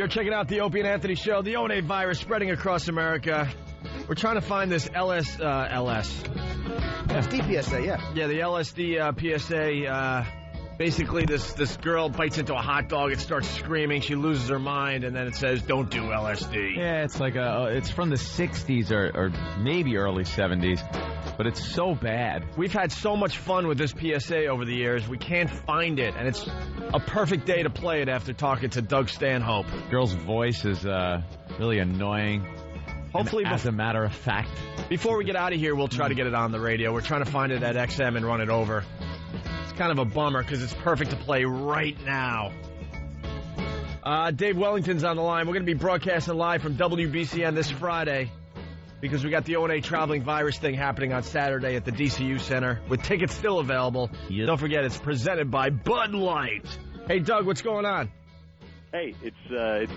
You're checking out the Opie and Anthony Show. The O&A virus spreading across America. We're trying to find this LSD PSA, yeah. Yeah, the LSD PSA. Basically, this girl bites into a hot dog and starts screaming. She loses her mind, and then it says, "Don't do LSD." Yeah, it's like it's from the 60s or maybe early 70s, but it's so bad. We've had so much fun with this PSA over the years. We can't find it, and it's a perfect day to play it after talking to Doug Stanhope. Girl's voice is really annoying. Hopefully, as a matter of fact. Before we get out of here, we'll try to get it on the radio. We're trying to find it at XM and run it over. It's kind of a bummer because it's perfect to play right now. Dave Wellington's on the line. We're going to be broadcasting live from WBCN this Friday because we got the O&A traveling virus thing happening on Saturday at the DCU Center with tickets still available. Yep. Don't forget, it's presented by Bud Light. Hey, Doug, what's going on? Hey, it's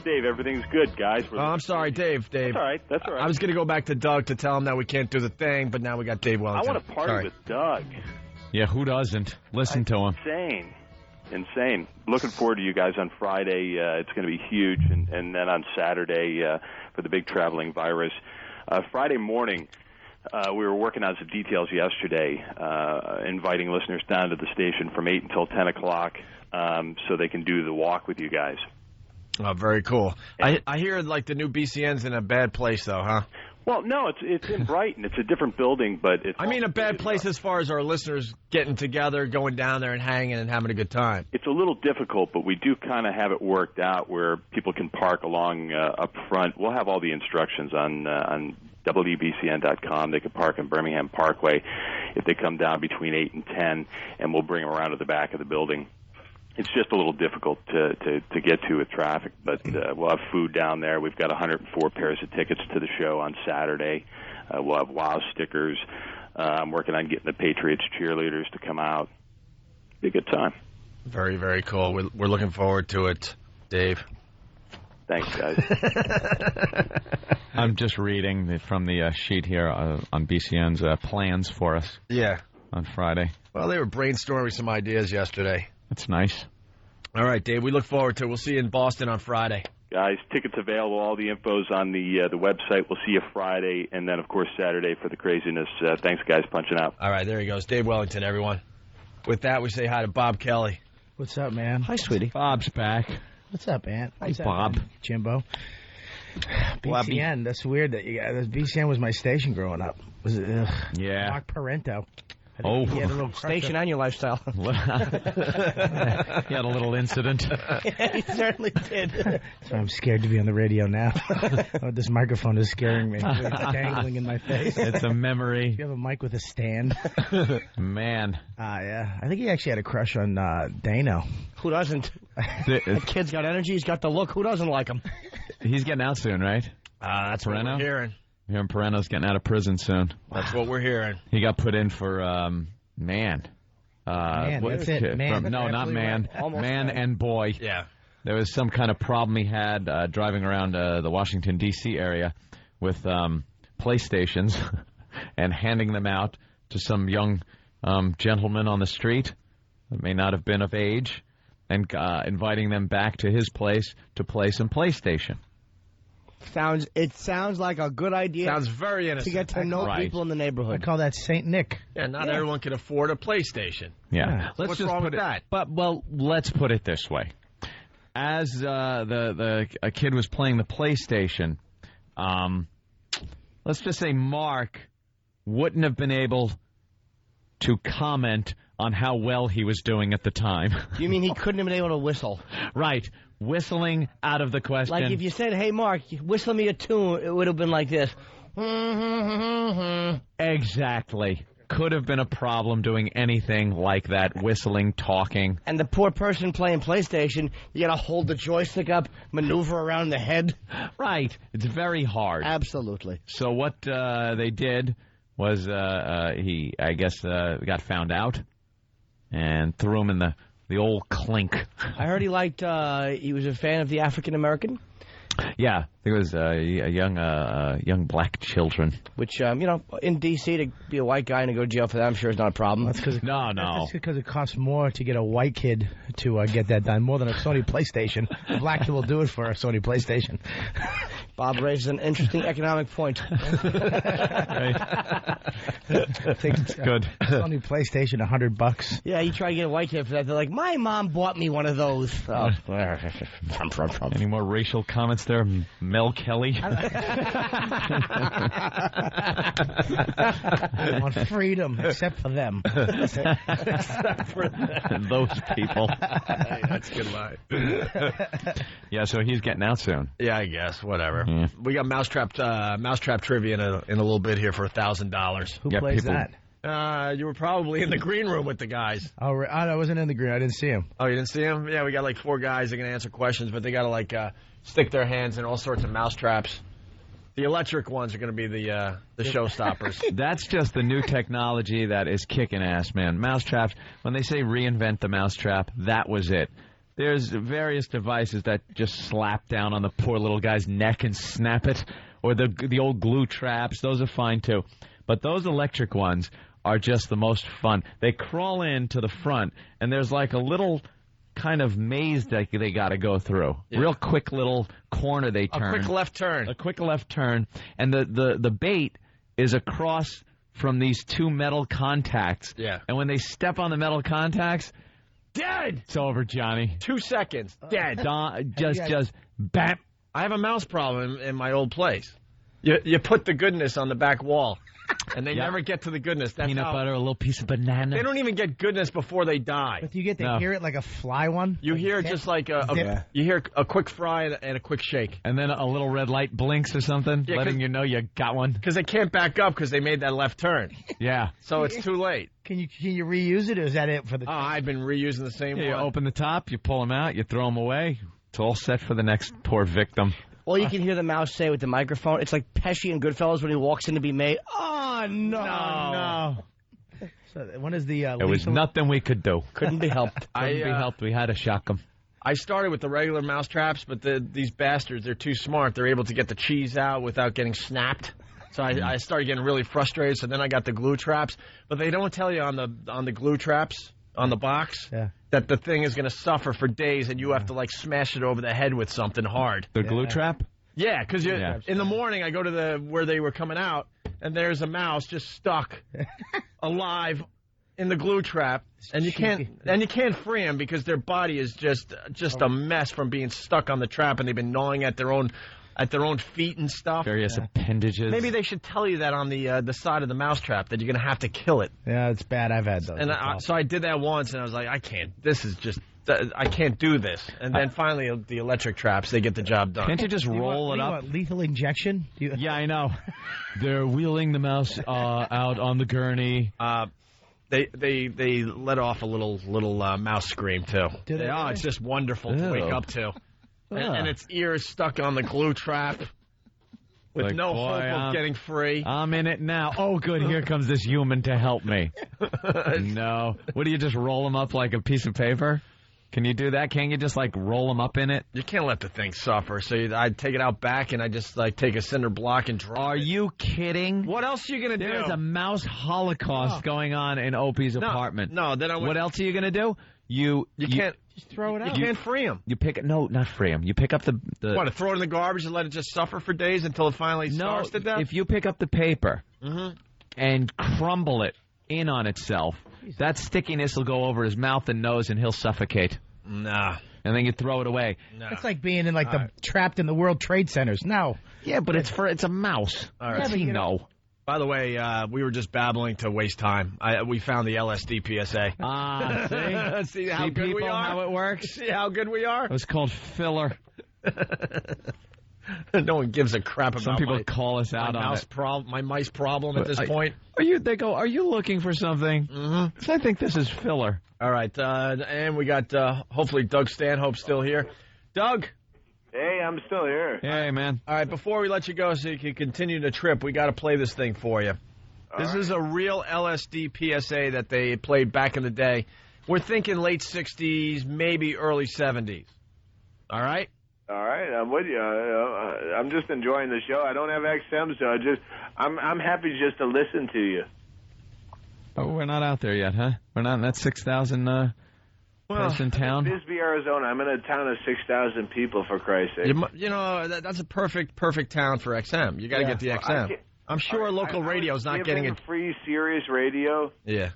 Dave. Everything's good, guys. I'm sorry, Dave. That's all right. That's all right. I was going to go back to Doug to tell him that we can't do the thing, but now we got Dave Wellington. I want to party with Doug. Yeah, who doesn't? Listen to him. Insane. Looking forward to you guys on Friday. It's going to be huge. And then on Saturday for the big traveling virus. Friday morning, we were working on some details yesterday, inviting listeners down to the station from 8 until 10 o'clock so they can do the walk with you guys. Oh, very cool. I hear like the new BCN's in a bad place, though, huh? Well, no, it's in Brighton. It's a different building, but it's... I mean a bad place as far as our listeners getting together, going down there and hanging and having a good time. It's a little difficult, but we do kind of have it worked out where people can park along up front. We'll have all the instructions on WBCN.com. They can park in Birmingham Parkway if they come down between 8 and 10, and we'll bring them around to the back of the building. It's just a little difficult to get to with traffic, but we'll have food down there. We've got 104 pairs of tickets to the show on Saturday. We'll have WOW stickers. I'm working on getting the Patriots cheerleaders to come out. Be a good time. Very, very cool. We're looking forward to it, Dave. Thanks, guys. I'm just reading from the sheet here on BCN's plans for us. Yeah. On Friday. Well, they were brainstorming some ideas yesterday. That's nice. All right, Dave, we look forward to it. We'll see you in Boston on Friday. Guys, tickets available. All the info's on the website. We'll see you Friday, and then, of course, Saturday for the craziness. Thanks, guys, punching out. All right, there he goes. Dave Wellington, everyone. With that, we say hi to Bob Kelly. What's up, man? Hi, sweetie. Bob's back. What's up, Aunt? Hi, Bob. Jimbo. BCN, that's weird that you guys... BCN was my station growing up. Was it? Yeah. Mark Parento. Oh, he had a little station and your lifestyle. He had a little incident. Yeah, he certainly did. So I'm scared to be on the radio now. This microphone is scaring me. It's dangling in my face. It's a memory. You have a mic with a stand. Man. Yeah. I think he actually had a crush on Dano. Who doesn't? The kid's got energy. He's got the look. Who doesn't like him? He's getting out soon, right? That's what we're hearing. Hearing Pareno's getting out of prison soon. That's what we're hearing. He got put in for, man. That's it. Man. No, not man. Right. Man and boy. Yeah. There was some kind of problem he had driving around the Washington, D.C. area with PlayStations and handing them out to some young gentleman on the street that may not have been of age and inviting them back to his place to play some PlayStation. It sounds like a good idea. Sounds very innocent. To get to know people in the neighborhood. I call that Saint Nick. Yeah, not everyone can afford a PlayStation. Yeah. What's wrong with that? Let's put it this way. As a kid was playing the PlayStation, let's just say Mark wouldn't have been able to comment on how well he was doing at the time. You mean he couldn't have been able to whistle? Right. Whistling out of the question. Like if you said, hey, Mark, whistle me a tune, it would have been like this. Exactly. Could have been a problem doing anything like that, whistling, talking. And the poor person playing PlayStation, you got to hold the joystick up, maneuver around the head. Right. It's very hard. Absolutely. So what they did was he, I guess, got found out and threw him in the old clink. I heard he was a fan of the African American. Yeah, I think it was young black children. Which, in D.C. to be a white guy and to go to jail for that, I'm sure is not a problem. That's because No. That's because it costs more to get a white kid to get that done, more than a Sony PlayStation. A black kid will do it for a Sony PlayStation. Bob raises an interesting economic point. I think it's Good. Sony PlayStation, $100. Yeah, you try to get a white kid for that. They're like, my mom bought me one of those. Oh. Any more racial comments there, Mel Kelly? I want freedom, except for them. Those people. Hey, that's a good line. Yeah, so he's getting out soon. Yeah, I guess. Whatever. Yeah. We got Mousetrap trivia in a little bit here for $1,000. Who Yeah, plays people- that? You were probably in the green room with the guys. Oh, I wasn't in the green. I didn't see him. Oh, you didn't see them? Yeah, we got like 4 guys that can answer questions, but they got to stick their hands in all sorts of mousetraps. The electric ones are going to be the showstoppers. That's just the new technology that is kicking ass, man. Mousetraps, when they say reinvent the mousetrap, that was it. There's various devices that just slap down on the poor little guy's neck and snap it, or the old glue traps. Those are fine, too. But those electric ones are just the most fun. They crawl in to the front, and there's like a little kind of maze that they got to go through. Yeah. Real quick little corner they turn. A quick left turn. A quick left turn, and the bait is across from these 2 metal contacts. Yeah. And when they step on the metal contacts, Dead! it's over, Johnny. 2 seconds. Dead. Just bam. I have a mouse problem in my old place. You put the goodness on the back wall, and they Yeah. never get to the goodness. That's Peanut how, butter, a little piece of banana. They don't even get goodness before they die. But do you get to No. hear it like a fly one? You hear just like Zip. you hear a quick fry and a quick shake. And then a little red light blinks or something, Yeah, 'cause- letting you know you got one. Because they can't back up because they made that left turn. Yeah. So it's too late. Can you reuse it, or is that it for the? Oh, I've been reusing the same You one. open the top, you pull them out, you throw them away. It's all set for the next poor victim. All you can hear the mouse say with the microphone, it's like Pesci in Goodfellas when he walks in to be made. Oh, no. So when is the? There was nothing we could do. Couldn't be helped. Couldn't be helped. We had to shock them. I started with the regular mouse traps, but these bastards, they're too smart. They're able to get the cheese out without getting snapped. So I started getting really frustrated. So then I got the glue traps, but they don't tell you on the glue traps on the box that the thing is going to suffer for days, and you have to smash it over the head with something hard. The glue trap? Yeah, because in the morning I go to where they were coming out, and there's a mouse just stuck alive in the glue trap, and you can't free them because their body is just a mess from being stuck on the trap, and they've been gnawing at their own feet and stuff. Various appendages. Maybe they should tell you that on the side of the mousetrap that you're going to have to kill it. Yeah, it's bad. I've had those. And so I did that once, and I was like, I can't. This is just. I can't do this. And then finally, the electric traps, they get the job done. Can't you just roll it up? Lethal injection? Yeah, I know. They're wheeling the mouse out on the gurney. They let off a little mouse scream too. Do they Oh, really? it's just wonderful to wake up to. And its ears stuck on the glue trap with Like, no boy, hope of getting free. I'm in it now. Oh, good. Here comes this human to help me. No. What do you just roll them up like a piece of paper? Can you do that? Can't you just roll them up in it? You can't let the thing suffer. So I'd take it out back and I just take a cinder block and drop Are it. you kidding? What else are you gonna do? There's a mouse holocaust going on in Opie's apartment. No, then I went. What else are you gonna do? You can't Just throw it out. You can't free them. You pick it. No, not free them. You pick up the What? To throw it in the garbage and let it just suffer for days until it finally starves to death? If you pick up the paper and crumble it in on itself, that stickiness will go over his mouth and nose, and he'll suffocate. Nah. And then you throw it away. It's like being in the trapped in the World Trade Centers. No. Yeah, but it's a mouse. All right. Does he know? By the way, we were just babbling to waste time. We found the LSD PSA. Ah, see? See how good people we are? how it works? See how good we are? It was called filler. No one gives a crap about Some people my, call us my out on mouse it. my mice problem at this point. They go, are you looking for something? Mm-hmm. So I think this is filler. All right, and we got hopefully Doug Stanhope still here. Doug. Hey, I'm still here. Hey, man. All right, before we let you go so you can continue the trip, we got to play this thing for you. This is a real LSD PSA that they played back in the day. We're thinking late 60s, maybe early 70s. All right? All right, I'm with you. I'm just enjoying the show. I don't have XM, so I'm happy just to listen to you. Oh, we're not out there yet, huh? We're not in that 6,000 person town? Bisbee, Arizona. I'm in a town of 6,000 people, for Christ's sake. You know, that's a perfect town for XM. You got to get the XM. I'm sure local radio's not getting it. Free Sirius radio. Yeah.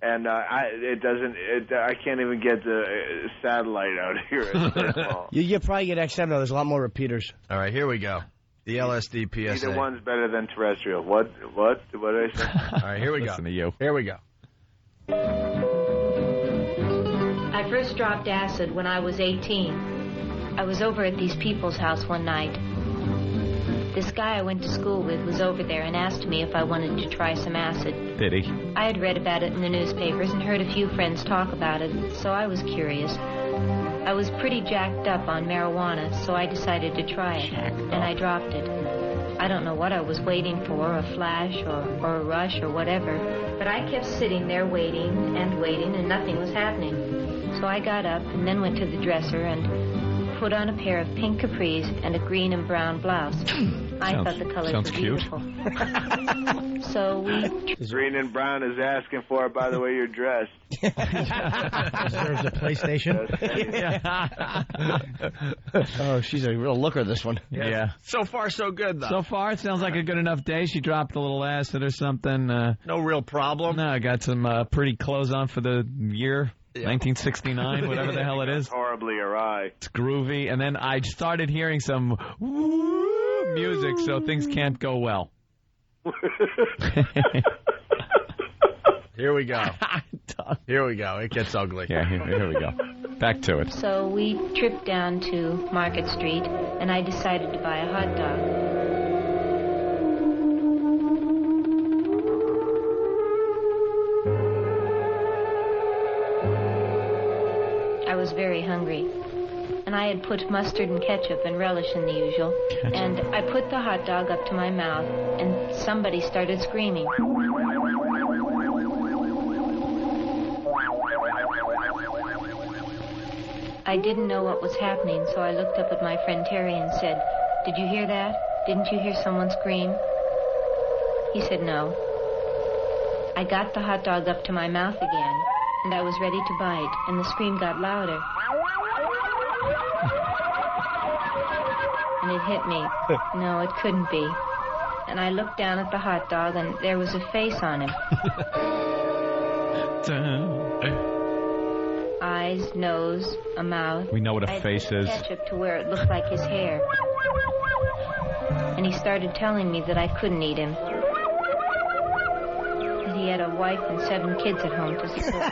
And I can't even get the satellite out here. You probably get XM, though. There's a lot more repeaters. All right, here we go. The LSD PSA. Either one's better than terrestrial. What did I say? All right, here we go. Listen to you. Here we go. I first dropped acid when I was 18. I was over at these people's house one night. This guy I went to school with was over there and asked me if I wanted to try some acid. Did he? I had read about it in the newspapers and heard a few friends talk about it, so I was curious. I was pretty jacked up on marijuana, so I decided to try it, and I dropped it. I don't know what I was waiting for, a flash or a rush or whatever, but I kept sitting there waiting, and nothing was happening. So I got up and then went to the dresser and put on a pair of pink capris and a green and brown blouse. I thought the colors were beautiful. So we... Green and brown is asking for it by the way you're dressed. Deserves a PlayStation. Oh, she's a real looker, this one. Yeah. So far, so good, though. So far, it sounds like a good enough day. She dropped a little acid or something. No real problem. No, I got some pretty clothes on for the year. 1969, whatever the hell it is. Horribly awry. It's groovy. And then I started hearing some woo music, so things can't go well. Here we go. Here we go. It gets ugly. Yeah, here we go. Back to it. So we tripped down to Market Street, and I decided to buy a hot dog. I was very hungry, and I had put mustard and ketchup and relish in the usual, and I put the hot dog up to my mouth, and somebody started screaming. I didn't know what was happening, so I looked up at my friend Terry and said, "Did you hear that? Didn't you hear someone scream?" He said no. I got the hot dog up to my mouth again, and I was ready to bite, and the scream got louder. And it hit me. No, it couldn't be. And I looked down at the hot dog, and there was a face on him. Eyes, nose, a mouth. We know what a face is. Ketchup to where it looked like his hair. And he started telling me that I couldn't eat him. That he had a wife and 7 kids at home to support.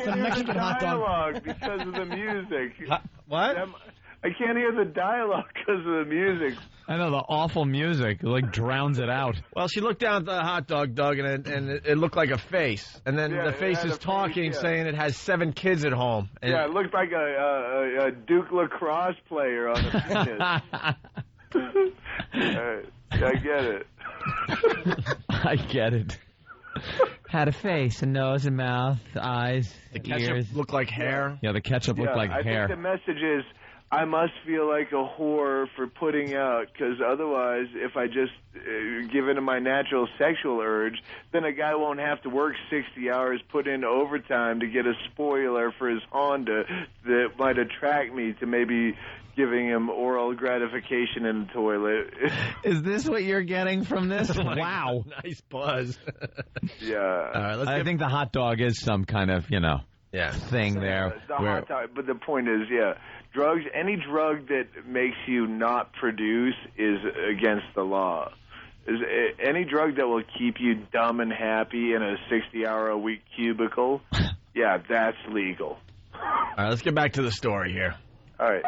It's a Mexican hot dog because of the music. What? I can't hear the dialogue because of the music. I know, the awful music drowns it out. Well, she looked down at the hot dog, Doug, and it looked like a face. And then the face is talking, saying it has 7 kids at home. And it looked like a Duke lacrosse player on the fitness. I get it. I get it. Had a face, a nose, a mouth, eyes, the ketchup ears. Looked like hair. Yeah, the ketchup looked like hair. I think the message is, I must feel like a whore for putting out, because otherwise, if I just give in to my natural sexual urge, then a guy won't have to work 60 hours, put in overtime to get a spoiler for his Honda that might attract me to maybe giving him oral gratification in the toilet. Is this what you're getting from this? Wow. Nice buzz. Yeah. All right, I think the hot dog is some kind of, thing there. Hot dog, but the point is, drugs, any drug that makes you not produce is against the law. Any drug that will keep you dumb and happy in a 60-hour-a-week cubicle, that's legal. All right, let's get back to the story here. All right.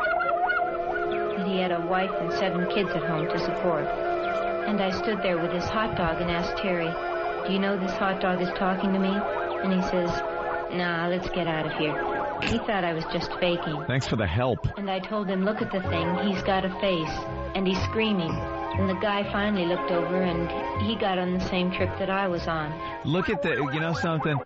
And he had a wife and 7 kids at home to support. And I stood there with his hot dog and asked Terry, "Do you know this hot dog is talking to me?" And he says, "Nah, let's get out of here." He thought I was just faking. Thanks for the help. And I told him, "Look at the thing. He's got a face. And he's screaming." And the guy finally looked over, and he got on the same trip that I was on. Look at something?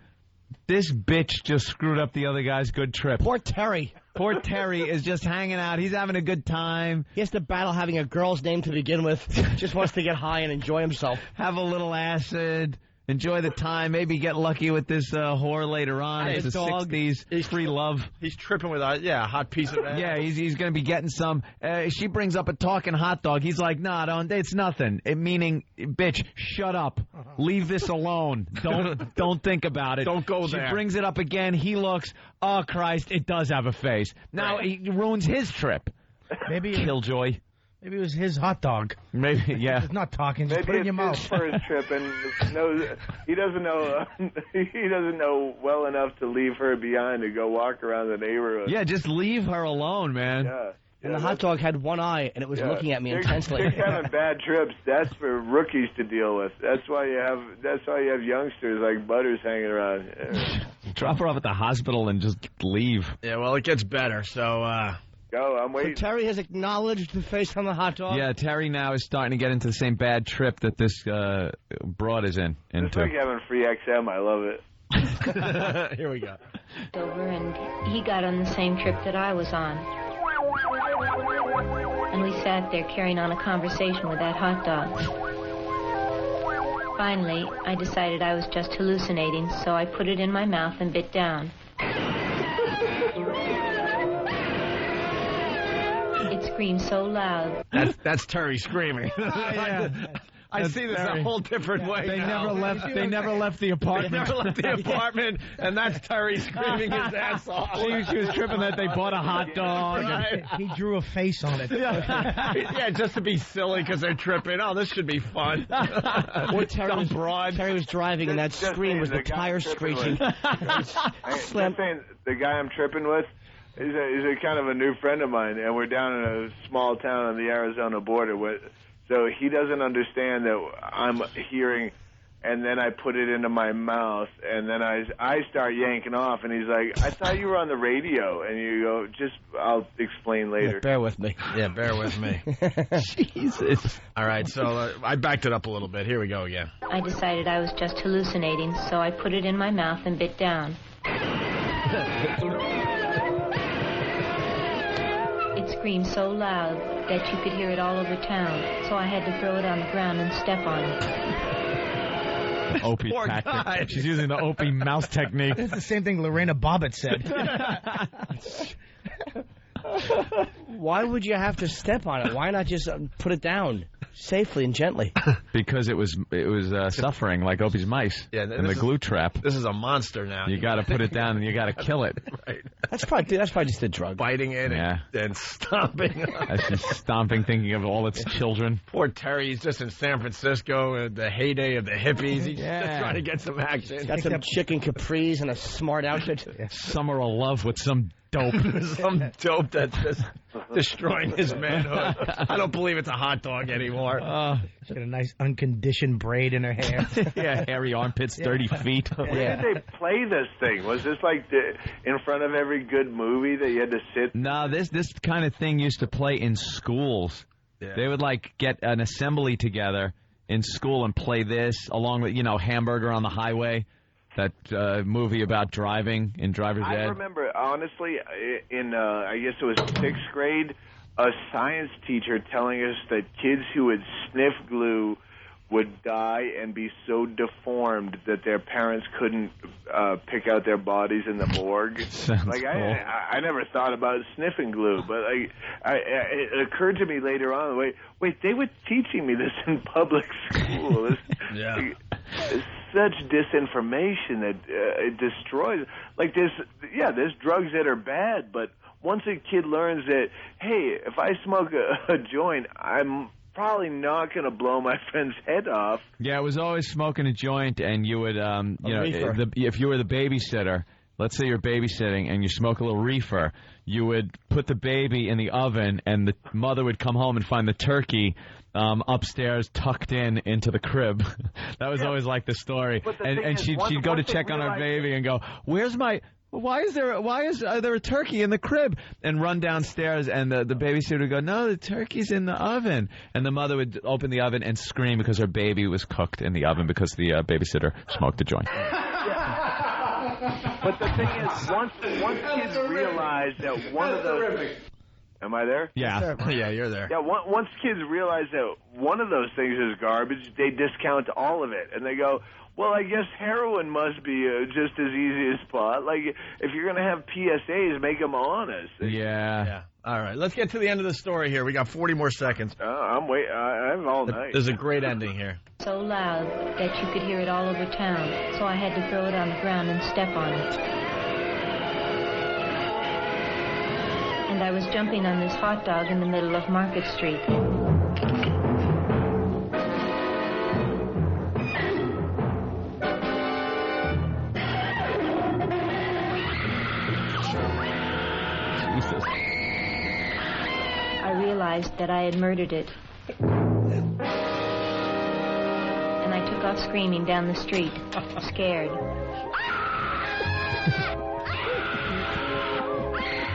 This bitch just screwed up the other guy's good trip. Poor Terry. Poor Terry is just hanging out. He's having a good time. He has to battle having a girl's name to begin with. Just wants to get high and enjoy himself. Have a little acid. Enjoy the time. Maybe get lucky with this whore later on. It's the dog. 60s. Free love. He's tripping with a hot piece of ass. Yeah, he's going to be getting some. She brings up a talking hot dog. He's like, nah, don't. It's nothing. Meaning, bitch, shut up. Leave this alone. Don't think about it. Don't go there. She brings it up again. He looks, oh, Christ, it does have a face. Now he ruins his trip. Maybe Killjoy. Maybe it was his hot dog. Maybe, yeah. It's not talking. Just Maybe put it in your mouth. his first trip, and he doesn't know well enough to leave her behind to go walk around the neighborhood. Yeah, just leave her alone, man. Yeah. And the hot dog had one eye, and it was looking at me intensely. They're having bad trips. That's for rookies to deal with. That's why you have youngsters like Butters hanging around. Drop her off at the hospital and just leave. Yeah, well, it gets better, so... Go, I'm So waiting. Terry has acknowledged the face on the hot dog? Yeah, Terry now is starting to get into the same bad trip that this broad is It's into. like having free XM. I love it. Here we go. Over, and he got on the same trip that I was on. And we sat there carrying on a conversation with that hot dog. Finally, I decided I was just hallucinating, so I put it in my mouth and bit down. It screamed so loud. That's Terry screaming. I see this a whole different way. They now. never left. They never left the apartment. They never left the apartment, and that's Terry screaming his ass off. She was tripping that they bought a hot dog. Right. He drew a face on it. Yeah, just to be silly because they're tripping. Oh, this should be fun. Terry was driving, and that Just scream was the saying, the guy tire I'm tripping screeching. I'm saying the guy I'm tripping with is a kind of a new friend of mine, and we're down in a small town on the Arizona border. So he doesn't understand that I'm hearing, and then I put it into my mouth, and then I start yanking off, and he's like, I thought you were on the radio. And you go, I'll explain later. Yeah, bear with me. Yeah, bear with me. Jesus. All right, so I backed it up a little bit. Here we go again. I decided I was just hallucinating, so I put it in my mouth and bit down. It screamed so loud that you could hear it all over town, so I had to throw it on the ground and step on it. Opie Poor tactic. guy. She's using the Opie mouse technique. It's the same thing Lorena Bobbitt said. Why would you have to step on it? Why not just put it down safely and gently? Because it was suffering like Opie's mice in the glue trap. This is a monster now. You got to put it down and you got to kill it. Right. That's probably just a drug. Biting it and stomping. As she's stomping, thinking of all its children. Poor Terry, he's just in San Francisco, the heyday of the hippies. He's just trying to get some action. Got some chicken capris and a smart outfit. Summer of love with some dope. Some dope that's just destroying his manhood. I don't believe it's a hot dog anymore. She's got a nice unconditioned braid in her hair. Yeah, hairy armpits, 30 feet. Where did they play this thing? Was this like in front of every good movie that you had to sit? No, this kind of thing used to play in schools. Yeah. They would get an assembly together in school and play this along with, Hamburger on the Highway, that movie about driving in Driver's I Ed. remember, honestly, in I guess it was 6th grade, a science teacher telling us that kids who would sniff glue would die and be so deformed that their parents couldn't pick out their bodies in the morgue. Sounds cool. I never thought about sniffing glue, but it occurred to me later on. Wait, they were teaching me this in public school. It's such disinformation that it destroys. There's drugs that are bad, but once a kid learns that, hey, if I smoke a joint, I'm probably not going to blow my friend's head off. Yeah, it was always smoking a joint, and you would, if you were the babysitter, let's say you're babysitting and you smoke a little reefer, you would put the baby in the oven, and the mother would come home and find the turkey upstairs tucked into the crib. That was always like the story. And she'd go to check on her baby and go, why is there a turkey in the crib? And run downstairs, and the babysitter would go, no, the turkey's in the oven. And the mother would open the oven and scream because her baby was cooked in the oven because the babysitter smoked a joint. But the thing is, once kids realize that one of those... Am I there? Yeah. Yeah, you're there. Yeah, once kids realize that one of those things is garbage, they discount all of it. And they go, well, I guess heroin must be just as easy as pot. Like, if you're going to have PSAs, make them honest. Yeah. All right, let's get to the end of the story here. We got 40 more seconds. I'm waiting. I'm all night. There's a great ending here. So loud that you could hear it all over town, so I had to throw it on the ground and step on it. And I was jumping on this hot dog in the middle of Market Street. Jesus. I realized that I had murdered it. And I took off screaming down the street, scared.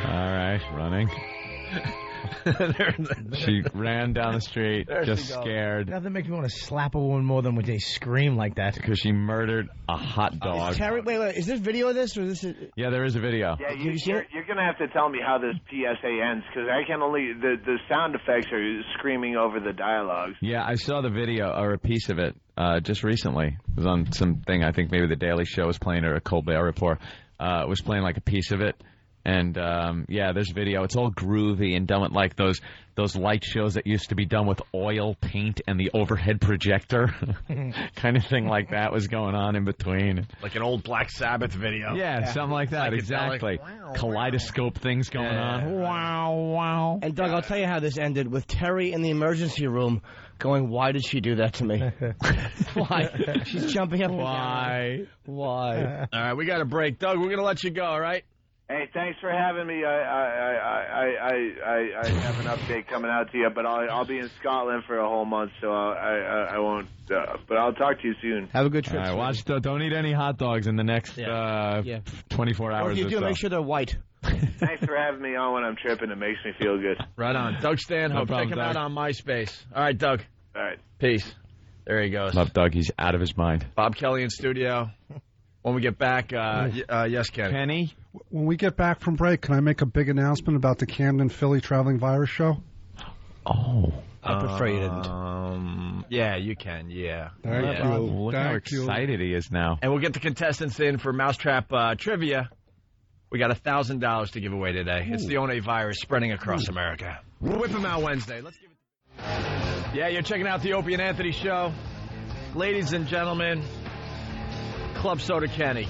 All right, running. She ran down the street, just scared. Nothing makes me want to slap a woman more than when they scream like that. Because she murdered a hot dog. Terry, wait, is this video of this, or is this? Yeah, there is a video. Yeah, you're going to have to tell me how this PSA ends, because I can only... The sound effects are screaming over the dialogues. Yeah, I saw the video, or a piece of it, just recently. It was on something, I think maybe The Daily Show was playing, or a Colbert Report. It was playing like a piece of it. And, yeah, there's video. It's all groovy and done with, like, those light shows that used to be done with oil paint and the overhead projector. Kind of thing like that was going on in between. Like an old Black Sabbath video. Yeah, something like that, exactly. Wow, Kaleidoscope things going on. Wow. And, Doug, I'll tell you how this ended, with Terry in the emergency room going, why did she do that to me? Why? She's jumping up and down. Why? All right, we got a break. Doug, we're going to let you go, all right? Hey, thanks for having me. I have an update coming out to you, but I'll be in Scotland for a whole month, so I won't. But I'll talk to you soon. Have a good trip. All right, don't eat any hot dogs in the next 24 hours Or if you do, so. make sure they're white. Thanks for having me on when I'm tripping. It makes me feel good. Right on. Doug Stanhope. No problem, Check him Doug. out on MySpace. All right, Doug. All right. Peace. There he goes. Love Doug. He's out of his mind. Bob Kelly in studio. When we get back, yes, Kenny. Kenny? When we get back from break, can I make a big announcement about the Camden Philly Traveling Virus Show? Oh. I prefer you didn't. Yeah, you can, yeah. Thank Yeah. you. Look how Thank you. excited he is now. And we'll get the contestants in for Mousetrap Trivia. We got $1,000 to give away today. It's the One virus spreading across America. We'll whip them out Wednesday. Let's give it. Yeah, you're checking out the Opie and Anthony Show. Ladies and gentlemen, Club Soda Kenny.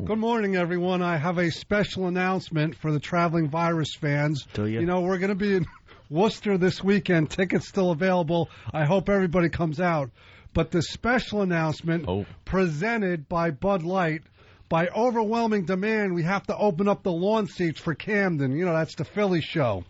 Good morning, everyone. I have a special announcement for the Traveling Virus fans. Do you? You know, we're going to be in Worcester this weekend. Tickets still available. I hope everybody comes out. But the special announcement presented by Bud Light, by overwhelming demand, we have to open up the lawn seats for Camden. You know, that's the Philly show.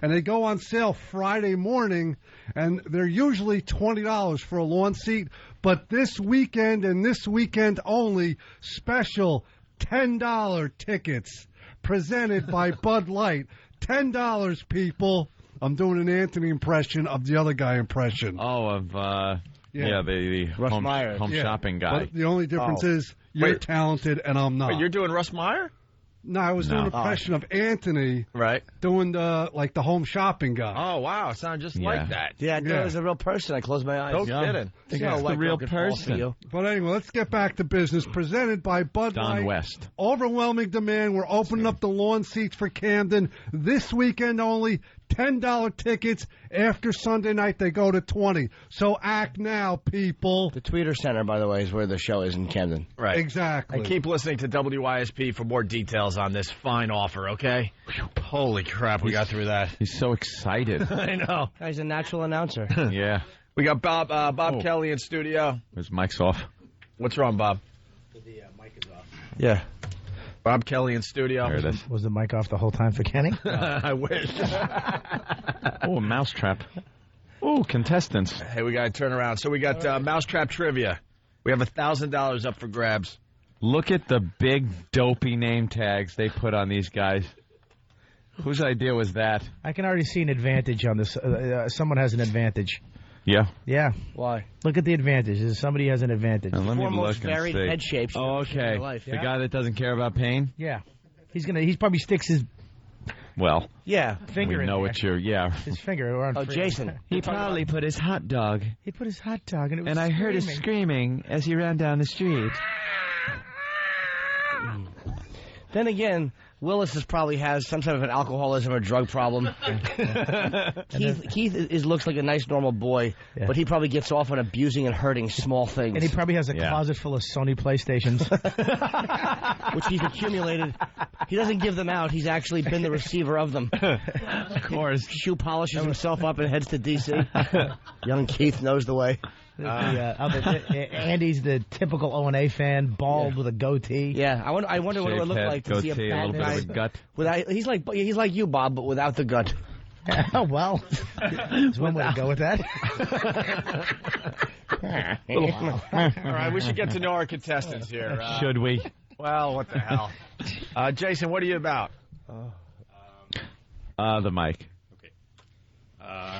And they go on sale Friday morning, and they're usually $20 for a lawn seat. But this weekend and this weekend only, special $10 tickets presented by Bud Light. $10, people. I'm doing an Anthony impression of the other guy impression. Oh, of, the Russ home Meyer. shopping guy. But the only difference is you're talented and I'm not. Wait, you're doing Russ Meyer? No, I was doing an impression of Anthony Right. doing the home shopping guy. Oh, wow. It sounded just like that. Yeah, I thought it was a real person. I closed my eyes. No kidding. It's Yeah, not it's a white the real girl could fall for person. you. But anyway, let's get back to business. Presented by Bud Don Light. West. Overwhelming demand. We're opening up the lawn seats for Camden this weekend only. $10 tickets. After Sunday night, they go to $20. So act now, people. The Tweeter Center, by the way, is where the show is in Camden. Right. Exactly. And keep listening to WYSP for more details on this fine offer, okay? Holy crap, we got through that. He's so excited. I know. He's a natural announcer. Yeah. We got Bob Kelly in studio. His mic's off. What's wrong, Bob? The mic is off. Yeah. Bob Kelly in studio. There it is. Was the mic off the whole time for Kenny? I wish. Oh, a mousetrap. Oh, contestants. Hey, we got to turn around. So we got Mousetrap Trivia. We have $1,000 up for grabs. Look at the big dopey name tags they put on these guys. Whose idea was that? I can already see an advantage on this. Someone has an advantage. Yeah. Yeah. Why? Look at the advantages. Somebody has an advantage. Now, let me Four most look and varied see. head shapes. Oh, you've ever seen in okay. your life. The Yeah. guy that doesn't care about pain? Yeah. He probably sticks his Well, Yeah. finger we in know there. what you're, yeah. His finger around. Oh, Jason. He probably put his hot dog, He put his hot dog and it was and I heard his screaming. screaming as he ran down the street. Then again, Willis probably has some sort of an alcoholism or drug problem. Keith looks like a nice, normal boy, Yeah. but he probably gets off on abusing and hurting small things. And he probably has a Yeah. closet full of Sony PlayStations. which he's accumulated. He doesn't give them out. He's actually been the receiver of them. Of course. Shoe polishes himself up and heads to D.C. Young Keith knows the way. Andy's the typical O&A fan, bald with a goatee. Yeah, I wonder what it would Shaved look head, like to see a goatee, a fat little bit guy. of a gut. He's like you, Bob, but without the gut. Oh, well. There's one way to go with that. All right, we should get to know our contestants here. Should we? Well, what the hell? Jason, what are you about? The mic.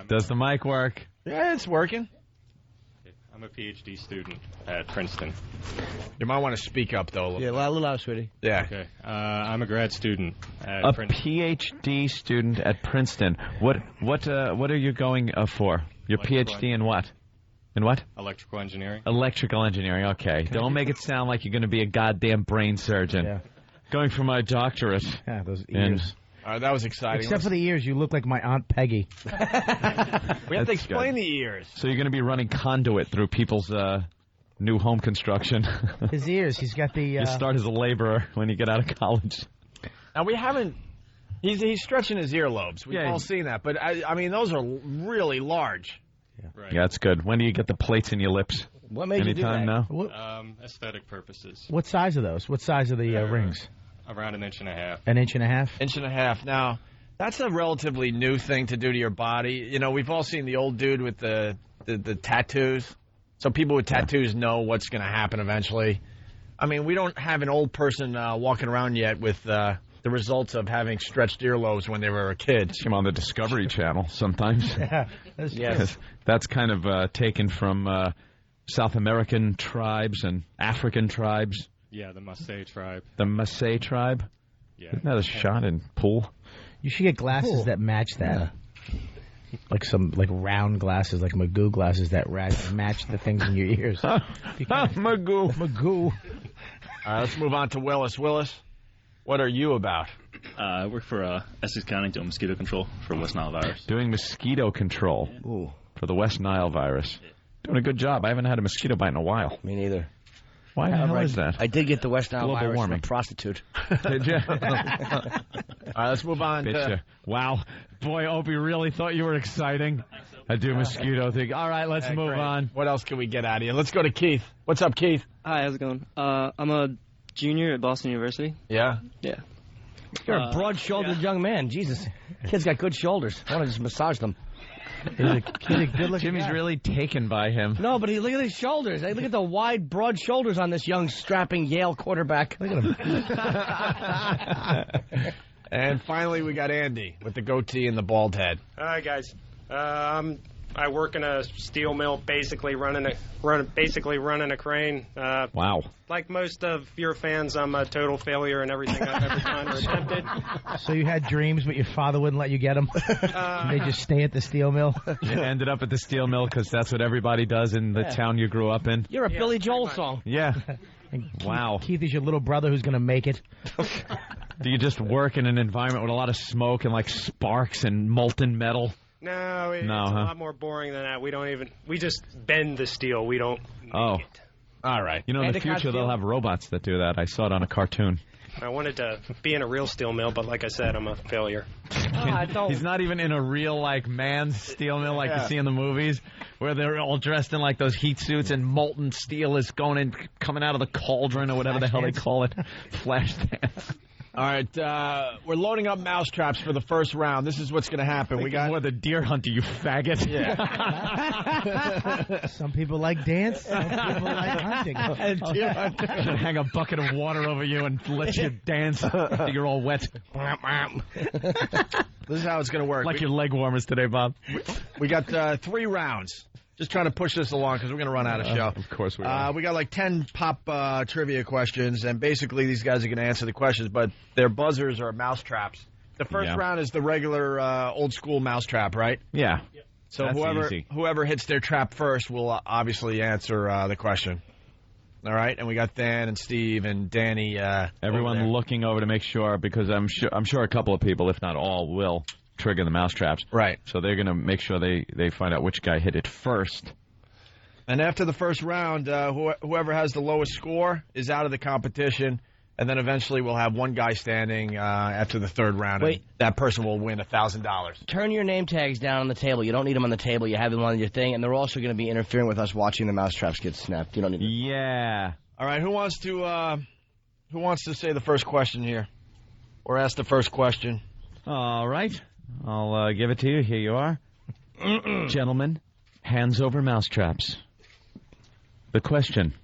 Does the mic work? Yeah, it's working. I'm a PhD student at Princeton. You might want to speak up, though, a little. Yeah, a little louder, sweetie. Yeah. Okay. I'm a grad student at A Princeton. PhD student at Princeton. What are you going for? Your Electrical PhD in what? In what? Electrical engineering. Electrical engineering. Okay. Don't make it sound like you're going to be a goddamn brain surgeon. Yeah. Going for my doctorate. Yeah, those And- ears. All right, that was exciting. Except for the ears, you look like my Aunt Peggy. We have to That's explain good. the ears. So you're going to be running conduit through people's new home construction. His ears, he's got the... You start as a laborer when you get out of college. Now, we haven't... He's stretching his earlobes. We've Yeah. all seen that. But, I mean, those are really large. Right. Yeah, that's good. When do you get the plates in your lips? What made you do Anytime that? now? Aesthetic purposes. What size are those? What size are the rings? Around 1.5 inches. An inch and a half? Inch and a half. Now, that's a relatively new thing to do to your body. You know, we've all seen the old dude with the tattoos. So people with tattoos know what's going to happen eventually. I mean, we don't have an old person walking around yet with the results of having stretched earlobes when they were a kid. I'm on the Discovery Channel sometimes. Yeah, Yes. That's kind of taken from South American tribes and African tribes. Yeah, the Maasai tribe. The Maasai tribe. Yeah. Isn't that a shot in pool? You should get glasses that match that. Like some round glasses, like Magoo glasses that match the things in your ears. Magoo. Magoo. All right, let's move on to Willis. Willis, what are you about? I work for Essex County doing mosquito control for West Nile virus. Doing mosquito control for the West Nile virus. Doing a good job. I haven't had a mosquito bite in a while. Me neither. Why the hell is that? I did get the West Nile Global virus warming. from a prostitute. Did you? All right, let's move on to... Wow. Boy, Opie really thought you were exciting. I do mosquito thing. All right, let's move great. on. What else can we get out of you? Let's go to Keith. What's up, Keith? Hi, how's it going? I'm a junior at Boston University. Yeah? Yeah. You're a broad-shouldered young man. Jesus. Kid's got good shoulders. I want to just massage them. Jimmy's really taken by him. No, but look at his shoulders. Hey, look at the wide, broad shoulders on this young, strapping Yale quarterback. Look at him. And finally, we got Andy with the goatee and the bald head. Hi, guys. I work in a steel mill, basically running a crane. Wow. Like most of your fans, I'm a total failure in everything I've ever done or attempted. So you had dreams, but your father wouldn't let you get them? They just stay at the steel mill? You ended up at the steel mill because that's what everybody does in the town you grew up in. You're a Billy Joel song. Yeah. Keith, Wow. Keith is your little brother who's going to make it. Do you just work in an environment with a lot of smoke and like sparks and molten metal? No, it's No, a huh? lot more boring than that. We just bend the steel. We don't make it. All right. You know, in the future they'll have robots that do that. I saw it on a cartoon. I wanted to be in a real steel mill, but like I said, I'm a failure. He's not even in a real, like, man's steel mill like you see in the movies, where they're all dressed in, like, those heat suits and molten steel is coming out of the cauldron or whatever the hell they call it. Flash dance. All right, we're loading up mousetraps for the first round. This is what's going to happen. We got the deer hunter, you faggot. Yeah. Some people like dance. Some people like hunting. Should hang a bucket of water over you and let you dance. You're all wet. This is how it's going to work. Like your leg warmers today, Bob. We got 3 rounds. Just trying to push this along because we're going to run out of show. Of course we are. We got like 10 pop trivia questions, and basically these guys are going to answer the questions, but their buzzers are mouse traps. The first round is the regular old school mouse trap, right? Yeah. So That's whoever hits their trap first will obviously answer the question. All right, and we got Dan and Steve and Danny. Everyone looking over to make sure, because I'm sure a couple of people, if not all, will trigger the mouse traps. Right. So they're going to make sure they find out which guy hit it first. And after the first round, whoever has the lowest score is out of the competition, and then eventually we'll have one guy standing after the third round. Wait. And that person will win $1,000. Turn your name tags down on the table. You don't need them on the table. You have them on your thing, and they're also going to be interfering with us watching the mousetraps get snapped. You don't need them. Yeah. All right, who wants to say the first question here? Or ask the first question? All right. I'll give it to you. Here you are. Gentlemen, hands over mousetraps. The question.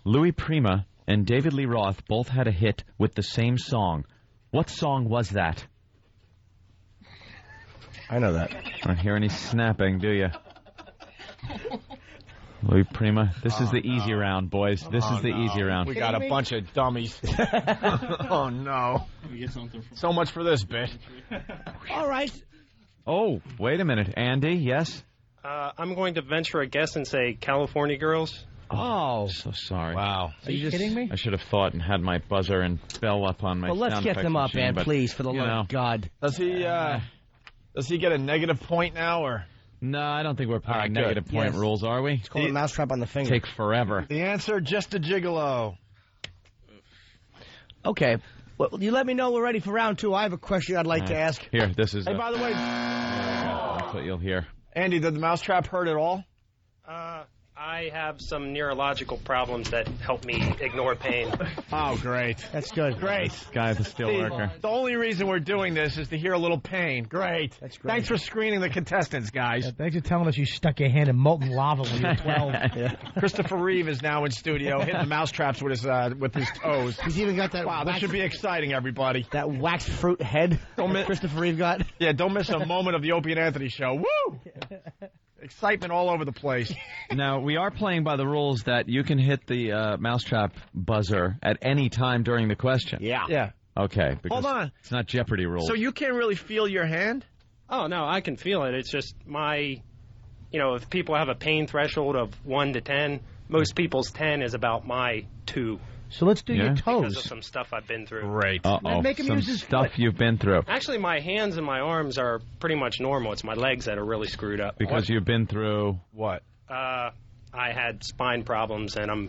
Louis Prima and David Lee Roth both had a hit with the same song. What song was that? I know that. I don't hear any snapping, do you? Louis Prima. This is the easy round, boys. This is the easy round. We got a bunch of dummies. Oh, no. So much for this bit. All right. Oh, wait a minute. Andy, yes? I'm going to venture a guess and say California Girls. Oh. So sorry. Wow. Are you kidding me? I should have thought and had my buzzer and bell up on my Well, let's sound get effects them up, machine, man, but, please, for the love of God. Does he get a negative point now, or? No, I don't think we're playing right, negative point Yes. rules, are we? It's called a mousetrap on the finger. Take forever. The answer, just a gigolo. Okay. Well, you let me know we're ready for round two. I have a question I'd like to ask. Here, this is... Hey, by the way, that's what you'll hear. Andy, did the mousetrap hurt at all? I have some neurological problems that help me ignore pain. Oh, great. That's good. Great. Guy's a steel worker. The only reason we're doing this is to hear a little pain. Great. That's great. Thanks for screening the contestants, guys. Thanks for telling us you stuck your hand in molten lava when you were 12. Christopher Reeve is now in studio, hitting the mousetraps with his toes. He's even got that. Wow, that should be exciting, everybody. That waxed fruit head Christopher Reeve got. Yeah, don't miss a moment of the Opie and Anthony show. Woo! Excitement all over the place. Now, we are playing by the rules that you can hit the mousetrap buzzer at any time during the question. Yeah. Okay. Because Hold on. It's not Jeopardy rules. So you can't really feel your hand? Oh, no, I can feel it. It's just if people have a pain threshold of 1 to 10, most people's 10 is about my 2. So let's do your Because of toes. some stuff I've been through. Great. Uh-oh. Make him Some use his stuff foot. you've been through. Actually, my hands and my arms are pretty much normal. It's my legs that are really screwed up. Because you've been through... What? I had spine problems, and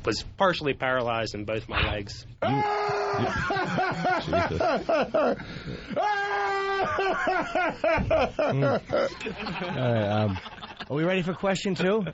was partially paralyzed in both my legs. Are we ready for question two?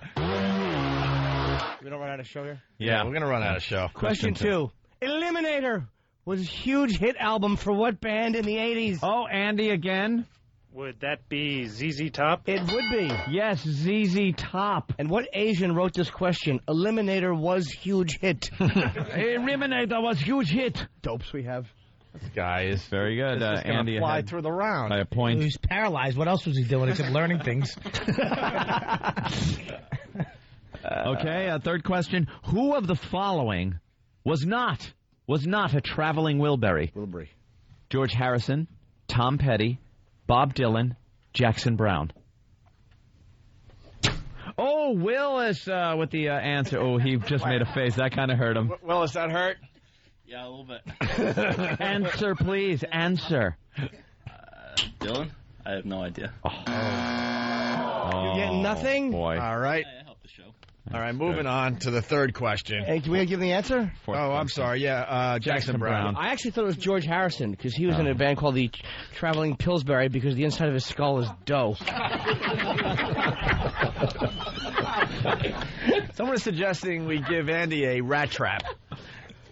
We don't run out of show here? Yeah, we're going to run out of show. Question two. Eliminator was a huge hit album for what band in the 80s? Oh, Andy again? Would that be ZZ Top? It would be. Yes, ZZ Top. And what Asian wrote this question? Eliminator was huge hit. Eliminator was huge hit. Dopes we have. This guy is very good. This is Andy fly ahead through the round. by a point. He was paralyzed. What else was he doing except learning things? Okay, third question. Who of the following was not a traveling Wilbury? George Harrison, Tom Petty, Bob Dylan, Jackson Brown. Oh, Willis with the answer. Oh, he just made a face. That kind of hurt him. Willis, that hurt? Yeah, a little bit. Answer, please. Answer. Dylan? I have no idea. You getting nothing? Boy. All right. I helped the show. All right, moving on to the third question. Hey, can we give the answer? Oh, I'm sorry. Yeah, Jackson Brown. I actually thought it was George Harrison because he was in a band called the Traveling Pillsbury because the inside of his skull is dough. Someone is suggesting we give Andy a rat trap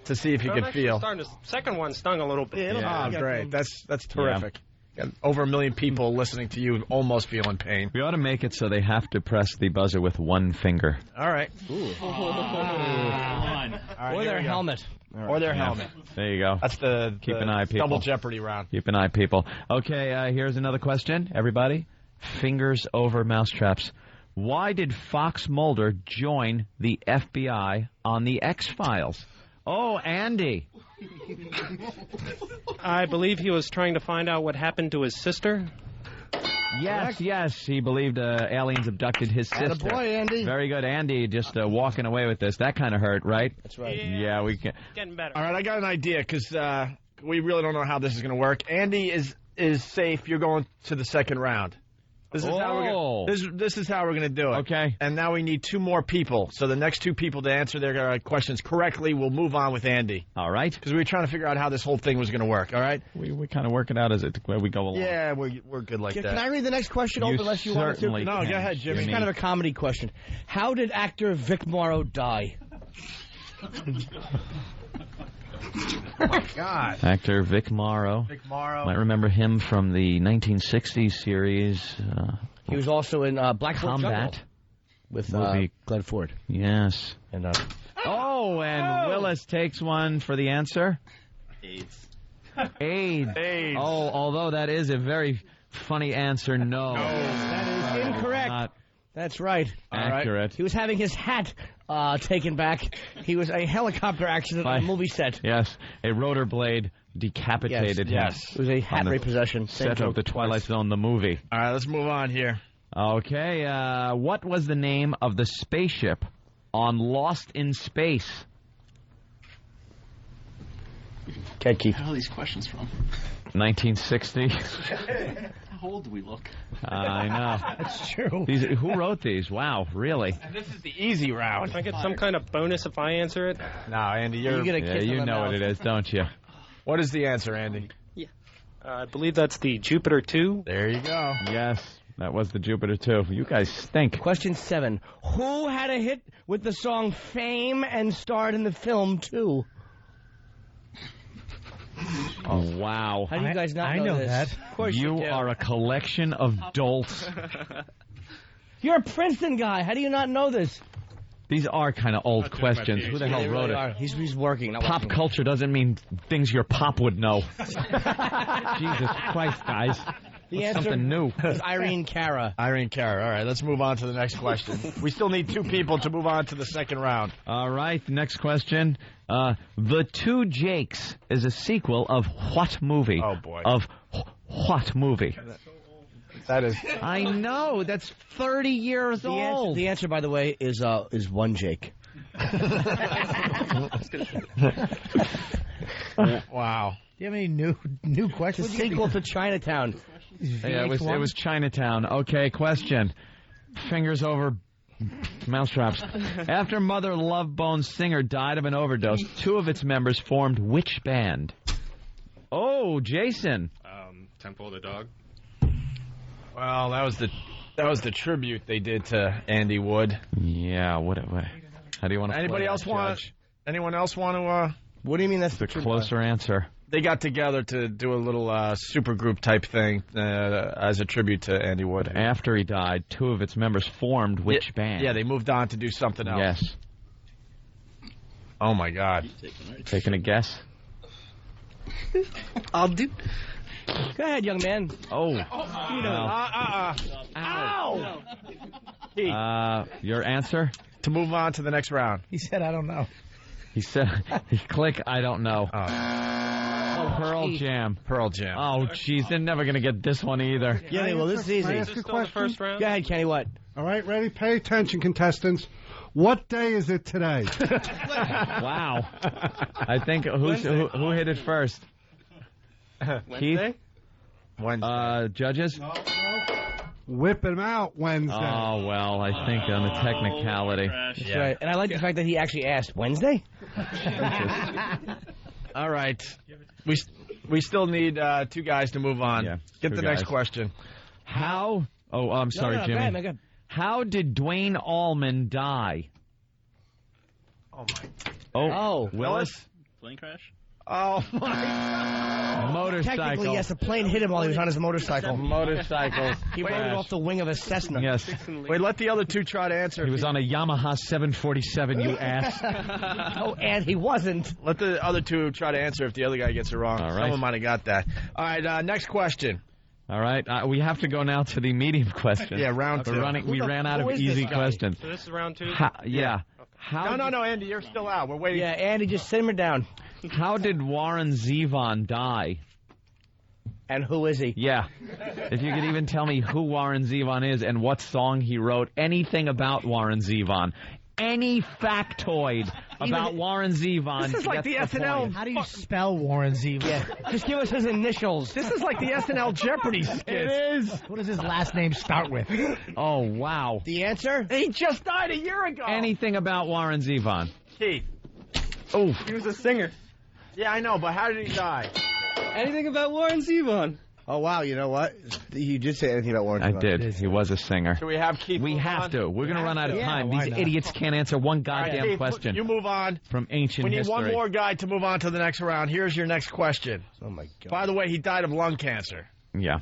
to see if he I'm could feel. The second one stung a little bit. Oh, great. That's terrific. Got over 1 million people listening to you almost feeling pain. We ought to make it so they have to press the buzzer with one finger. All right. Or their helmet. Or their helmet. There you go. That's the Keep an eye, people. Double Jeopardy round. Keep an eye, people. Okay, here's another question. Everybody, fingers over mousetraps. Why did Fox Mulder join the FBI on the X-Files? Oh, Andy. I believe he was trying to find out what happened to his sister. Yes. He believed aliens abducted his sister. Attaboy, Andy. Very good, Andy. Just walking away with this. That kind of hurt, right? That's right. Yeah, we can. Getting better. All right, I got an idea because we really don't know how this is going to work. Andy is safe. You're going to the second round. This is how we're going to do it. Okay. And now we need 2 more people. So the next 2 people to answer their questions correctly will move on with Andy. All right. Because we were trying to figure out how this whole thing was going to work. All right. We kind of work it out as we go along. Yeah, we're good like that. Can I read the next question over unless you want to? No, go ahead, Jimmy. It's kind of a comedy question. How did actor Vic Morrow die? Oh, my God. Actor Vic Morrow. Might remember him from the 1960s series. He was also in Black Hawk Combat. Jungle with Glenn Ford. Yes. And Willis takes one for the answer. AIDS. Oh, although that is a very funny answer, no. That is incorrect. That's right. Accurate. Right. He was having his hat taken back. He was a helicopter accident on a movie set. Yes, a rotor blade decapitated him. Yes, it was a hat repossession. Set of the Twilight Zone, the movie. All right, let's move on here. Okay, what was the name of the spaceship on Lost in Space? Ted Keith. Where are all these questions from? 1960. How old do we look? I know. That's true. Who wrote these? Wow, really? And this is the easy round. Can I get some kind of bonus if I answer it? No, Andy, you know what it is, don't you? What is the answer, Andy? Yeah. I believe that's the Jupiter 2. There you go. Yes, that was the Jupiter 2. You guys stink. Question 7. Who had a hit with the song Fame and starred in the film 2? Oh, wow. How do you guys not I know this? that. Of course You do. are a collection of dolts. You're a Princeton guy. How do you not know this? These are kind of old questions. Who the hell They wrote really it? are. He's working. Not Pop watching. culture doesn't mean things your pop would know. Jesus Christ, guys. The What's answer something new. is Irene Cara. Irene Cara. All right, let's move on to the next question. We still need 2 people to move on to the second round. All right, next question. The Two Jakes is a sequel of what movie? Oh, boy. Of what movie? That is... I know. That's 30 years old. The answer, by the way, is one Jake. Wow. Do you have any new questions? The sequel to Chinatown. Yeah, it was Chinatown. Okay, question. Fingers over mousetraps. After Mother Love Bone's singer died of an overdose, 2 of its members formed which band? Oh, Jason. Temple of the Dog. Well, that was the tribute they did to Andy Wood. Yeah, what how do you want to Anyone else want to What do you mean that's the closer answer? They got together to do a little supergroup type thing as a tribute to Andy Wood. After he died, 2 of its members formed which band? Yeah, they moved on to do something else. Yes. Oh, my God. Taking a guess? I'll do. Go ahead, young man. Oh. Ow. Your answer? To move on to the next round. He said, I don't know. He said, click, I don't know. Pearl Jam. Pearl Jam. Oh, jeez, they're never going to get this one either. Yeah, well, this is easy. Can I ask you a question? First round? Go ahead, Kenny, what? All right, ready? Pay attention, contestants. What day is it today? Wow. I think who hit it first? Wednesday? Keith? Wednesday. Judges? Whip him out Wednesday. Oh, well, I think on the technicality. That's right. And I like the fact that he actually asked, Wednesday? All right. We still need 2 guys to move on. Yeah, Get 2 the guys. next question. How? Oh, I'm sorry, No, Jimmy. go ahead, man, go ahead. How did Dwayne Allman die? Oh, my. Oh. Willis? Plane crash? Oh, my. Motorcycle. Technically, yes, a plane hit him while he was on his motorcycle. Motorcycles. He rode it off the wing of a Cessna. Yes. Wait, let the other 2 try to answer. He was on a Yamaha 747, you ass. Oh, and he wasn't. Let the other 2 try to answer if the other guy gets it wrong. All right. Someone might have got that. All right, next question. All right, we have to go now to the medium question. Yeah, round two. We ran out of easy questions. So this is round 2? Yeah. Okay. No, Andy, you're still out. We're waiting. Yeah, Andy, just simmer down. How did Warren Zevon die? And who is he? Yeah. If you could even tell me who Warren Zevon is and what song he wrote, anything about Warren Zevon. Any factoid about Warren Zevon. This is like the SNL. How do you spell Warren Zevon? Yeah. Just give us his initials. This is like the SNL Jeopardy skit. It is. What does his last name start with? Oh, wow. The answer? He just died a year ago. Anything about Warren Zevon. Keith. Oh. He was a singer. Yeah, I know, but how did he die? Anything about Warren Zevon? Oh, wow, you know what? You did say anything about Warren Zevon. I did. He was a singer. Do we have Keith? We have to. We're going to run out of time. why These not? idiots can't answer one goddamn Keith, question you move on. from ancient We need history. one more guy to move on to the next round. Here's your next question. Oh, my God. By the way, he died of lung cancer. Yeah.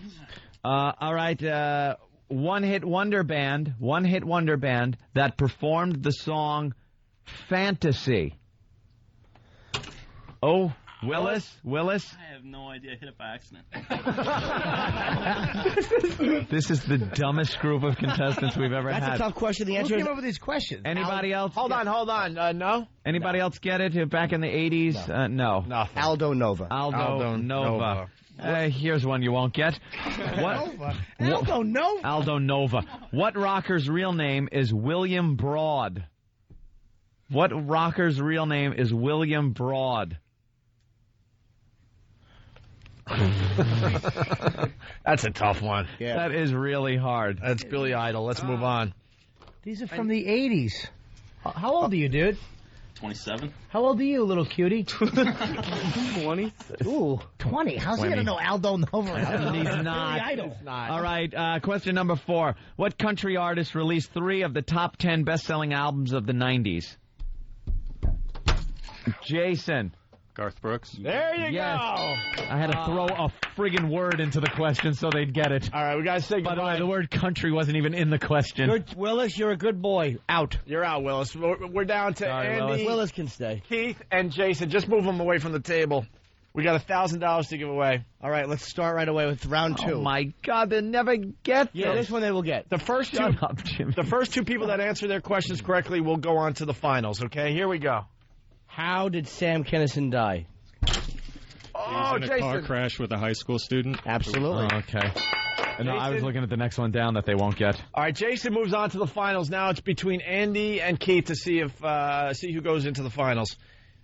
All right. One-hit wonder band that performed the song Fantasy. Oh, Willis? I have no idea. I hit it by accident. This is the dumbest group of contestants we've ever That's had. a tough question. The Who answer came is... up with these questions? Anybody else? Hold on. No? Anybody else get it? Back in the 80s? No. Nothing. Aldo Nova. Aldo Nova. Here's one you won't get. What? Aldo Nova. Aldo Nova. What rocker's real name is William Broad? What rocker's real name is William Broad? That's a tough one. Yeah. That is really hard. That's Billy Idol. Let's move on. These are from the 80s. How old are you, dude? 27. How old are you, little cutie? 20. Ooh, 20. How's he 20. going to know Aldo Nova? He's not. Idol. All right, question number 4. What country artist released 3 of the top 10 best-selling albums of the 90s? Jason. Garth Brooks. There you Yes. go. I had to throw a friggin' word into the question so they'd get it. All right, we got to say By the goodbye. way, the word country wasn't even in the question. Good, Willis, you're a good boy. Out. You're out, Willis. We're down to Sorry, Andy, Willis can stay. Keith, and Jason. Just move them away from the table. We got $1,000 to give away. All right, let's start right away with round 2. Oh, my God, they'll never get Yeah, this. this one they will get. The first two, Shut up, Jimmy. the first 2 people that answer their questions correctly will go on to the finals. Okay, here we go. How did Sam Kinison die? He was in a car Jason. crash with a high school student. Absolutely. Oh, okay. No, I was Jason? looking at the next one down that they won't get. All right, Jason moves on to the finals. Now it's between Andy and Keith to see who goes into the finals.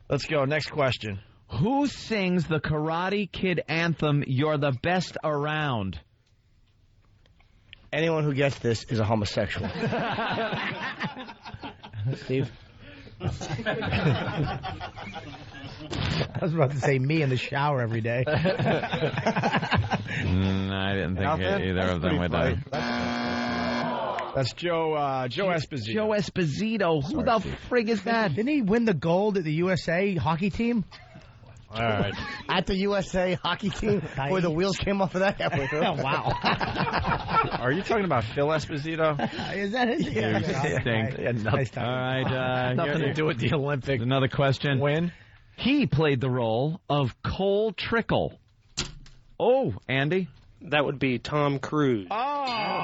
Let's go. Next question. Who sings the Karate Kid anthem, You're the Best Around? Anyone who gets this is a homosexual. Steve? I was about to say me in the shower every day. I didn't think either of them would die. That's Joe Esposito. Joe Esposito. Who the frig is that? Didn't he win the gold at the USA hockey team? All right. At the USA hockey team, where the wheels came off of that halfway through. Oh, wow. Are you talking about Phil Esposito? Is that it? You stink. Nice All time. right. Nothing to do with the Olympics. Another question. Win? He played the role of Cole Trickle. Oh, Andy. That would be Tom Cruise. Oh,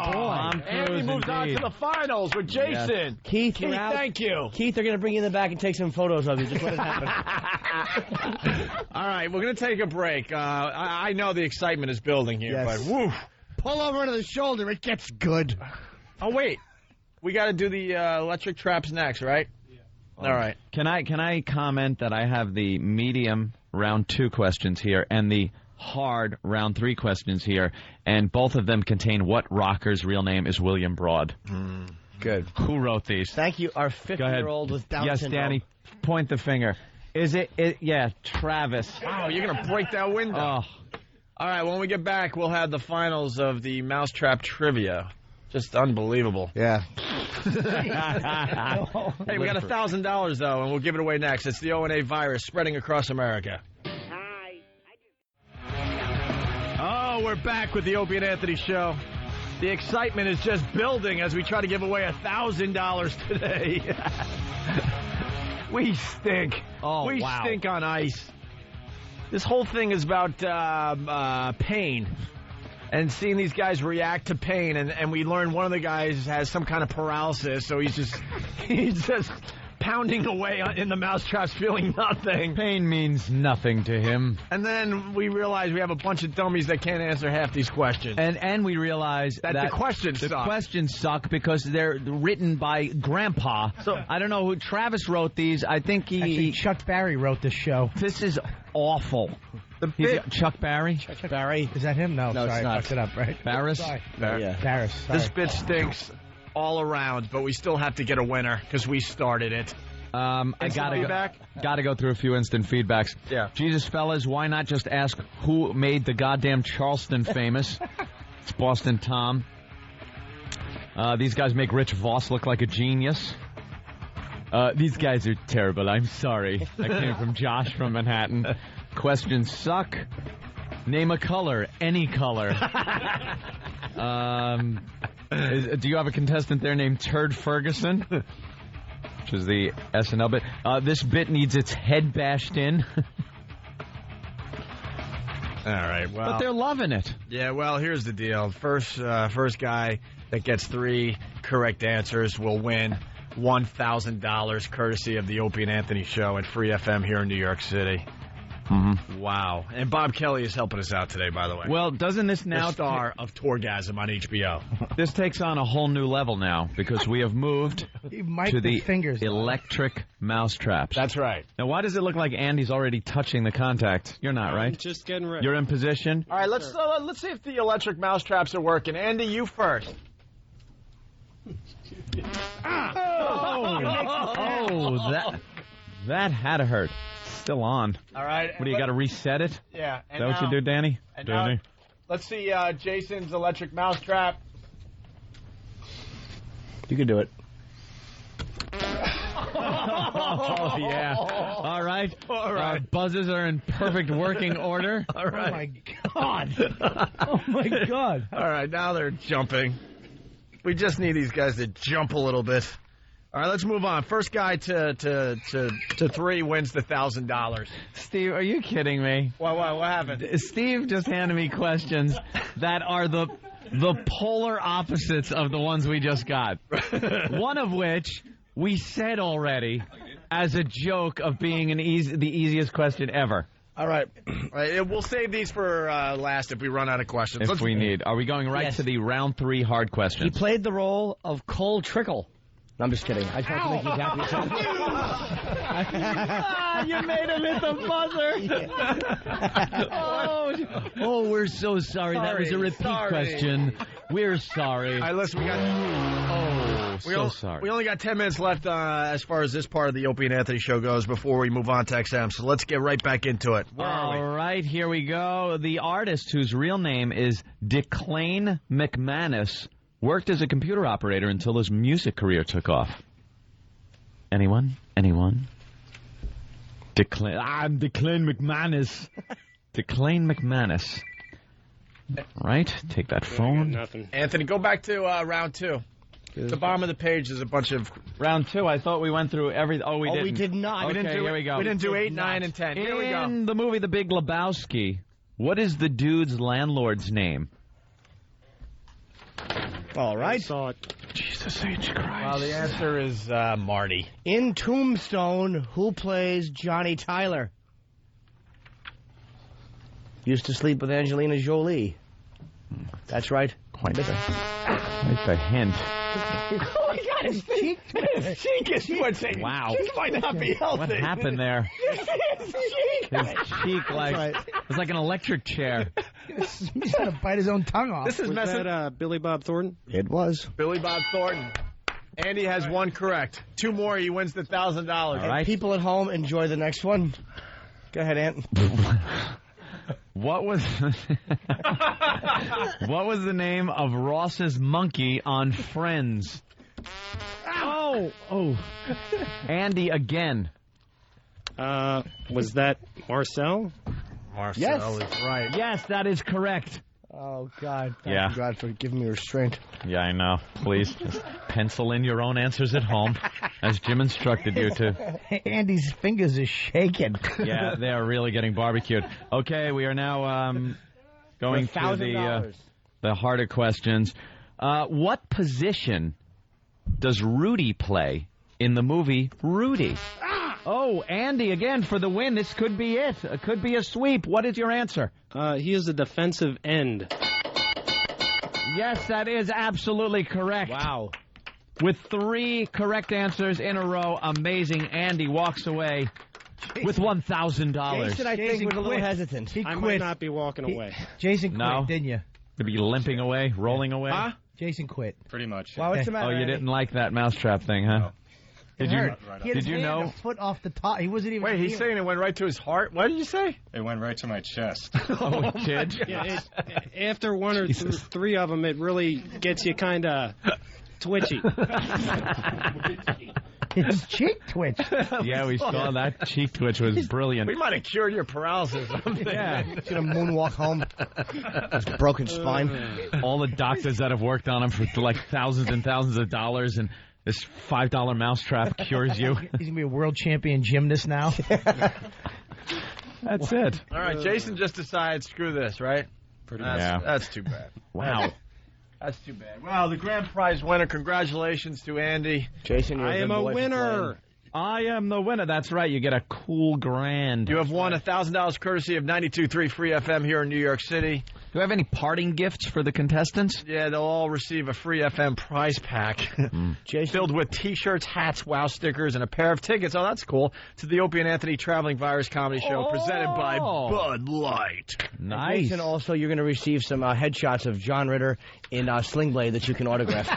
boy. Tom Andy Cruise, moves on to indeed. the finals with Jason. Yes. Keith, you're out. Thank you. Keith, they're going to bring you in the back and take some photos of you. Just let it happen. All right, we're going to take a break. I know the excitement is building here, Yes. but woof. Pull over into the shoulder. It gets good. Oh, wait. We got to do the electric traps next, right? Yeah. All right. Can I comment that I have the medium round 2 questions here and the hard round 3 questions here, and both of them contain what rocker's real name is William Broad. Good. Who wrote these? Thank you, our Go ahead. 50-year-old with Down Yes, syndrome. Danny, point the finger. Is it? Yeah, Travis. Wow, you're going to break that window. Oh, All right, when we get back, we'll have the finals of the Mousetrap Trivia. Just unbelievable. Yeah. Hey, we got $1,000, though, and we'll give it away next. It's the O&A virus spreading across America. Oh, we're back with the Opie and Anthony Show. The excitement is just building as we try to give away $1,000 today. We stink. Oh, we wow. stink on ice. This whole thing is about pain. and seeing these guys react to pain, and we learned one of the guys has some kind of paralysis, so he's just pounding away in the mousetraps, feeling nothing. Pain means nothing to him. And then we realize we have a bunch of dummies that can't answer half these questions. And we realize that the questions suck. The questions suck because they're written by Grandpa. So I don't know who Travis wrote these. I think Actually, Chuck Barry wrote this show. This is awful. Chuck Barry? Chuck Barry. Is that him? No, sorry, it's not. I fucked it up, right? Barris? Yeah. Barris. Sorry. This bit stinks all around, but we still have to get a winner because we started it. I gotta go through a few instant feedbacks. Yeah. Jesus, fellas, why not just ask who made the goddamn Charleston famous? It's Boston Tom. These guys make Rich Voss look like a genius. These guys are terrible. I'm sorry. That came from Josh from Manhattan. Questions suck. Name a color. Any color. Do you have a contestant there named Turd Ferguson? Which is the SNL bit. This bit needs its head bashed in. All right, well. But they're loving it. Yeah, well, here's the deal. First guy that gets 3 correct answers will win $1,000 courtesy of the Opie and Anthony Show at Free FM here in New York City. Mm-hmm. Wow. And Bob Kelly is helping us out today, by the way. Well, doesn't this now... The star of Torgasm on HBO. This takes on a whole new level now because we have moved to the electric mousetraps. That's right. Now, why does it look like Andy's already touching the contact? You're not, right? I'm just getting ready. You're in position? All right, let's see if the electric mousetraps are working. Andy, you first. That had to hurt. Still on. All right. What do you got to reset it? Yeah. Is that what you do, Danny? Now, let's see Jason's electric mousetrap. You can do it. Oh, yeah. All right. Our buzzes are in perfect working order. All right. Oh, my God. Oh, my God. All right, now they're jumping. We just need these guys to jump a little bit. All right, let's move on. First guy to 3 wins the $1,000. Steve, are you kidding me? What happened? Steve just handed me questions that are the polar opposites of the ones we just got. One of which we said already as a joke of being the easiest question ever. All right. We'll save these for last if we run out of questions. If we need. Are we going right to the round 3 hard questions? He played the role of Cole Trickle. No, I'm just kidding. I just want to make you happy. You made him hit the buzzer. Oh, we're so sorry. That was a repeat question. We're sorry. All right, listen, sorry. We only got 10 minutes left as far as this part of the Opie and Anthony Show goes before we move on to XM. So let's get right back into it. All right, here we go. The artist whose real name is Declan McManus worked as a computer operator until his music career took off. Anyone? I'm Declan McManus. Declan McManus. Right? Take that phone. Nothing. Anthony, go back to round 2. At the bottom of the page is a bunch of... Round 2, I thought we went through every... Oh, we didn't. We did not. Okay, here we go. We didn't do 8, 9, and 10. Here we go. In the movie The Big Lebowski, what is the dude's landlord's name? All right. I saw it. Jesus H. Christ. Well, the answer is Marty. In Tombstone, who plays Johnny Tyler? Used to sleep with Angelina Jolie. That's right. Quite the hint. Oh, my God, his cheek. His cheek is twitching. Wow. This might not be healthy. What happened there? His cheek. His cheek, it was like an electric chair. He's trying to bite his own tongue off. This is Was that Billy Bob Thornton? It was. Billy Bob Thornton. Andy has 1 correct. 2 more, he wins the $1,000. All right. People at home, enjoy the next one. Go ahead, Ant. What was the name of Ross's monkey on Friends? Oh. Andy again. Was that Marcel? Marcel is right. Yes, that is correct. Oh, God. Yeah. Thank you, God, for giving me restraint. Yeah, I know. Please, just pencil in your own answers at home, as Jim instructed you to. Andy's fingers are shaking. Yeah, they are really getting barbecued. Okay, we are now going to the the harder questions. What position does Rudy play in the movie Rudy? Oh, Andy again for the win. This could be it. It could be a sweep. What is your answer? He is a defensive end. Yes, that is absolutely correct. Wow. With 3 correct answers in a row, amazing. Andy walks away with $1,000. Jason, I think, was a little hesitant. I might not be walking away. Jason quit, didn't you? To be limping away, rolling away? Huh? Jason quit. Pretty much. Well, what's the matter? Oh, you didn't like that mousetrap thing, huh? No. Did you know? A foot off the top. He wasn't even. Wait, he's saying it went right to his heart? What did you say? It went right to my chest. Oh, it did? Yeah, after one or 3 of them, it really gets you kind of twitchy. His cheek twitch. Yeah, we saw that cheek twitch was brilliant. We might have cured your paralysis or something. Yeah. He's going to moonwalk home. His broken spine. All the doctors that have worked on him for like thousands and thousands of dollars, and this $5 mousetrap cures you. He's going to be a world champion gymnast now. That's it. All right, Jason just decided, screw this, right? That's too bad. Wow. That's too bad. Well, the grand prize winner, congratulations to Andy. Jason, you're I am a winner. I am the winner. That's right. You get a cool grand. You have won $1,000 courtesy of 92.3 Free FM here in New York City. Do you have any parting gifts for the contestants? Yeah, they'll all receive a Free FM prize pack filled with T-shirts, hats, wow stickers, and a pair of tickets. Oh, that's cool. To the Opie and Anthony Traveling Virus Comedy Show presented by Bud Light. Nice. Jason, also, you're going to receive some headshots of John Ritter in Sling Blade that you can autograph.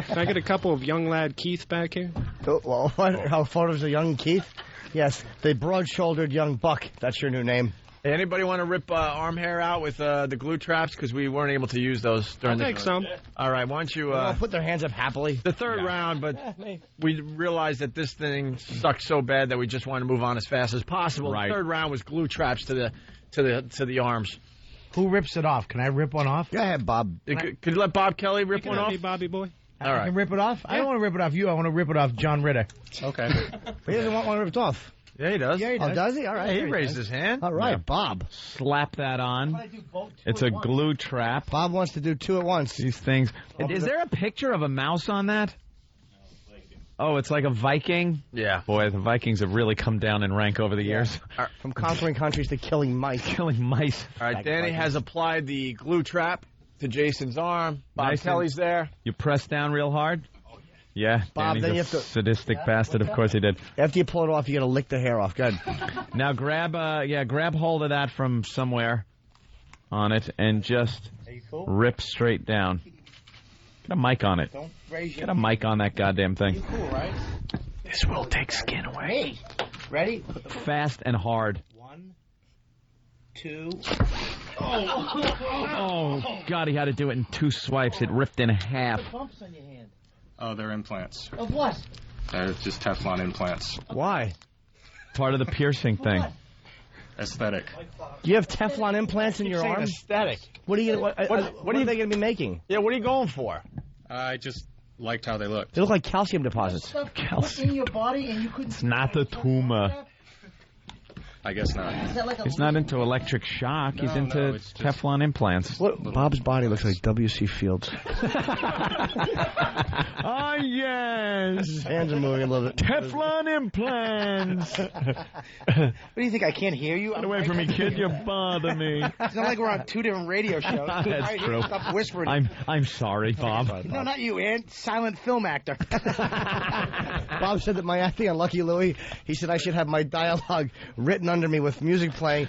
Can I get a couple of young lad Keith back here? Oh, well, how photos of young Keith? Yes, the broad-shouldered young buck. That's your new name. Hey, anybody want to rip arm hair out with the glue traps? Because we weren't able to use those during I'll take some. All right, why don't you... put their hands up happily. The third round, but we realized that this thing sucked so bad that we just wanted to move on as fast as possible. Right. The third round was glue traps to the arms. Who rips it off? Can I rip one off? Go ahead, Bob. Could you let Bob Kelly rip one off? Bobby boy. All right. I can rip it off? I don't want to rip it off you. I want to rip it off John Ritter. Okay. But he doesn't want one ripped off. Yeah, he does. Yeah, he does. Oh, does he? All right. He raised his hand. All right, Bob. Slap that on. It's a glue trap. Bob wants to do 2 at once. These things. Is there a picture of a mouse on that? Oh, it's like a Viking? Yeah. Boy, the Vikings have really come down in rank over the years. From conquering countries to killing mice. Killing mice. All right, Danny has applied the glue trap to Jason's arm. Bob Nice. Kelly's there. You press down real hard? Yeah, Bob, Danny's then a you have to- sadistic bastard. Of course he did. After you pull it off, you got to lick the hair off. Good. Now grab hold of that from somewhere on it and just rip straight down. Get a mic on it. Get a mic on that goddamn thing. Cool, right? This will take skin away. Hey, ready? Fast and hard. 1, 2. Oh, God, he had to do it in 2 swipes. It ripped in half. Bumps on your hand. Oh, they're implants. Of what? They're just Teflon implants. Why? Part of the piercing thing. Aesthetic. Do you have Teflon implants in your arm? Aesthetic. What are you? What are they going to be making? Yeah, what are you going for? I just liked how they looked. They look like calcium deposits. In your body and you couldn't. It's not the tumor. I guess not. He's not into electric shock. He's No, into it's just- Teflon implants. What? Bob's body looks like W.C. Fields. Oh, yes. Hands are moving a little bit. Teflon implants. What do you think? I can't hear you? Get away from me, kid. You bother me. It's not like we're on 2 different radio shows. That's true. Stop whispering. I'm sorry, Bob. No, not you, Ant. Silent film actor. Bob said that my acting on Lucky Louie, he said I should have my dialogue written under me with music playing.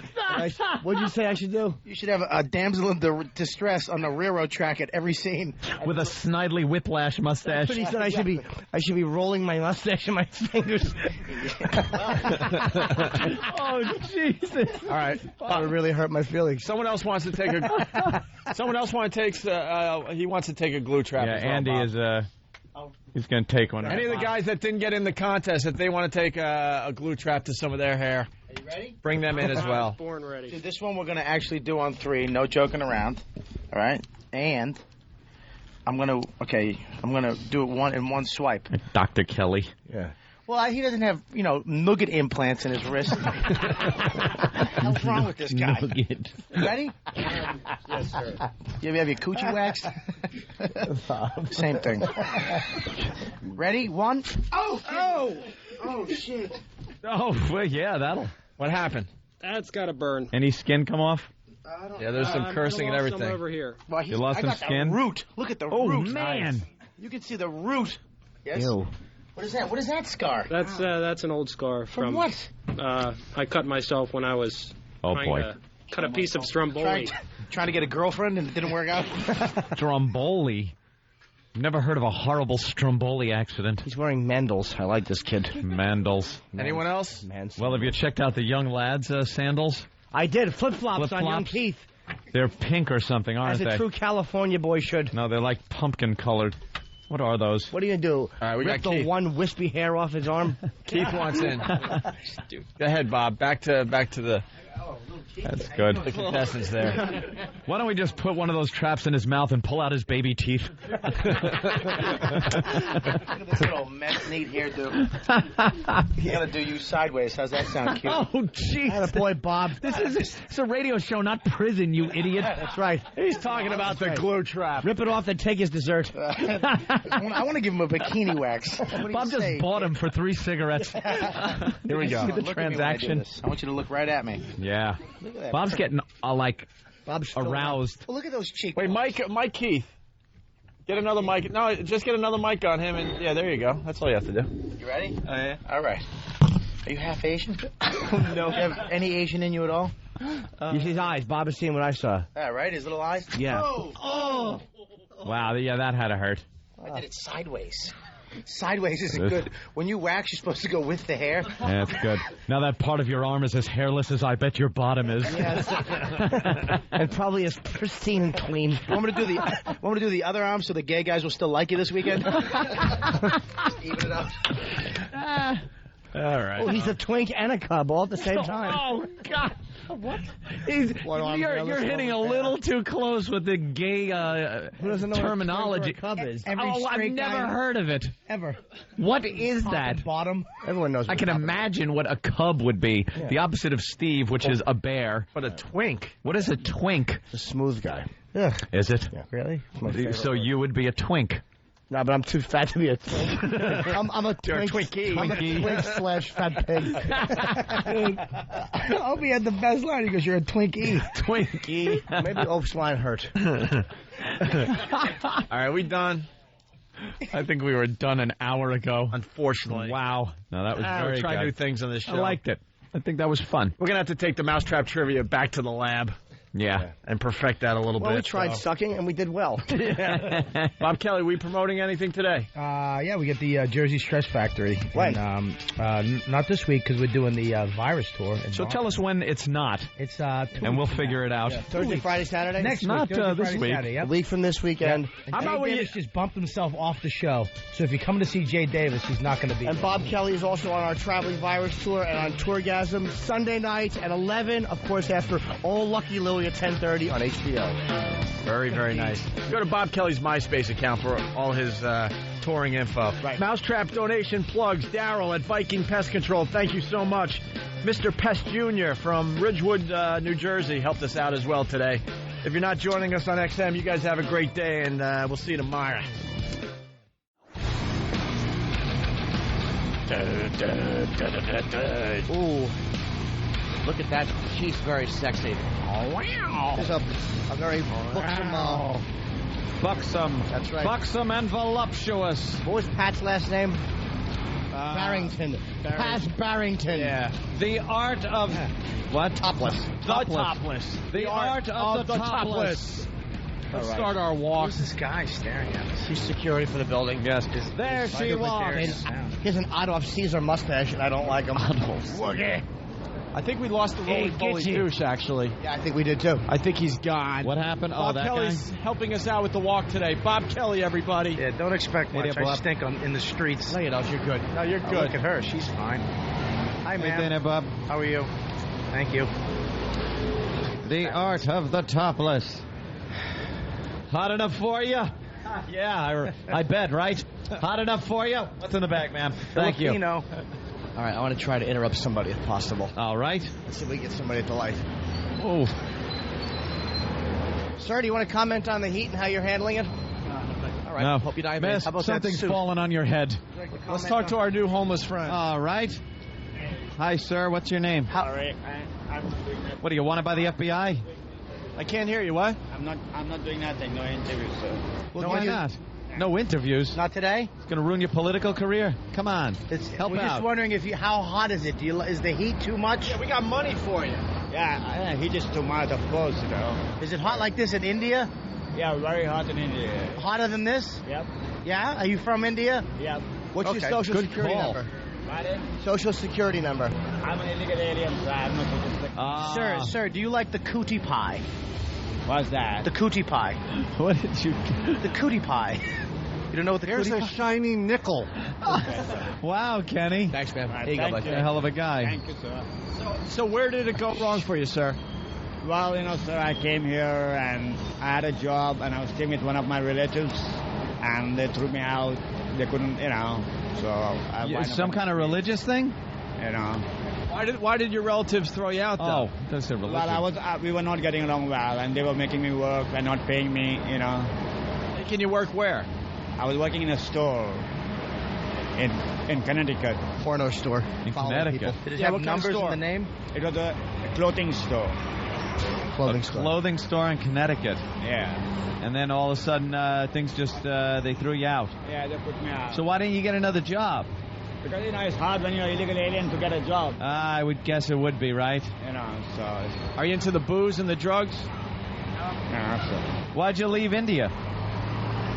What did you say I should do? You should have a damsel in distress on the railroad track at every scene. With a snidely whiplash mustache. But he said I should be rolling my mustache in my fingers. Oh, Jesus. All right. That would really hurt my feelings. Someone else wants to take a. Someone else he wants to take a glue trap. Yeah, as well, Andy Bob. is he's going to take one. Any of the guys that didn't get in the contest, if they want to take a glue trap to some of their hair, Are you ready? bring them in as well. Born ready. Dude, this one we're going to actually do on 3. No joking around. All right? And I'm going to do it in one swipe. Dr. Kelly. Yeah. Well, he doesn't have, nougat implants in his wrist. What's wrong with this guy? Nougat. Ready? Yes, sir. You ever have your coochie waxed? Same thing. Ready? 1. Oh, shit. Oh, well, yeah, that'll. What happened? That's got to burn. Any skin come off? Yeah, there's some cursing and everything. Some over here. Well, You lost I some got skin? The root. Look at the Oh, root. man. You can see the root. Yes? Ew. What is that? What is that scar? That's an old scar From what? I cut myself when I was trying boy. to cut a piece of Stromboli. Trying to get a girlfriend and it didn't work out? Stromboli. Never heard of a horrible Stromboli accident. He's wearing Mandels. I like this kid. Mandels. Anyone else? Well, have you checked out the young lads' sandals? I did. Flip-flops on young Flip-flops? Keith. They're pink or something, aren't As they? a true California boy should. No, they're like pumpkin colored. What are those? What are you going to do? All right, we Rip got the Keith. one wispy hair off his arm? Keith wants in. Go ahead, Bob. Back to the That's good. the contestants there. Why don't we just put one of those traps in his mouth and pull out his baby teeth? Look at this little mess neat hairdo. You gotta do you sideways. How's that sound cute? Oh, jeez. Boy, Bob. It's a radio show, not prison, you idiot. That's right. He's talking about the glue trap. Rip it off and take his dessert. I want to give him a bikini wax. What do you Bob just say? bought him for 3 cigarettes. Here we go. See the Look at me when I do transaction? this. I want you to look right at me. Yeah. Look at that. Bob's getting, Bob's aroused. Oh, look at those cheeks. Wait, Mike Keith. Get another mic. No, just get another mic on him, and yeah, there you go. That's all you have to do. You ready? Oh, yeah. All right. Are you half Asian? No. Do you have any Asian in you at all? You see his eyes. Bob is seeing what I saw. All right, his little eyes? Yeah. Oh! Wow, yeah, that had to hurt. I did it sideways. Sideways isn't good. When you wax, you're supposed to go with the hair. Yeah, that's good. Now that part of your arm is as hairless as I bet your bottom is. Yes. And probably as pristine and clean. Want me to do the other arm so the gay guys will still like you this weekend? Just even it out. All right. Oh, he's a twink and a cub all at the same time. Oh, God. What? You're hitting a little too close with the gay Who doesn't know terminology. what a twink or a cub is? I've never heard of it. Ever. What is Top that? and bottom. Everyone knows what I can a cub is. imagine what a cub would be. Yeah. The opposite of Steve, which is a bear. But a twink. What is a twink? A smooth guy. Ugh. Is it? Yeah, really? It's my favorite So word. you would be a twink. No, but I'm too fat to be a twink. I'm a You're a twink. Twinkie. I'm a twink / fat pig. Opie had the best line. He goes, "You're a Twinkie." Twinkie. Maybe Oaf's line hurt. All right, we done. I think we were done an hour ago. Unfortunately. Wow. No, that was very we'll try good. new things on this show. I liked it. I think that was fun. We're gonna have to take the Mousetrap trivia back to the lab Yeah. and perfect that a little Well, bit. we tried so. sucking and we did well. Bob Kelly, we promoting anything today? Yeah, we get the Jersey Stress Factory. When? And, not this week because we're doing the virus tour. So tell us when it's not, It's 2 and we'll weeks from figure now. it out. Yeah, Thursday, Friday, Saturday? Next Not, week, Thursday, this Friday, week. Saturday, A yep. week from this weekend. And How Jay about we- Davis just bumped himself off the show. So if you come to see Jay Davis, he's not going to be And there. Bob Kelly is also on our Traveling Virus Tour and on Tourgasm Sunday night at 11. Of course, after All Lucky Louie at 10:30 on HBO. Very, very nice. Go to Bob Kelly's MySpace account for all his touring info. Right. Mousetrap donation plugs. Daryl at Viking Pest Control. Thank you so much. Mr. Pest Jr. from Ridgewood, New Jersey helped us out as well today. If you're not joining us on XM, you guys have a great day, and we'll see you tomorrow. Ooh. Look at that. She's very sexy. There's a very buxom. Buxom. That's right. Buxom and voluptuous. What was Pat's last name? Barrington. Pat Barrington. Yeah. The art of... What? Topless. The topless. The art of the topless. Let's start our walk. Who's this guy staring at us? She's security for the building. Yes. There she was. He has an Adolf Caesar mustache, and I don't like him. I think we lost the Hey, roly-poly get you. douche, actually. Yeah, I think we did too. I think he's gone. What happened? Bob that Kelly's helping us out with the walk today. Bob Kelly, everybody. Yeah, don't expect much. Bob. I stink in the streets. No, you don't. You're good. No, you're Oh, good. look at her. She's fine. Hi, ma'am. Bob. How are you? Thank you. The art of the topless. Hot enough for you? Yeah, I bet, right? Hot enough for you? What's in the bag, ma'am? Thank you. All right, I want to try to interrupt somebody if possible. All right. Let's see if we can get somebody at the light. Oh. Sir, do you want to comment on the heat and how you're handling it? All right. No. Hope you die. Miss, How about something's that suit? fallen on your head. Let's talk to our new homeless friend. All right. Hi, sir. What's your name? Sorry, What do you want by the FBI? I can't hear you. What? I'm not doing nothing. No interviews, sir. Well, why not? No interviews. Not today. It's going to ruin your political career. Come on. Help We're out. just wondering how hot is it? Is the heat too much? Yeah, we got money for you. Yeah, heat is too much, of course, you know. Is it hot like this in India? Yeah, very hot in India. Hotter than this? Yep. Yeah? Are you from India? Yep. What's your social security number? Social security number. I'm an illegal alien, so I'm not social security. Sir, do you like the cootie pie? What's that? The cootie pie. What did you... The cootie pie. You don't know what the Here's cootie a pie? shiny nickel. Wow, Kenny. Thanks, man. Right, Here you go, thank bud. you. A hell of a guy. Thank you, sir. So where did it go wrong for you, sir? Well, you know, sir, I came here and I had a job and I was staying with one of my relatives and they threw me out. They couldn't, you know, so I wound up Some in kind of the street, religious thing? You know. Why did your relatives throw you out, though? Oh, that's a religion. Well, we were not getting along well and they were making me work and not paying me, you know. Can you work where? I was working in a store in Connecticut. Porno store. In Following Connecticut. people. Did it Yeah, have what kind of numbers in store? the name? It was a clothing store. Clothing A store. clothing store in Connecticut. Yeah. And then all of a sudden, things just, they threw you out. Yeah, they put me out. So why didn't you get another job? Because, you know, it's hard when you're an illegal alien to get a job. I would guess it would be, right? You know, so... Are you into the booze and the drugs? No, sir. Why'd you leave India?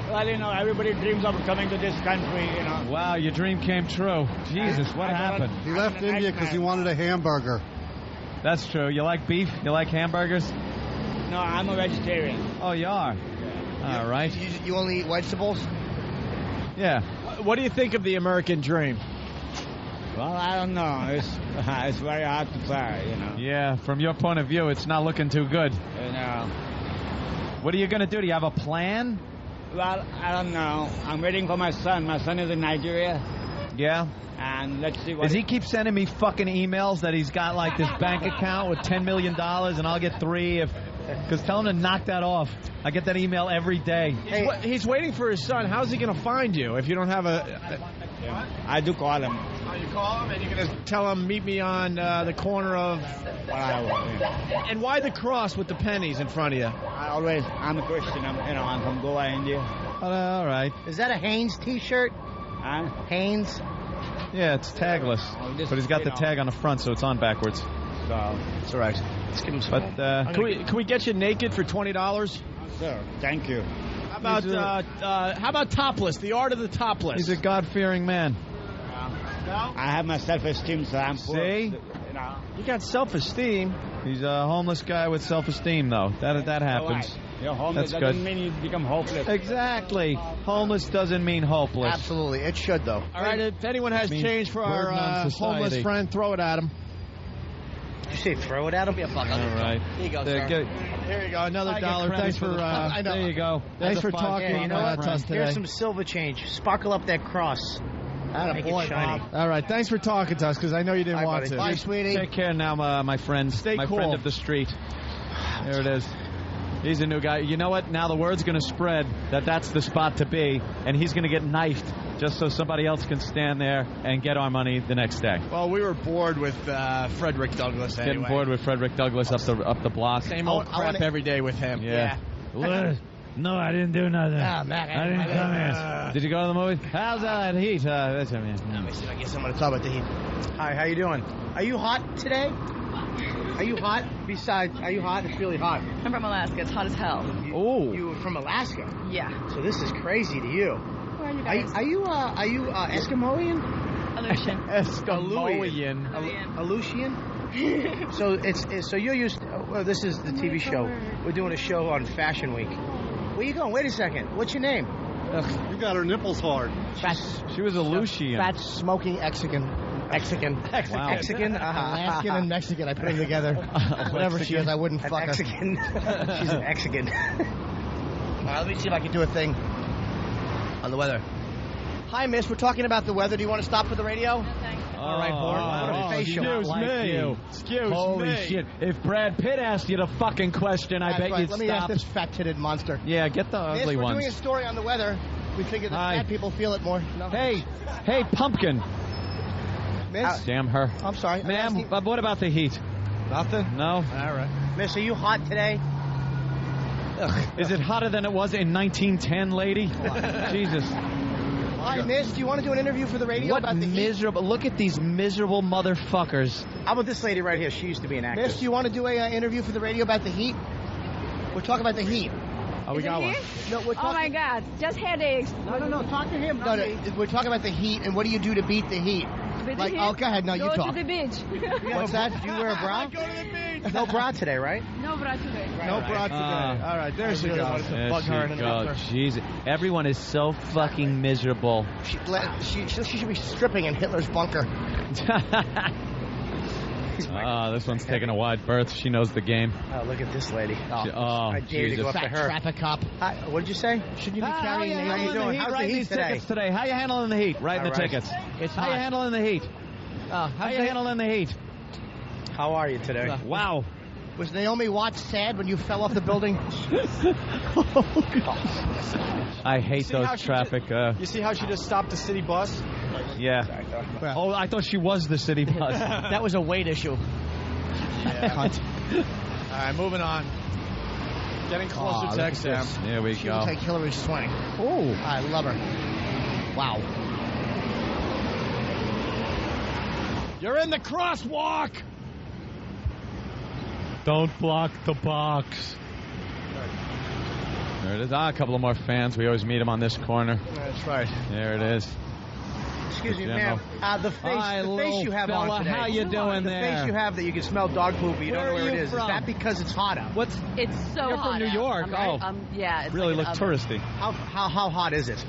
Well, you know, everybody dreams of coming to this country, you know. Wow, your dream came true. Jesus, what happened? He left India because he wanted a hamburger. That's true. You like beef? You like hamburgers? No, I'm a vegetarian. Oh, you are? All right. You only eat vegetables? Yeah. What do you think of the American dream? Well, I don't know. It's very hard to say, you know. Yeah, from your point of view, it's not looking too good. You know. What are you going to do? Do you have a plan? Well, I don't know. I'm waiting for my son. My son is in Nigeria. Yeah? And let's see what... Does he keep sending me fucking emails that he's got like this bank account with $10 million and I'll get 3 if... Because tell him to knock that off. I get that email every day. Hey, he's waiting for his son. How's he going to find you if you don't have a... I do call him. Oh, you call him and you're going to tell him, meet me on the corner of... And why the cross with the pennies in front of you? I'm a Christian. I'm from Goa, India. All right. Is that a Hanes T-shirt? Huh? Hanes? Yeah, it's tagless. But he's got the tag on the front, so it's on backwards. So, it's all right. Let's give him some. But, can we get you naked for $20? Sure. Thank you. How about topless? The art of the topless. He's a God-fearing man. I have my self-esteem, so I'm poor. See? You know. You got self-esteem. He's a homeless guy with self-esteem, though. That happens. You're homeless. That's doesn't good. mean you become hopeless. Exactly. Homeless doesn't mean hopeless. Absolutely. It should, though. All right, if anyone has change for our homeless friend, throw it at him. Did you say throw it at him? Yeah, fuck. All right. Here you go, There sir. Here you go, another I get $1. credit Thanks for for. the I know. There you go. Thanks for That's a talking Yeah, you know what? to us today. Here's some silver change. Sparkle up that cross. Make it shiny. All right, thanks for talking to us because I know you didn't Bye, want buddy. to. Bye, sweetie. Take care now, my friend. Stay my cool. friend of the street. There it is. He's a new guy. You know what? Now the word's going to spread that that's the spot to be, and he's going to get knifed just so somebody else can stand there and get our money the next day. Well, we were bored with Frederick Douglass anyway. Getting bored with Frederick Douglass up the block. Same old crap every day with him. Yeah. No, I didn't do nothing. Ah, Mac, I didn't come in. Did you go to the movie? How's that heat? That's Let me see if I get someone to talk about the heat. Hi, how you doing? Are you hot today? Are you hot? Besides, are you hot? It's really hot. I'm from Alaska. It's hot as hell. Oh. You were from Alaska? Yeah. So this is crazy to you. Where are you guys? Are you Eskimoian? Aleutian. Eskimoian. Aleutian? So you're used to, well, this is the TV show. We're doing a show on Fashion Week. Where you going? Wait a second. What's your name? You got her nipples hard. She was a Lucian. Fat smoking Mexican. Wow. Mexican? Alaskan and Mexican. I put them together. Whatever she is, I wouldn't fuck her. Mexican. She's an Mexican. All right, let me see if I can do a thing. on the weather. Hi, miss. We're talking about the weather. Do you want to stop for the radio? No, thanks. All right, Born. What a facial. Excuse Holy me. shit. If Brad Pitt asked you the fucking question, I That's bet right. you'd Let me ask stop. this fat-titted monster. Yeah, get the Miss, ugly we're ones. doing a story on the weather. We figure that Hi. fat people feel it more. No. Hey, pumpkin. Miss? Damn her. I'm sorry. I'm Ma'am, asking- what about the heat? Nothing? No? All right. Miss, are you hot today? Is it hotter than it was in 1910, lady? Jesus. Hi, miss. Do you want to do an interview for the radio What about the heat? miserable... Look at these miserable motherfuckers. How about this lady right here? She used to be an actress. Miss, do you want to do a interview for the radio about the heat? We're talking about the heat. Oh, we Is it got one. here? No, we're Oh talking... my God! Just headaches. No, talk to him. No, we're talking about the heat, and what do you do to beat the heat? Beat the Like, heat? oh, go ahead. No, you Go talk. to the beach. What's that? Do you wear a bra? Go to the beach. No bra today, right? No bra today. No bra today. All right, there she goes. There she goes. Jesus. Everyone is so fucking miserable. She should be stripping in Hitler's bunker. This one's taking a wide berth. She knows the game. Oh, look at this lady. I dare you to go up to her. Traffic cop. What did you say? Shouldn't you be carrying the How you doing? How's the heat today? Tickets today? How you handling the heat? Writing the All right. tickets. It's How you hot. handling the heat? How you handling the heat? How are you today? Wow. Was Naomi Watts sad when you fell off the building? I hate those traffic. You see how she just stopped the city bus? Yeah. Oh, I thought she was the city bus. That was a weight issue. Cunt. All right, moving on. Getting closer to XM. There we She go. looks like Hillary Swank. Oh. I love her. Wow. You're in the crosswalk. Don't block the box. There it is. A couple of more fans. We always meet them on this corner. That's right. There it is. Excuse me, General. ma'am. The face you have fella, on today. how you doing the there? face you have that you can smell dog poop, but you don't know where it is. from? Is that because it's hot out? What's It's so You're hot from New out. York. Yeah. It's really like look an oven. touristy? How hot is it?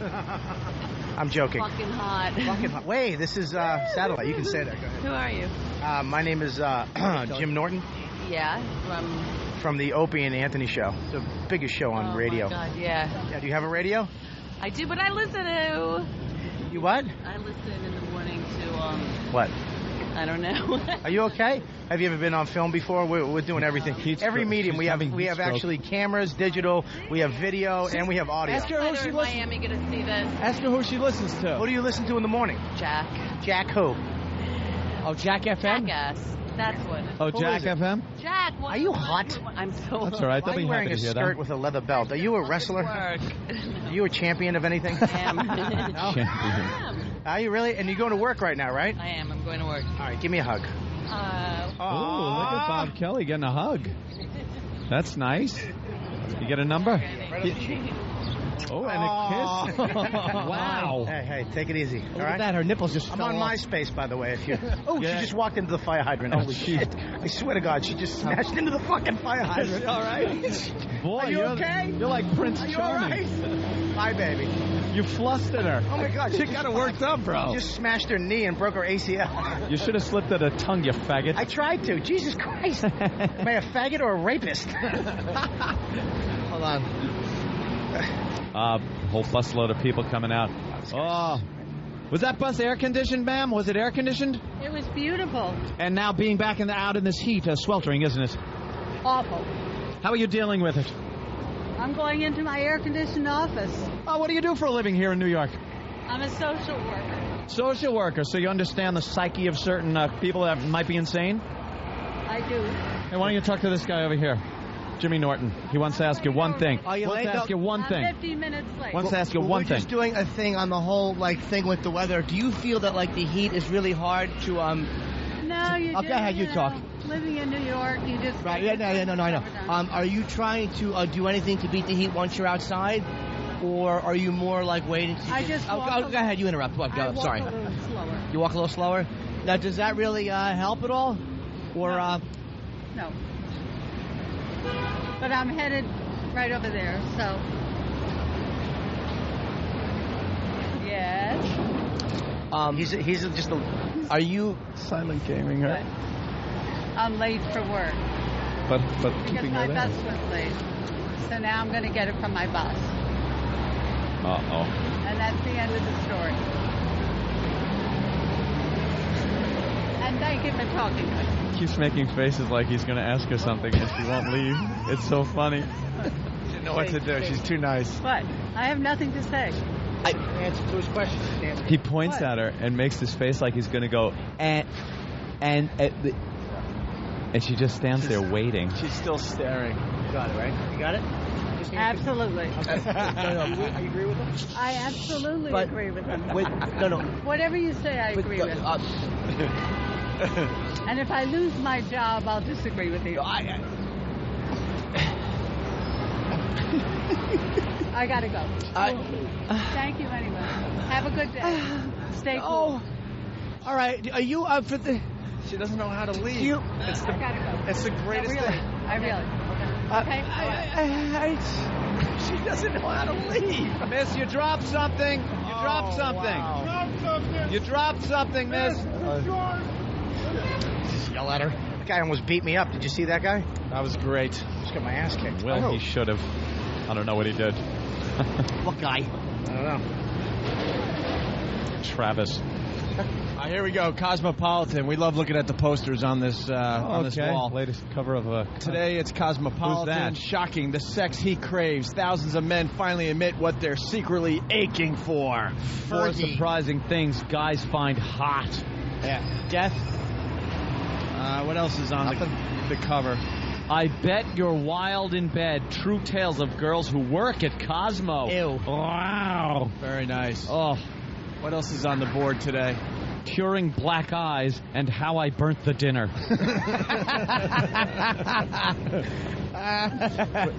I'm joking. Fucking hot. Fucking hot. Wait, this is satellite. You can say that. Go ahead. Who are you? My name is Jim Norton Yeah. from the Opie and Anthony show. The biggest show on radio. Oh my God, yeah. Yeah, do you have a radio? I do, but I listen to. You what? I listen in the morning to What? I don't know. Are you okay? Have you ever been on film before? We're doing everything. Every medium we have actually cameras, digital, we have video, and we have audio. Ask her who They're she in listens. Miami gonna see this. Ask her who she listens to. What do you listen to in the morning? Jack. Jack who? Oh, Jack FM. Jackass. That's what. Oh, Jack is it? FM? Jack. Are you hot? I'm so. That's all right. Why They'll are be you wearing happy a to hear skirt that. with a leather belt? Are you a wrestler? Work. Are you a champion of anything? I am. No? Champion. Are you really? And you're going to work right now, right? I am. I'm going to work. All right, give me a hug. Oh, look at Bob Kelly getting a hug. That's nice. You get a number? Oh, and a kiss. Wow. Hey, take it easy. Look at that. Her nipples just I'm fell on off. MySpace, by the way. If you. Oh, Yeah. she just walked into the fire hydrant. Holy shit! I swear to God, she just smashed into the fucking fire hydrant. All right. Boy, Are you okay? You're like Prince Are you all Charming. right? Hi, baby. You flustered her. Oh my God, She got her worked up, bro. She just smashed her knee and broke her ACL. You should have slipped at her tongue, you faggot. I tried to. Jesus Christ. Am I a faggot or a rapist? Hold on. Whole busload of people coming out. Oh. Was that bus air conditioned, ma'am? Was it air conditioned? It was beautiful. And now being back out in this heat, sweltering, isn't it? Awful. How are you dealing with it? I'm going into my air-conditioned office. Oh, what do you do for a living here in New York? I'm a social worker. Social worker, so you understand the psyche of certain people that might be insane? I do. Hey, why don't you talk to this guy over here? Jimmy Norton. He wants to ask you one thing. Are you Wants late? to ask you one I'm thing. 15 minutes late. Wants to ask you Well, one we're thing. just doing a thing on the whole thing with the weather. Do you feel that the heat is really hard to No, you Okay, how you talk. Living in New York, you just... Right? Yeah, no, I know. Are you trying to do anything to beat the heat once you're outside, or are you more like waiting? To I just walk go ahead. You interrupt. Go, I walk sorry. a little slower. You walk a little slower. Now, does that really help at all, or No. But I'm headed right over there, so... Yes? He's just a. Are you silent gaming her? I'm late for work. But Because my bus was late. So now I'm going to get it from my bus. Uh-oh. And that's the end of the story. And thank you for talking to us. Keeps making faces like he's going to ask her something and she won't leave. It's so funny. She didn't know what to do. She's too nice. What? I have nothing to say. Answer to his question. He points at her and makes this face like he's going to go, and she just stands there waiting. She's still staring. You got it, right? You got it? Absolutely. I agree with him. I absolutely agree with him. No. Whatever you say, I agree with. And if I lose my job, I'll disagree with you. I gotta go. Thank you anyway. Have a good day. Stay cool. All right. Are you up for the... She doesn't know how to leave. I gotta go. It's the greatest thing. I really. Okay. She doesn't know how to leave. Miss, you dropped something. You dropped something. Wow. You dropped something, miss. Just yell at her. The guy almost beat me up. Did you see that guy? That was great. Just got my ass kicked. Well, he should have. I don't know what he did. What guy? I don't know. Travis. Here we go. Cosmopolitan. We love looking at the posters on this wall. Latest cover of Today it's Cosmopolitan. Who's that? Shocking. The sex he craves. Thousands of men finally admit what they're secretly aching for. Four surprising things guys find hot. Yeah. Death. What else is on the cover? I bet you're wild in bed. True tales of girls who work at Cosmo. Ew. Wow. Very nice. Oh. What else is on the board today? Curing black eyes and how I burnt the dinner.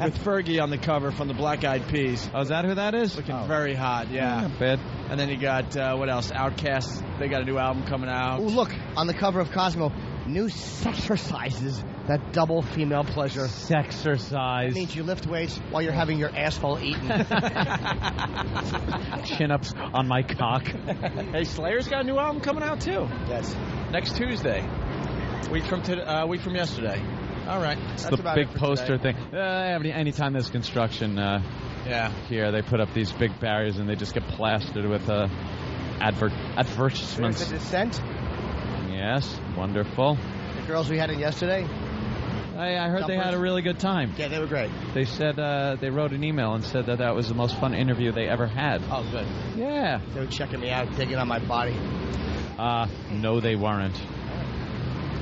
with Fergie on the cover from the Black Eyed Peas. Oh, is that who that is? Looking very hot, yeah. Not bad. And then you got, what else? Outkast. They got a new album coming out. Ooh, look, on the cover of Cosmo, new sexercises that double female pleasure. Sexercise. That means you lift weights while you're having your asshole eaten. Chin-ups on my cock. Hey, Slayer's got a new album coming out, too. Yes. Next Tuesday. Week from yesterday. All right. It's the big poster thing. Anytime there's construction here, they put up these big barriers and they just get plastered with advertisements. There's a Descent. Yes, wonderful. The girls we had in yesterday. I heard they had a really good time. Yeah, they were great. They said they wrote an email and said that was the most fun interview they ever had. Oh, good. Yeah. They were checking me out, digging on my body. No, they weren't.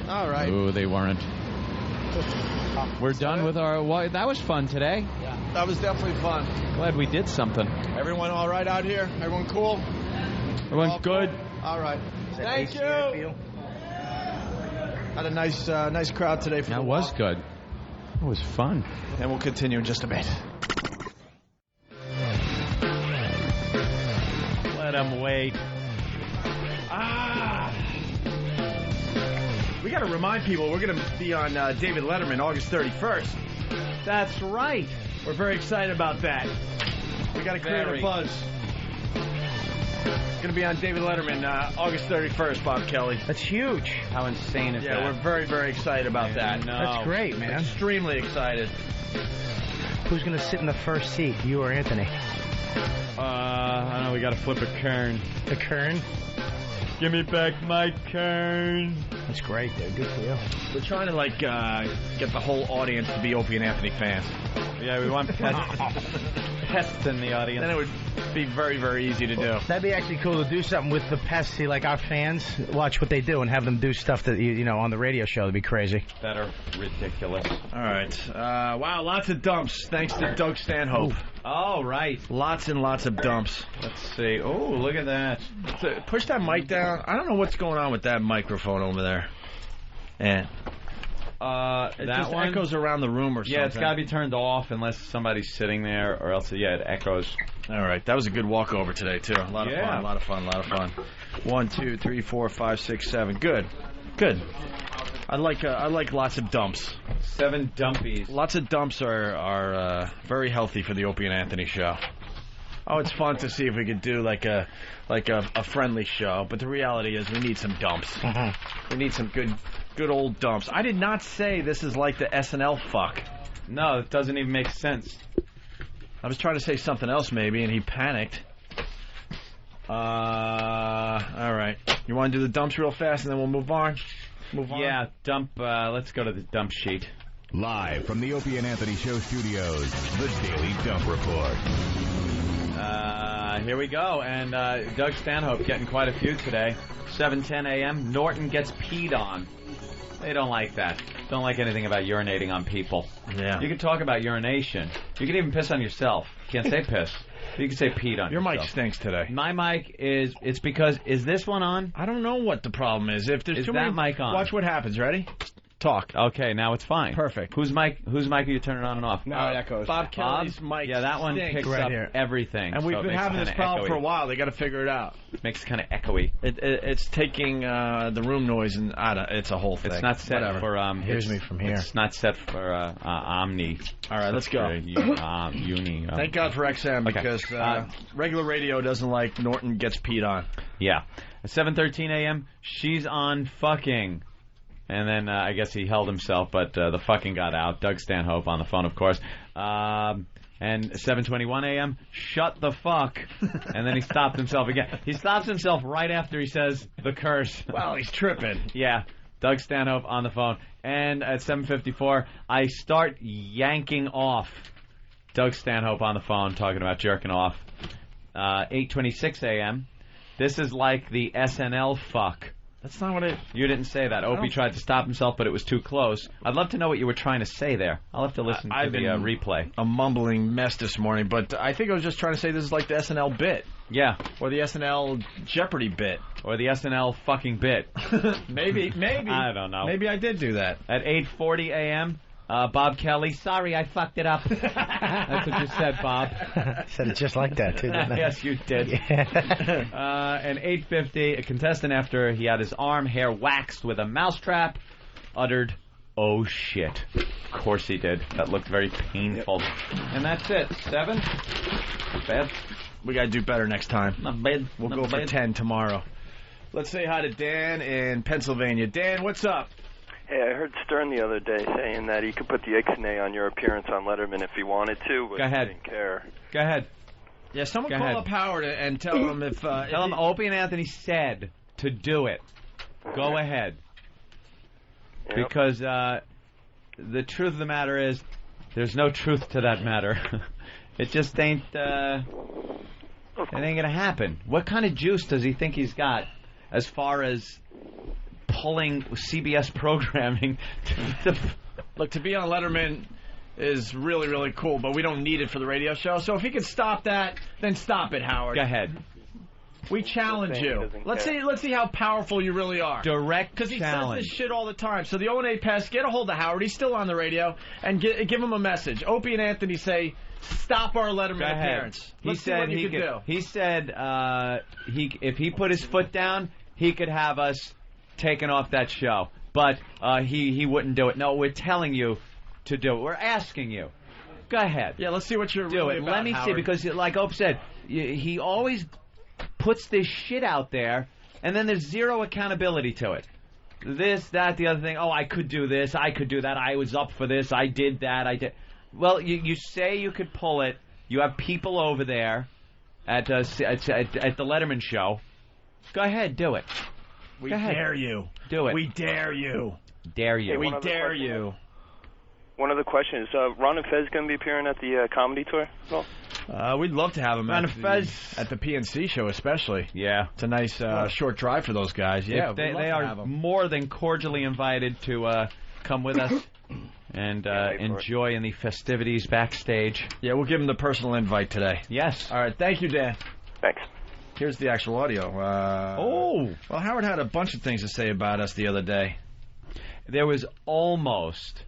All right. No, they weren't. We're done with our... Well, that was fun today. Yeah, that was definitely fun. Glad we did something. Everyone all right out here? Everyone cool? Everyone all good? Cool? All right. Thank you. Had a nice crowd today. That was good. It was fun. And we'll continue in just a bit. Let him wait. We got to remind people we're going to be on David Letterman August 31st. That's right. We're very excited about that. We got to create a buzz. Going to be on David Letterman August 31st, Bob Kelly. That's huge. How insane is that? Yeah, we're very, very excited about that. No. That's great, man. Extremely excited. Who's going to sit in the first seat, you or Anthony? I don't know. We got to flip a Kern. The Kern? Give me back my Kern. That's great, dude. Good for you. We're trying to, get the whole audience to be Opie and Anthony fans. Yeah, we want pests in the audience. Then it would be very, very easy to do. That'd be actually cool to do something with the pests. See, like our fans, watch what they do and have them do stuff that, you know, on the radio show. That'd be crazy. That are ridiculous. All right. Wow, lots of dumps, thanks to Doug Stanhope. Oh, right. Lots and lots of dumps. Let's see. Oh, look at that. Push that mic down. I don't know what's going on with that microphone over there. And it that just one echoes around the room or something. Yeah, it's got to be turned off unless somebody's sitting there, or else it echoes. All right, that was a good walkover today too. A lot of fun. 1, 2, 3, 4, 5, 6, 7. Good. I like lots of dumps. 7 dumpies. Lots of dumps are very healthy for the Opie and Anthony show. Oh, it's fun to see if we could do like a friendly show, but the reality is we need some dumps. Mm-hmm. We need some good old dumps. I did not say this is like the SNL fuck. No, it doesn't even make sense. I was trying to say something else maybe, and he panicked. All right. You want to do the dumps real fast, and then we'll move on? Yeah, dump. Let's go to the dump sheet. Live from the Opie and Anthony Show studios, the Daily Dump Report. Here we go, and Doug Stanhope getting quite a few today. 7:10 a.m. Norton gets peed on. They don't like that. Don't like anything about urinating on people. Yeah. You can talk about urination. You can even piss on yourself. You can't say piss. You can say peed on Your yourself. mic stinks today. My mic is... It's because... Is this one on? I don't know what the problem is. If there's Is too that many, mic on? Watch what happens. Ready? Talk. Okay, now it's fine. Perfect. Whose mic are you turning on and off? Now it echoes. Bob Kelly's mic Yeah, that one stinks. picks Right up here. everything. And we've been having this problem for a while. They got to figure it out. It makes it kind of echoey. It's taking the room noise, and it's a whole thing. It's not set for... Here's me from here. It's not set for Omni. All right, let's go. Uni. Thank God for XM, Okay. because regular radio doesn't like Norton gets peed on. Yeah. At 7:13 a.m., she's on fucking. And then I guess he held himself, but the fucking got out. Doug Stanhope on the phone, of course. And 7:21 a.m., shut the fuck. And then he stopped himself again. He stops himself right after he says the curse. Well, he's tripping. Yeah. Doug Stanhope on the phone. And at 7:54, I start yanking off. Doug Stanhope on the phone talking about jerking off. 8:26 a.m., this is like the SNL fuck. That's not what it... You didn't say that. Opie tried to stop himself, but it was too close. I'd love to know what you were trying to say there. I'll have to listen to the replay. A mumbling mess this morning, but I think I was just trying to say this is like the SNL bit. Yeah. Or the SNL Jeopardy bit. Or the SNL fucking bit. Maybe. I don't know. Maybe I did do that. At 8:40 a.m., Bob Kelly, sorry I fucked it up. That's what you said, Bob. Said it just like that, too, didn't I? Yes, you did. And 8:50, a contestant, after he had his hair waxed with a mousetrap, uttered, "Oh shit." Of course he did. That looked very painful. And that's it. 7? Not bad. We got to do better next time. Not bad. We'll go for 10 tomorrow. Let's say hi to Dan in Pennsylvania. Dan, what's up? Hey, I heard Stern the other day saying that he could put the Ixnay on your appearance on Letterman if he wanted to, but Go ahead. he didn't care. Go ahead. Yeah, someone Go call ahead. up Howard and tell him if... Tell him Opie and Anthony said to do it. Go ahead. Yep. Because the truth of the matter is, there's no truth to that matter. It just ain't... it ain't gonna happen. What kind of juice does he think he's got as far as pulling CBS programming to Look, to be on Letterman is really, really cool, but we don't need it for the radio show. So if he can stop that, then stop it, Howard. Go ahead. We challenge you. Let's see how powerful you really are. Direct Because he challenge. says this shit all the time. So the O&A Pest, get a hold of Howard. He's still on the radio, and give him a message. Opie and Anthony say, stop our Letterman Go ahead. appearance. He Let's see said what you he can do. He said if he put his foot down, he could have us taken off that show. But he wouldn't do it. No, we're telling you to do it. We're asking you. Go ahead. Yeah, let's see what you're do really it. about, Let me see, Howard. because like Ope said, he always puts this shit out there, and then there's zero accountability to it. This, that, the other thing. Oh, I could do this. I could do that. I was up for this. I did that. I did. Well, you say you could pull it. You have people over there at the Letterman show. Go ahead, do it. We Go ahead. dare you. Do it. We dare you. Dare you. Hey, We one other dare question. you. One other question is, Ron and Fez going to be appearing at the comedy tour as well? We'd love to have him Ron at and Fez. at the PNC show, especially. Yeah. It's a nice short drive for those guys. Yeah, If they we'd love to are have 'em. more than cordially invited to come with us and enjoy in the festivities backstage. Yeah, we'll give them the personal invite today. Yes. All right, thank you, Dan. Thanks. Here's the actual audio. Well, Howard had a bunch of things to say about us the other day. There was almost,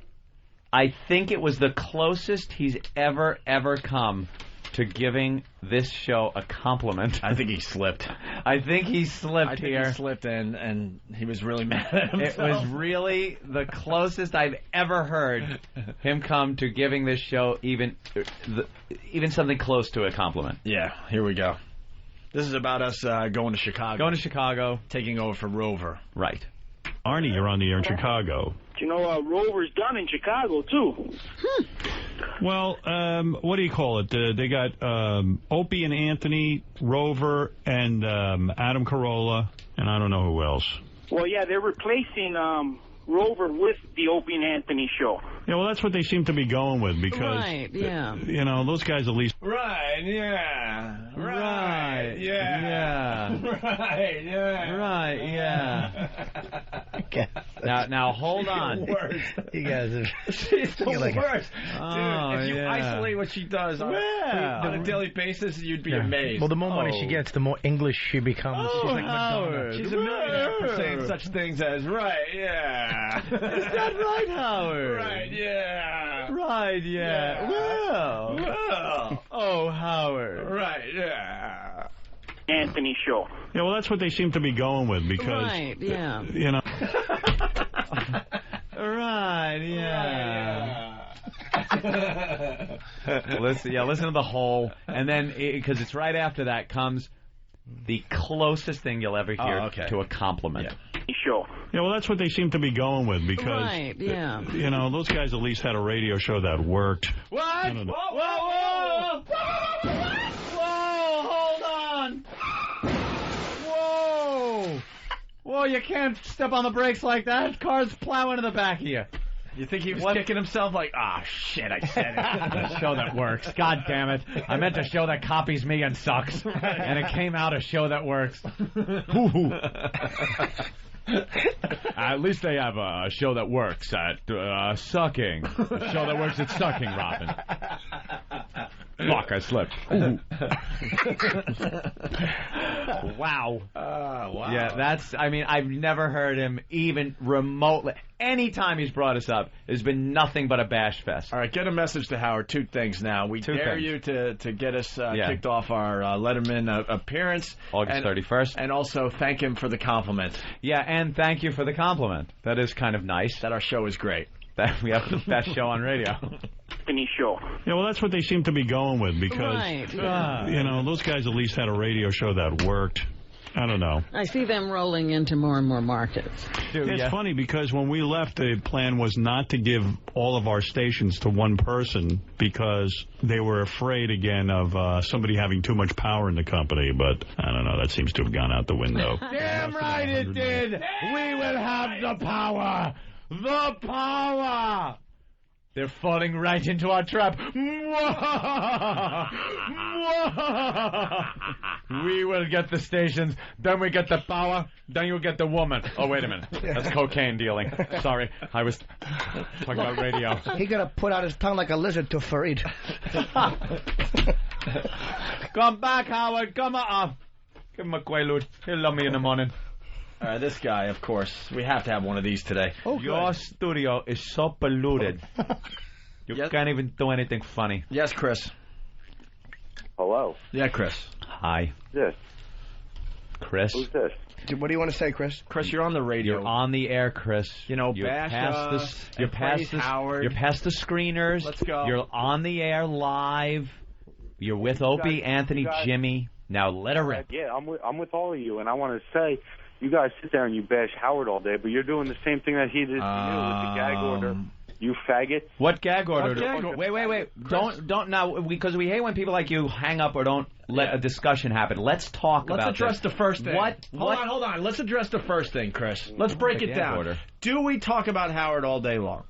I think it was the closest he's ever come to giving this show a compliment. I think he slipped. I think he slipped here. He slipped, and he was really mad at himself. It was really the closest I've ever heard him come to giving this show even something close to a compliment. Yeah, here we go. This is about us going to Chicago. Going to Chicago. Taking over for Rover. Right. Arnie, you're on the air in Chicago. You know, Rover's done in Chicago, too. Well, what do you call it? They got Opie and Anthony, Rover, and Adam Carolla, and I don't know who else. Well, yeah, they're replacing Rover with the Opie and Anthony show. Yeah, well, that's what they seem to be going with because, Right, yeah. You know, those guys at least. Right, yeah. Right, yeah. Right, yeah. Right, yeah. Now hold on. You guys are... She's the like worst. Oh, Dude, if you yeah. isolate what she does on a daily basis, you'd be amazed. Well, the more money she gets, the more English she becomes. She's like Madonna. She's a millionaire for saying such things as, right, yeah. Is that right, Howard? Right, yeah. Right, yeah. Well. Oh, Howard. Right, yeah. Anthony show. Yeah, well, that's what they seem to be going with because, Right, yeah. you know. Right, yeah. Listen to the whole, and then because it's right after that comes the closest thing you'll ever hear to a compliment. Show. Yeah, well, that's what they seem to be going with because, Right, yeah. you know, those guys at least had a radio show that worked. What? I don't know. Whoa! Whoa! Hold on! Whoa! Whoa! You can't step on the brakes like that. Car's plowing in the back of you. You think he was kicking himself like, shit, I said it. A show that works. God damn it. I meant a show that copies me and sucks. And it came out a show that works. At least they have a show that works at sucking. A show that works at sucking, Robin. Fuck, I slipped. Wow. Wow. Yeah, I've never heard him even remotely. Anytime he's brought us up, there's been nothing but a bash fest. All right, get a message to Howard. Two things now. We dare you to get us kicked off our Letterman appearance. August 31st. And also thank him for the compliment. Yeah, and thank you for the compliment. That is kind of nice. That our show is great. That we have the best show on radio. Anthony show. Yeah, well, that's what they seem to be going with because, Right, yeah. you know, those guys at least had a radio show that worked. I don't know. I see them rolling into more and more markets. It's funny because when we left, the plan was not to give all of our stations to one person because they were afraid again of somebody having too much power in the company. But I don't know. That seems to have gone out the window. Damn right it did. We will have the power. The power. They're falling right into our trap. We will get the stations, then we get the power, then you get the woman. Oh, wait a minute. That's cocaine dealing. Sorry, I was talking about radio. He gonna put out his tongue like a lizard to Farid. Come back, Howard. Come on. Give him a quaalude. He'll love me in the morning. This guy, of course. We have to have one of these today. Oh, your studio is so polluted. You can't even do anything funny. Yes, Chris. Hello. Yeah, Chris. Hi. This. Chris. Who's this? What do you want to say, Chris? Chris, you're on the radio. You're on the air, Chris. You know, you're bash past you're past Howard. You're past the screeners. Let's go. You're on the air live. You're with Opie, Anthony, Jimmy. Now let her rip. Yeah, I'm with all of you, and I want to say, you guys sit there and you bash Howard all day, but you're doing the same thing that he did to you with the gag order. You faggot. What gag order? Wait. Don't now, because we hate when people like you hang up or don't let a discussion happen. Let's talk about Let's address this. the first thing. What? Hold on. Let's address the first thing, Chris. Let's break it down. Order. Do we talk about Howard all day long?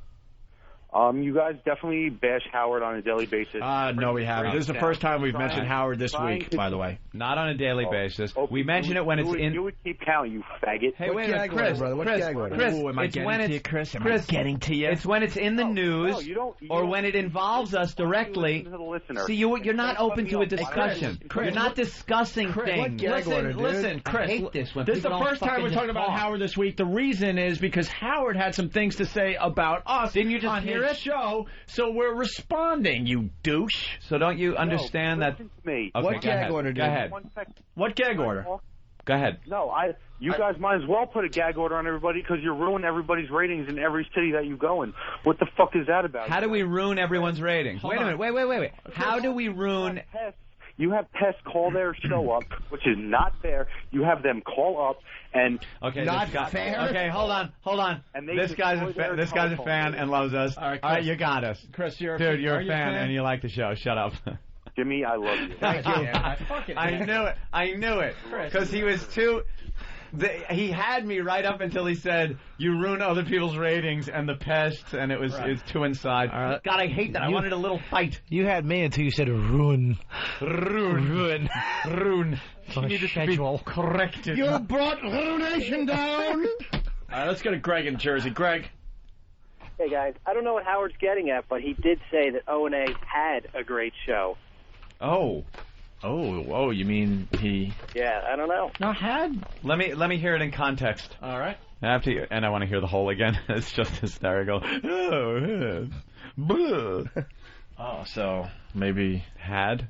You guys definitely bash Howard on a daily basis. No, we haven't. This is the first time we've mentioned Howard this week, by the way. Not on a daily basis. We mention it when it's in... You would keep counting, you faggot. Hey, wait a minute, Chris. Chris, am I getting to you, Chris? Am I getting to you? It's when it's in the news or when it involves us directly. See, you're not open to a discussion. You're not discussing things. Listen, Chris. I hate this when this is the people first time we're talking about Howard this week. The reason is because Howard had some things to say about us. Didn't you just hear it? Show, so we're responding, you douche. So don't you understand that? Listen to me. Okay, what gag order, dude? Go ahead. What gag order? Go ahead. No, you guys might as well put a gag order on everybody because you're ruining everybody's ratings in every city that you go in. What the fuck is that about? How do we ruin everyone's ratings? Wait a minute. Wait. How do we ruin... You have pests call their show up, which is not fair. You have them call up and not fair. Okay, hold on. And they This guy's a fan and loves us. All right, you got us. Chris, you're a fan and you like the show. Shut up. Jimmy, I love you. Thank you. I knew it. Because he was too... he had me right up until he said, you ruin other people's ratings and the pests, and it was too inside. God, I hate that. I wanted a little fight. You had me until you said ruin. Ruin. You needed to be corrected. You brought ruination down. All right, let's go to Greg in Jersey. Greg. Hey, guys. I don't know what Howard's getting at, but he did say that O&A had a great show. Oh, you mean he... Yeah, I don't know. No, had. Let me hear it in context. All right. I have to, and I want to hear the whole again. It's just hysterical. So maybe had.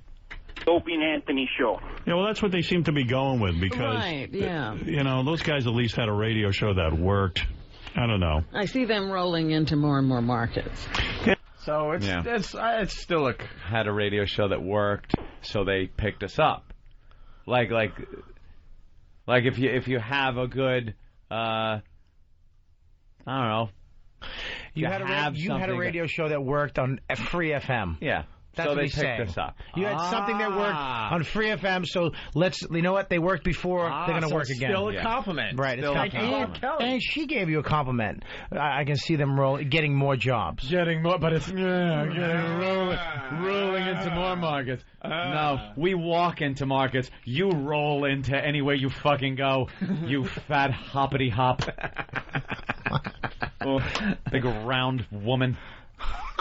Opie and Anthony show. Yeah, well, that's what they seem to be going with because, those guys at least had a radio show that worked. I don't know. I see them rolling into more and more markets. So it's still had a radio show that worked, so they picked us up. Like if you have a good I don't know. You had a radio show that worked on Free FM. Yeah. That's so what they he's picked saying. us up. You had something that worked on Free FM, so you know what? They worked before, they're going to work again. Still a compliment. Right, still it's a compliment. And she gave you a compliment. I can see them getting more jobs. Getting more, but it's rolling into more markets. No, we walk into markets. You roll into anywhere you fucking go, you fat hoppity hop. Big round woman.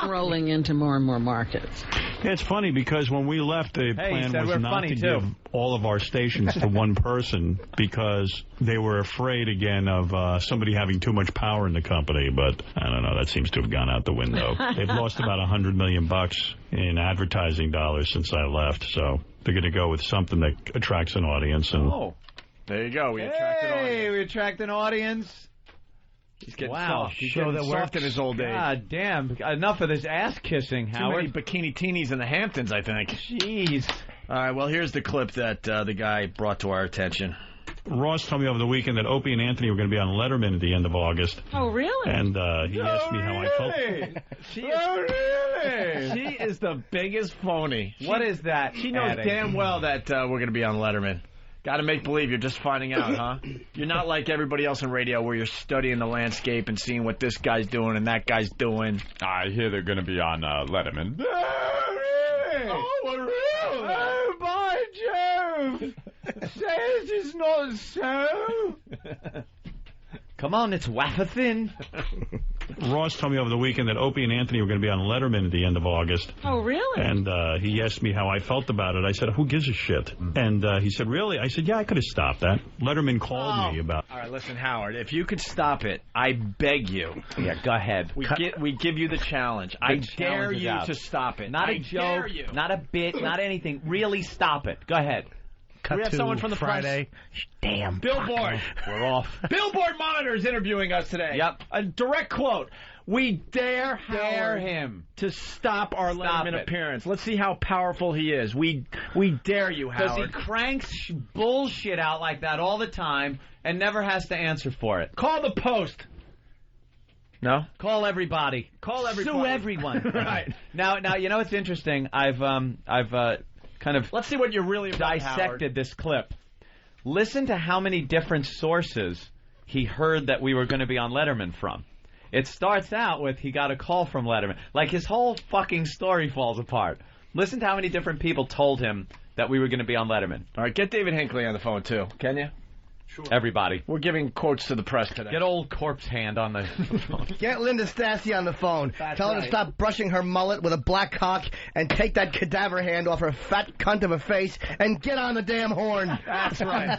Rolling into more and more markets. Yeah, it's funny because when we left, the plan was not to give all of our stations to one person because they were afraid again of somebody having too much power in the company. But I don't know, that seems to have gone out the window. They've lost about $100 million in advertising dollars since I left, so they're going to go with something that attracts an audience. And there you go. We attract an audience. He's getting soft. He's getting getting soft in his old age. God damn. Enough of this ass kissing, Howard. Too many bikini teenies in the Hamptons, I think. Jeez. All right, well, here's the clip that the guy brought to our attention. Ross told me over the weekend that Opie and Anthony were going to be on Letterman at the end of August. Oh, really? And he asked me how I felt. Really? She is the biggest phony. What is that? She knows damn well that we're going to be on Letterman. Got to make believe you're just finding out, huh? You're not like everybody else in radio where you're studying the landscape and seeing what this guy's doing and that guy's doing. I hear they're going to be on Letterman. Oh, really? Oh, really? Oh, by Jove! Say it is not so. Come on, it's wafer thin. Ross told me over the weekend that Opie and Anthony were going to be on Letterman at the end of August. Oh, really? And he asked me how I felt about it. I said, who gives a shit? And he said, really? I said, yeah, I could have stopped that. Letterman called me about... All right, listen, Howard, if you could stop it, I beg you. Yeah, go ahead. We give you the challenge. I dare you to stop it. Not a joke, not a bit, not anything. Really stop it. Go ahead. We have someone from the Friday. press. Damn. Billboard. We're off. Billboard Monitor is interviewing us today. Yep. A direct quote. We dare him to stop our Letterman appearance. Let's see how powerful he is. We dare you, Howard. Because he cranks bullshit out like that all the time and never has to answer for it. Call the Post. No? Call everybody. Sue everyone. Right. Now, you know what's interesting? I've kind of let's see what you're really about, dissected Howard. This clip. Listen to how many different sources he heard that we were going to be on Letterman from. It starts out with he got a call from Letterman. Like his whole fucking story falls apart. Listen to how many different people told him that we were going to be on Letterman. All right, get David Hinckley on the phone too. Can you? Sure. Everybody. We're giving quotes to the press today. Get old Corpse Hand on the phone. Get Linda Stassi on the phone. That's Tell her to stop brushing her mullet with a black cock and take that cadaver hand off her fat cunt of a face and get on the damn horn. That's right.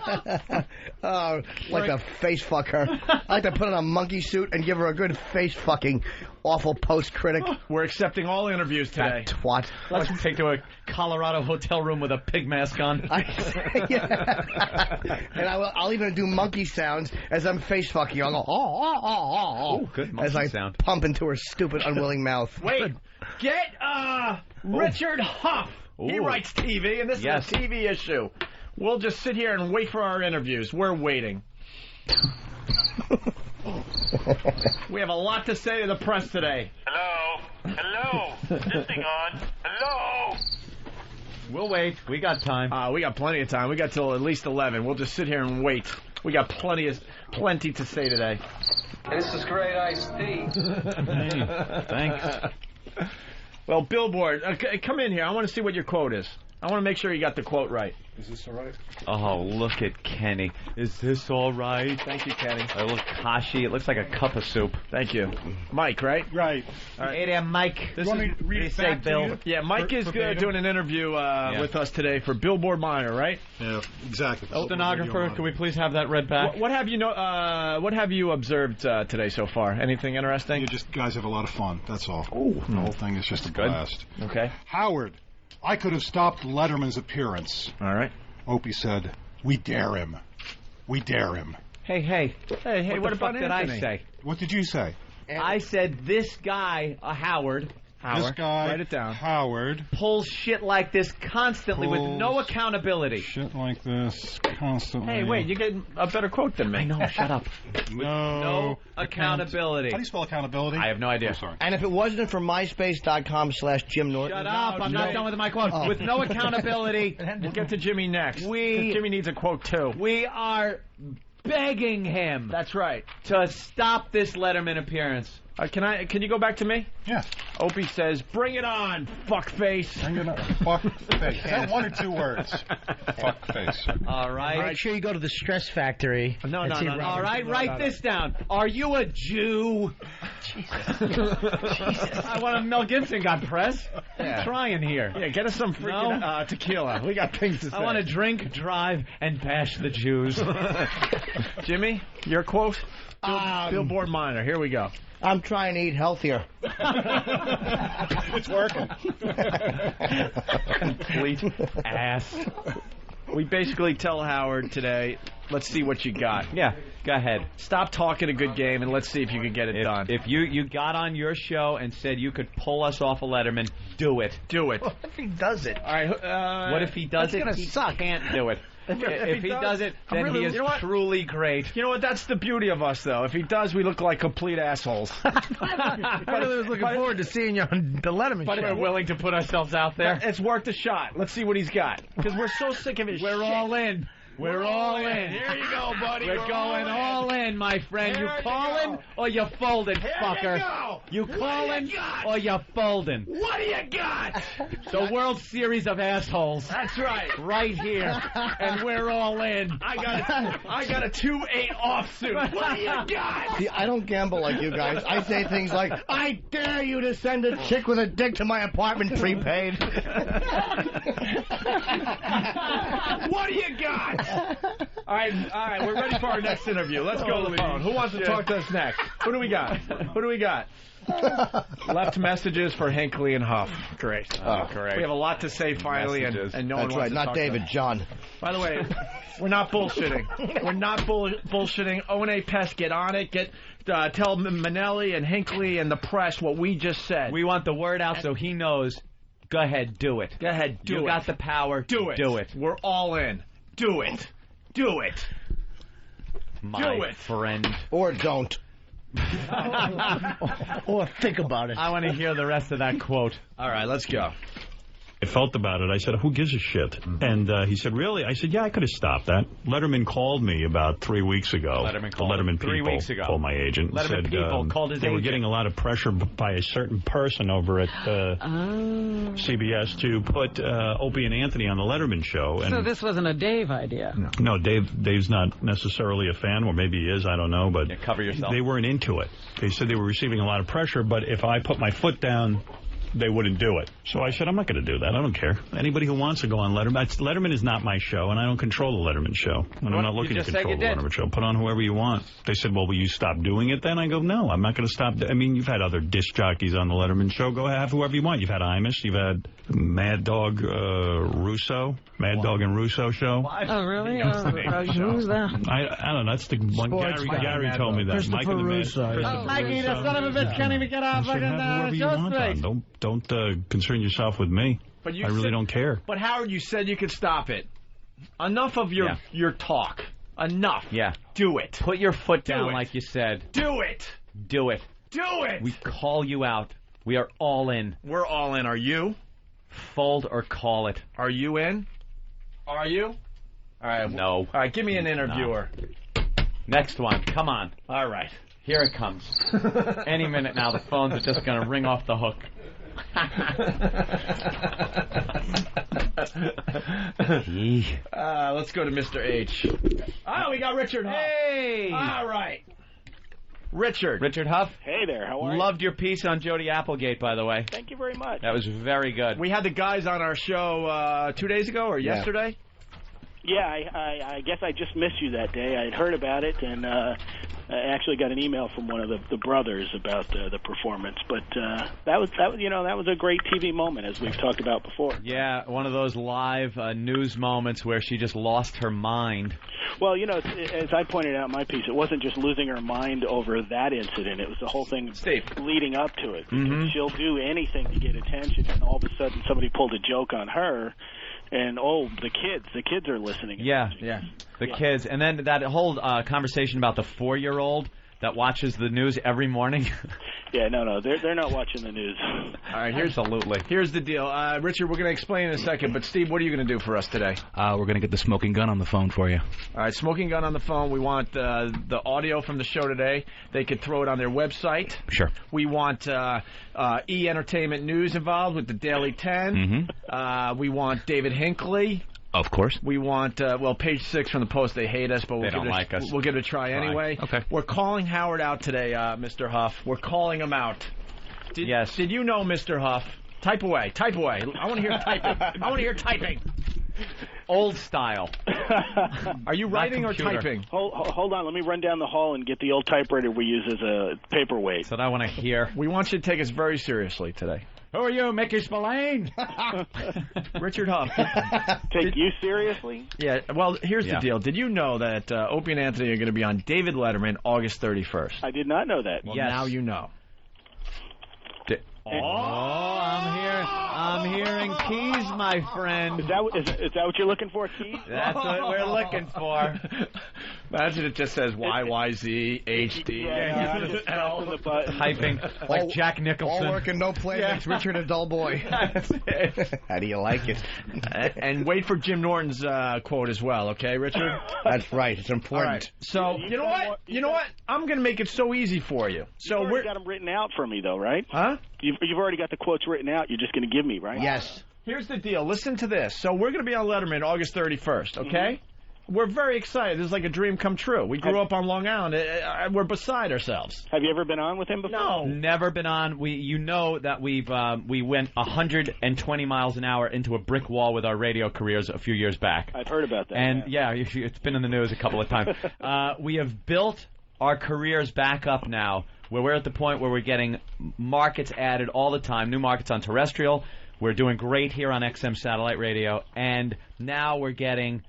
Oh, like to face fuck her. I like to put on a monkey suit and give her a good face fucking. Awful Post critic. We're accepting all interviews today. That twat. Let's take to a Colorado hotel room with a pig mask on. And I'll even do monkey sounds as I'm face fucking. I'll go, Oh, good monkey as I sound. pump into her stupid, unwilling mouth. Wait, get Richard Huff He writes TV, and this is a TV issue. We'll just sit here and wait for our interviews. We're waiting. We have a lot to say to the press today. Hello? Is this thing on? Hello? We'll wait. We got time. We got plenty of time. We got till at least 11. We'll just sit here and wait. We got plenty to say today. This is great iced tea. Thanks. Well, Billboard, come in here. I want to see what your quote is. I want to make sure you got the quote right. Is this all right? Oh, look at Kenny. Is this all right? Thank you, Kenny. A little kashi. It looks like a cup of soup. Thank you. Mike, right? Right. All right. Hey there, Mike. You want me to read it back to you? Yeah, Mike is doing an interview with us today for Billboard Monitor, right? Yeah, exactly. Stenographer, can we please have that read back? What have you observed today so far? Anything interesting? You guys have a lot of fun. That's all. Ooh. The whole thing is just a blast. Okay. Howard, I could have stopped Letterman's appearance. All right. Opie said, "We dare him. We dare him." Hey, what about did I Anthony? say? What did you say? I said this guy, Howard, This guy, write it down. Howard, pulls shit like this constantly with no accountability. Shit like this constantly. Hey, wait, you get a better quote than me. I know, shut up. No accountability. How do you spell accountability? I have no idea. I'm sorry. And if it wasn't for MySpace.com/Jim Norton. Shut up, I'm not done with my quote. With no accountability. We'll get to Jimmy next. Jimmy needs a quote, too. We are begging him. That's right. To stop this Letterman appearance. Can you go back to me? Yeah. Opie says, "Bring it on, fuckface." Bring it on, fuckface. Is that one or two words? Fuckface. All right. Make sure you go to the Stress Factory. No. All right, write this down. Are you a Jew? Jesus. I want a Mel Gibson got press. Yeah. I'm trying here. Yeah, get us some freaking tequila. We got things to say. I want to drink, drive, and bash the Jews. Jimmy, your quote? Billboard Monitor. Here we go. I'm trying to eat healthier. It's working. Complete ass. We basically tell Howard today, let's see what you got. Yeah, go ahead. Stop talking a good game and let's see if you can get it done. If you got on your show and said you could pull us off of Letterman, do it. Do it. What if he does it? All right. What if he does it? Gonna suck. Can't do it. If he does it, then he is truly great. You know what? That's the beauty of us, though. If he does, we look like complete assholes. I was looking forward to seeing you on the Letterman show. But we're willing to put ourselves out there. It's worth a shot. Let's see what he's got. Because we're so sick of his shit. We're all in. We're all in. Here you go, buddy. We're going all in, my friend. You calling or you folding, fucker? You calling or you folding? What do you got? The World Series of assholes. That's right. Right here. And we're all in. I got a 2-8 offsuit. What do you got? See, I don't gamble like you guys. I say things like, I dare you to send a chick with a dick to my apartment prepaid. What do you got? All right, we're ready for our next interview. Let's go to the phone. Who wants to talk to us next? Who do we got? Left messages for Hinckley and Huff. Great. Oh, great. We have a lot to say finally, and no one wants to not talk David, to us. John. By the way, we're not bullshitting. We're not bullshitting. One Pest, get on it. Tell Manelli and Hinckley and the press what we just said. We want the word out so he knows. Go ahead, do it. Go ahead, do it. You got the power. Do it. Do it. We're all in. Do it. Do it. My friend. Or don't. Or think about it. I want to hear the rest of that quote. All right, let's go. I felt about it. I said, who gives a shit? And he said, really? I said, yeah, I could have stopped that. Letterman called me about 3 weeks ago. Letterman called Letterman him 3 people weeks ago. Called my agent. Letterman said, people called his they agent. were getting a lot of pressure by a certain person over at CBS to put Opie and Anthony on the Letterman show. And so this wasn't a Dave idea. No, Dave's not necessarily a fan, or maybe he is, I don't know. But cover yourself. They weren't into it. They said they were receiving a lot of pressure, but if I put my foot down, they wouldn't do it. So I said, I'm not going to do that. I don't care. Anybody who wants to go on Letterman. Letterman is not my show, and I don't control the Letterman show. And I'm not looking to control the Letterman show. Put on whoever you want. They said, well, will you stop doing it then? I go, no, I'm not going to stop. I mean, you've had other disc jockeys on the Letterman show. Go have whoever you want. You've had Imus. You've had Mad Dog Russo. Mad Dog and Russo show. Oh, really? Who's that? I don't know. That's the one. Gary told me that. Christopher Russo. Mikey, the son of a bitch can't even get out fucking show straight. don't concern yourself with me. But I really don't care. But Howard, you said you could stop it. Enough of your talk. Enough. Yeah. Do it. Put your foot down like you said. Do it. Do it. Do it. We call you out. We are all in. We're all in. Are you? Fold or call it. Are you in? Are you? All right. No. All right, give me an interviewer. No. Next one. Come on. All right. Here it comes. Any minute now, the phones are just going to ring off the hook. Let's go to Mr. H. Oh, we got Richard Huff. Hey! All right. Richard Huff. Hey there, how are you? Loved your piece on Jody Applegate, by the way. Thank you very much. That was very good. We had the guys on our show 2 days ago or yesterday. Yeah, I guess I just missed you that day. I had heard about it, and I actually got an email from one of the brothers about the performance. But that was a great TV moment, as we've talked about before. Yeah, one of those live news moments where she just lost her mind. Well, as I pointed out in my piece, it wasn't just losing her mind over that incident. It was the whole thing leading up to it. Mm-hmm. She'll do anything to get attention, and all of a sudden somebody pulled a joke on her. And, the kids are listening. Yeah, the kids. And then that whole conversation about the 4-year-old that watches the news every morning. Yeah, no, they're not watching the news. All right, here's the deal. Richard, we're going to explain in a second, but Steve, what are you going to do for us today? We're going to get the smoking gun on the phone for you. All right, smoking gun on the phone. We want the audio from the show today. They could throw it on their website. Sure. We want E-Entertainment News involved with the Daily 10. Mm-hmm. We want David Hinckley. Of course. We want, Page 6 from the Post. They hate us, but they don't like us. We'll give it a try anyway. Okay. We're calling Howard out today, Mr. Huff. We're calling him out. Yes. Did you know, Mr. Huff? Type away. I want to hear typing. I want to hear typing. Old style. Are you writing or typing? Hold on. Let me run down the hall and get the old typewriter we use as a paperweight. That's what I want to hear. We want you to take us very seriously today. Who are you, Mickey Spillane? Richard Huff. Take you seriously? Yeah, well, here's the deal. Did you know that Opie and Anthony are going to be on David Letterman August 31st? I did not know that. Well, now you know. I'm hearing keys, my friend. Is that what you're looking for, keys? That's what we're looking for. Imagine it just says YYZ HD. Typing like Jack Nicholson. All work and no play makes Richard a dull boy. How do you like it? And wait for Jim Norton's quote as well, okay, Richard? That's right. It's important. All right. So, you know what? I'm going to make it so easy for you. So You've already got them written out for me, though, right? Huh? You've already got the quotes written out. You're just going to give me, right? Yes. Here's the deal. Listen to this. So we're going to be on Letterman August 31st, okay? Mm-hmm. We're very excited. This is like a dream come true. We grew up on Long Island. We're beside ourselves. Have you ever been on with him before? No. Never been on. We know that we went 120 miles an hour into a brick wall with our radio careers a few years back. I've heard about that. And, it's been in the news a couple of times. We have built our careers back up now, where we're at the point where we're getting markets added all the time, new markets on terrestrial. We're doing great here on XM satellite radio, and now we're getting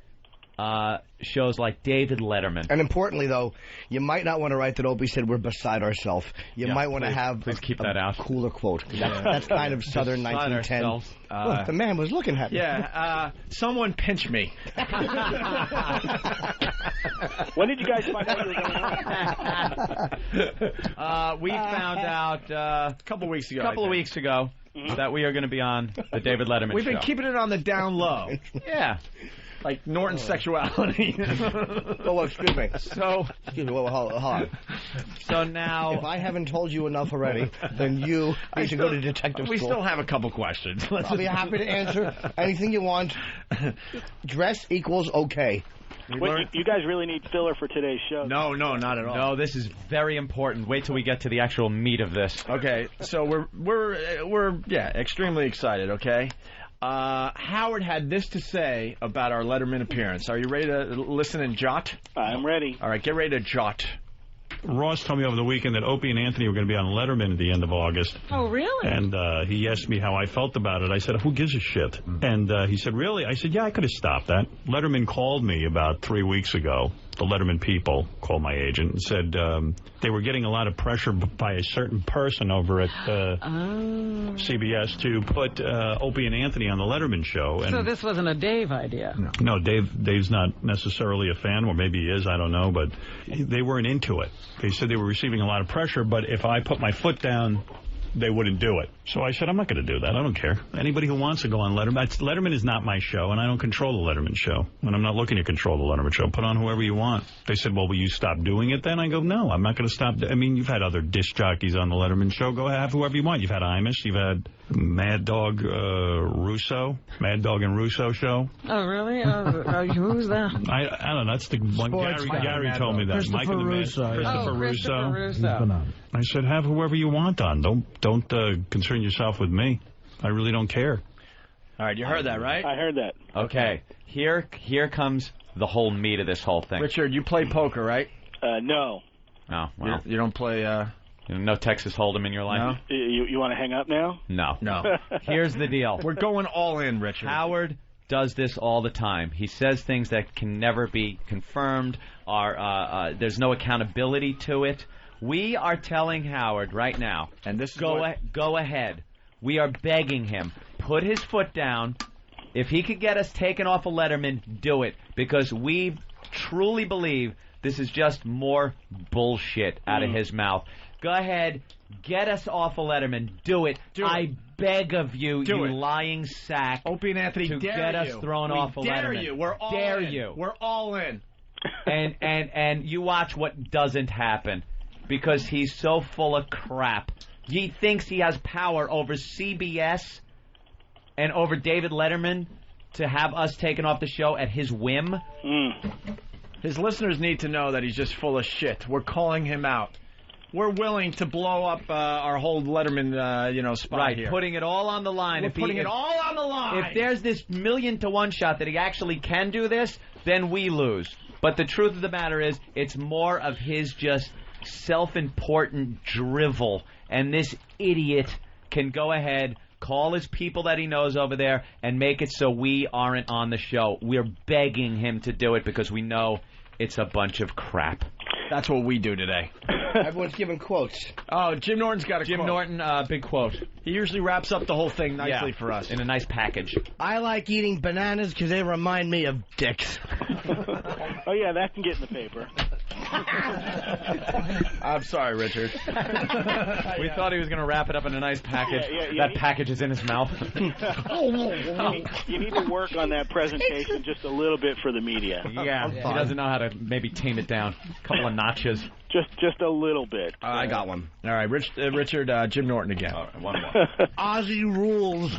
shows like David Letterman. And importantly, though, you might not want to write that Opie said we're beside ourselves. You might want to have please keep that out. Cooler quote. That's kind of Southern 1910. Look, the man was looking at me. Yeah, someone pinch me. When did you guys find out you were going on? We found out a couple weeks ago. That we are going to be on the David Letterman show. We've been keeping it on the down low. Yeah. Like Norton's sexuality. Oh, excuse me. Excuse me. Hold on. So now, if I haven't told you enough already, then you need to go to detective school. We still have a couple questions. I'll be happy to answer anything you want. Dress equals okay. Wait, you guys really need filler for today's show? No, not at all. No, this is very important. Wait till we get to the actual meat of this. Okay, so we're extremely excited. Okay, Howard had this to say about our Letterman appearance. Are you ready to listen and jot? I'm ready. All right, get ready to jot. Ross told me over the weekend that Opie and Anthony were going to be on Letterman at the end of August. Oh, really? And he asked me how I felt about it. I said, who gives a shit? And he said, really? I said, yeah, I could have stopped that. Letterman called me about 3 weeks ago the Letterman people called my agent and said they were getting a lot of pressure by a certain person over at CBS to put Opie and Anthony on the Letterman show. And so this wasn't a Dave idea. No, Dave's not necessarily a fan, or maybe he is, I don't know, but they weren't into it. They said they were receiving a lot of pressure, but if I put my foot down, they wouldn't do it. So I said, I'm not going to do that. I don't care. Anybody who wants to go on Letterman. Letterman is not my show, and I don't control the Letterman show. And I'm not looking to control the Letterman show. Put on whoever you want. They said, well, will you stop doing it then? I go, no, I'm not going to stop. I mean, you've had other disc jockeys on the Letterman show. Go have whoever you want. You've had Imus. You've had Mad Dog Russo. Mad Dog and Russo show. Oh, really? Who's that? I don't know. That's the one. Gary told me that. Christopher Russo. Christopher Russo. Russo. I said, have whoever you want on. Don't concern yourself with me. I really don't care. All right, you heard that, right? I heard that. Okay, here comes the whole meat of this whole thing. Richard, you play poker, right? No. Oh, well. You don't play... no Texas Hold'em in your life? No? You want to hang up now? No. Here's the deal. We're going all in, Richard. Howard does this all the time. He says things that can never be confirmed. There's no accountability to it. We are telling Howard right now, and this is go ahead. We are begging him, put his foot down. If he could get us taken off of Letterman, do it. Because we truly believe this is just more bullshit out of his mouth. Go ahead, get us off of Letterman. Do it. I beg of you, you lying sack. Opie and Anthony, to dare get you. us thrown off of dare Letterman. You. We're all dare in. you. We're all in. And you watch what doesn't happen. Because he's so full of crap. He thinks he has power over CBS and over David Letterman to have us taken off the show at his whim. His listeners need to know that he's just full of shit. We're calling him out. We're willing to blow up our whole Letterman, spot here. Putting it all on the line. We're putting it all on the line. If there's this 1,000,000-to-1 shot that he actually can do this, then we lose. But the truth of the matter is, it's more of his just self-important drivel, and this idiot can go ahead, call his people that he knows over there, and make it so we aren't on the show. We're begging him to do it because we know it's a bunch of crap. That's what we do today. Everyone's giving quotes. Oh, Jim Norton's got a quote. Jim Norton, big quote. He usually wraps up the whole thing nicely for us. In a nice package. I like eating bananas because they remind me of dicks. Oh, yeah, that can get in the paper. I'm sorry, Richard. We thought he was going to wrap it up in a nice package. That package is in his mouth. You need to work on that presentation just a little bit for the media. Yeah, he doesn't know how to maybe tame it down. A couple of notches. Just a little bit. I got one. All right, Richard, Jim Norton again. All right, one more. Ozzy rules.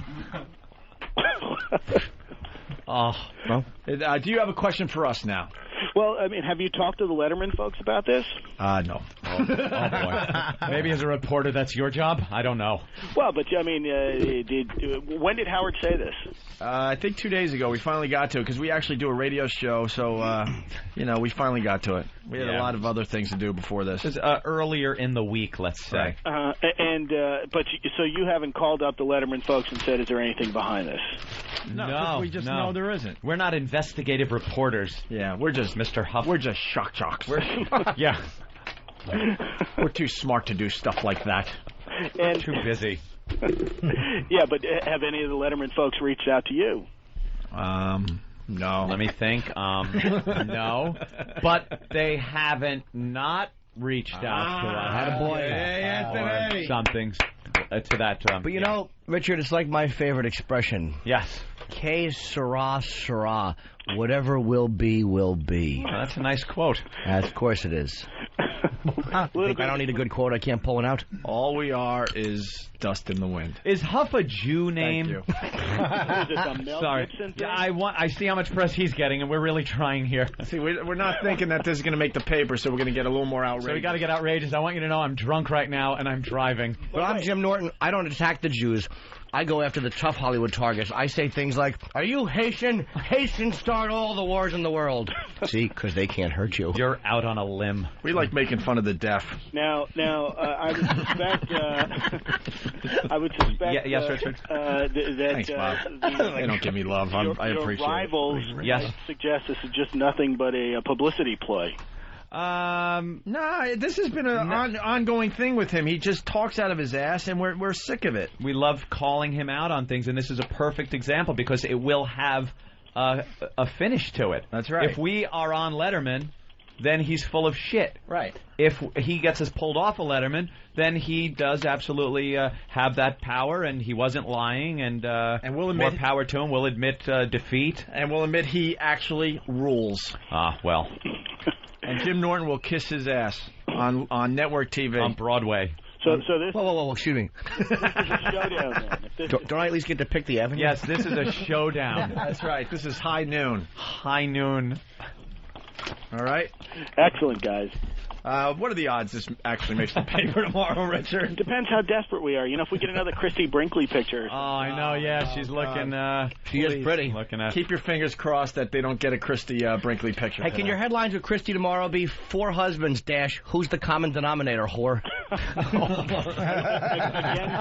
Well, do you have a question for us now? Well, I mean, have you talked to the Letterman folks about this? No. Oh boy. Maybe as a reporter, that's your job? I don't know. Well, but, I mean, when did Howard say this? I think 2 days ago we finally got to it because we actually do a radio show, so, we finally got to it. We had a lot of other things to do before this. It was earlier in the week, let's say. So you haven't called up the Letterman folks and said, is there anything behind this? No, we just know there isn't. We're not investigative reporters. Yeah, we're just Mr. Huff. We're just shock jocks. Yeah. We're too smart to do stuff like that. And too busy. Yeah, but have any of the Letterman folks reached out to you? No. Let me think. No. But they haven't not reached out to us. Attaboy. Hey, Anthony. Or something to that. But you know, Richard, it's like my favorite expression. Yes. Que sera, sera. Whatever will be, will be. Oh, that's a nice quote. Of course it is. I don't need a good quote. I can't pull it out. All we are is dust in the wind. Is Huff a Jew name? Thank you. Sorry. I see how much press he's getting, and we're really trying here. See, we're not thinking that this is going to make the paper, so we're going to get a little more outrageous. So we got to get outrageous. I want you to know I'm drunk right now, and I'm driving. But I'm Jim Norton. I don't attack the Jews. I go after the tough Hollywood targets. I say things like, "Are you Haitian? Haitians start all the wars in the world." See, because they can't hurt you. You're out on a limb. We like making fun of the deaf. Now, I would suspect. Yes, Richard. That Thanks, Bob. They don't give me love. I appreciate your rivals Yes. suggest this is just nothing but a publicity play. No, this has been an ongoing thing with him. He just talks out of his ass, and we're sick of it. We love calling him out on things, and this is a perfect example because it will have a finish to it. That's right. If we are on Letterman, then he's full of shit. Right. If he gets us pulled off of Letterman, then he does absolutely have that power, and he wasn't lying, and we'll admit, more power to him. We'll admit defeat. And we'll admit he actually rules. Ah, well. And Jim Norton will kiss his ass on network TV. On Broadway. So this... Whoa, excuse me. This is a showdown, then. Don't I at least get to pick the avenue? Yes, this is a showdown. That's right. This is high noon. High noon. All right. Excellent, guys. What are the odds this actually makes the paper tomorrow, Richard? Depends how desperate we are. You know, if we get another Christy Brinkley picture. Oh, I know. Yeah, she's looking. She is pretty. Looking at. Keep your fingers crossed that they don't get a Christy Brinkley picture. Hey, can your headlines with Christy tomorrow be 4 husbands dash who's the common denominator, whore? Again,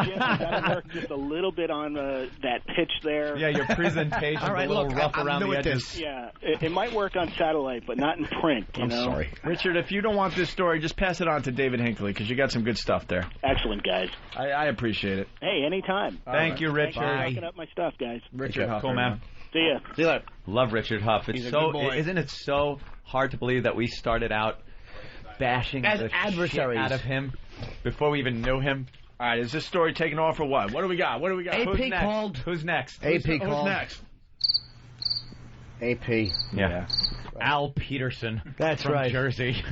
Jim, you got to work just a little bit on that pitch there. Yeah, your presentation All right, a little look, rough I'm around new the at edges. this. Yeah, it might work on satellite, but not in print. I'm sorry. Richard, if you don't want this story, just pass it on to David Hinckley, because you got some good stuff there. Excellent, guys. I appreciate it. Hey, anytime. Thank you, Richard. Thanks for looking up my stuff, guys. Richard Huff. Cool, man. See ya. See you later. Love Richard Huff. It's He's a so, good boy. isn't it so hard to believe that we started out bashing As the adversaries shit out of him before we even knew him? All right, is this story taking off or what? What do we got? AP Who's next? called. Who's next? AP Who's called. next? AP. Yeah. Al Peterson. That's from right. Jersey.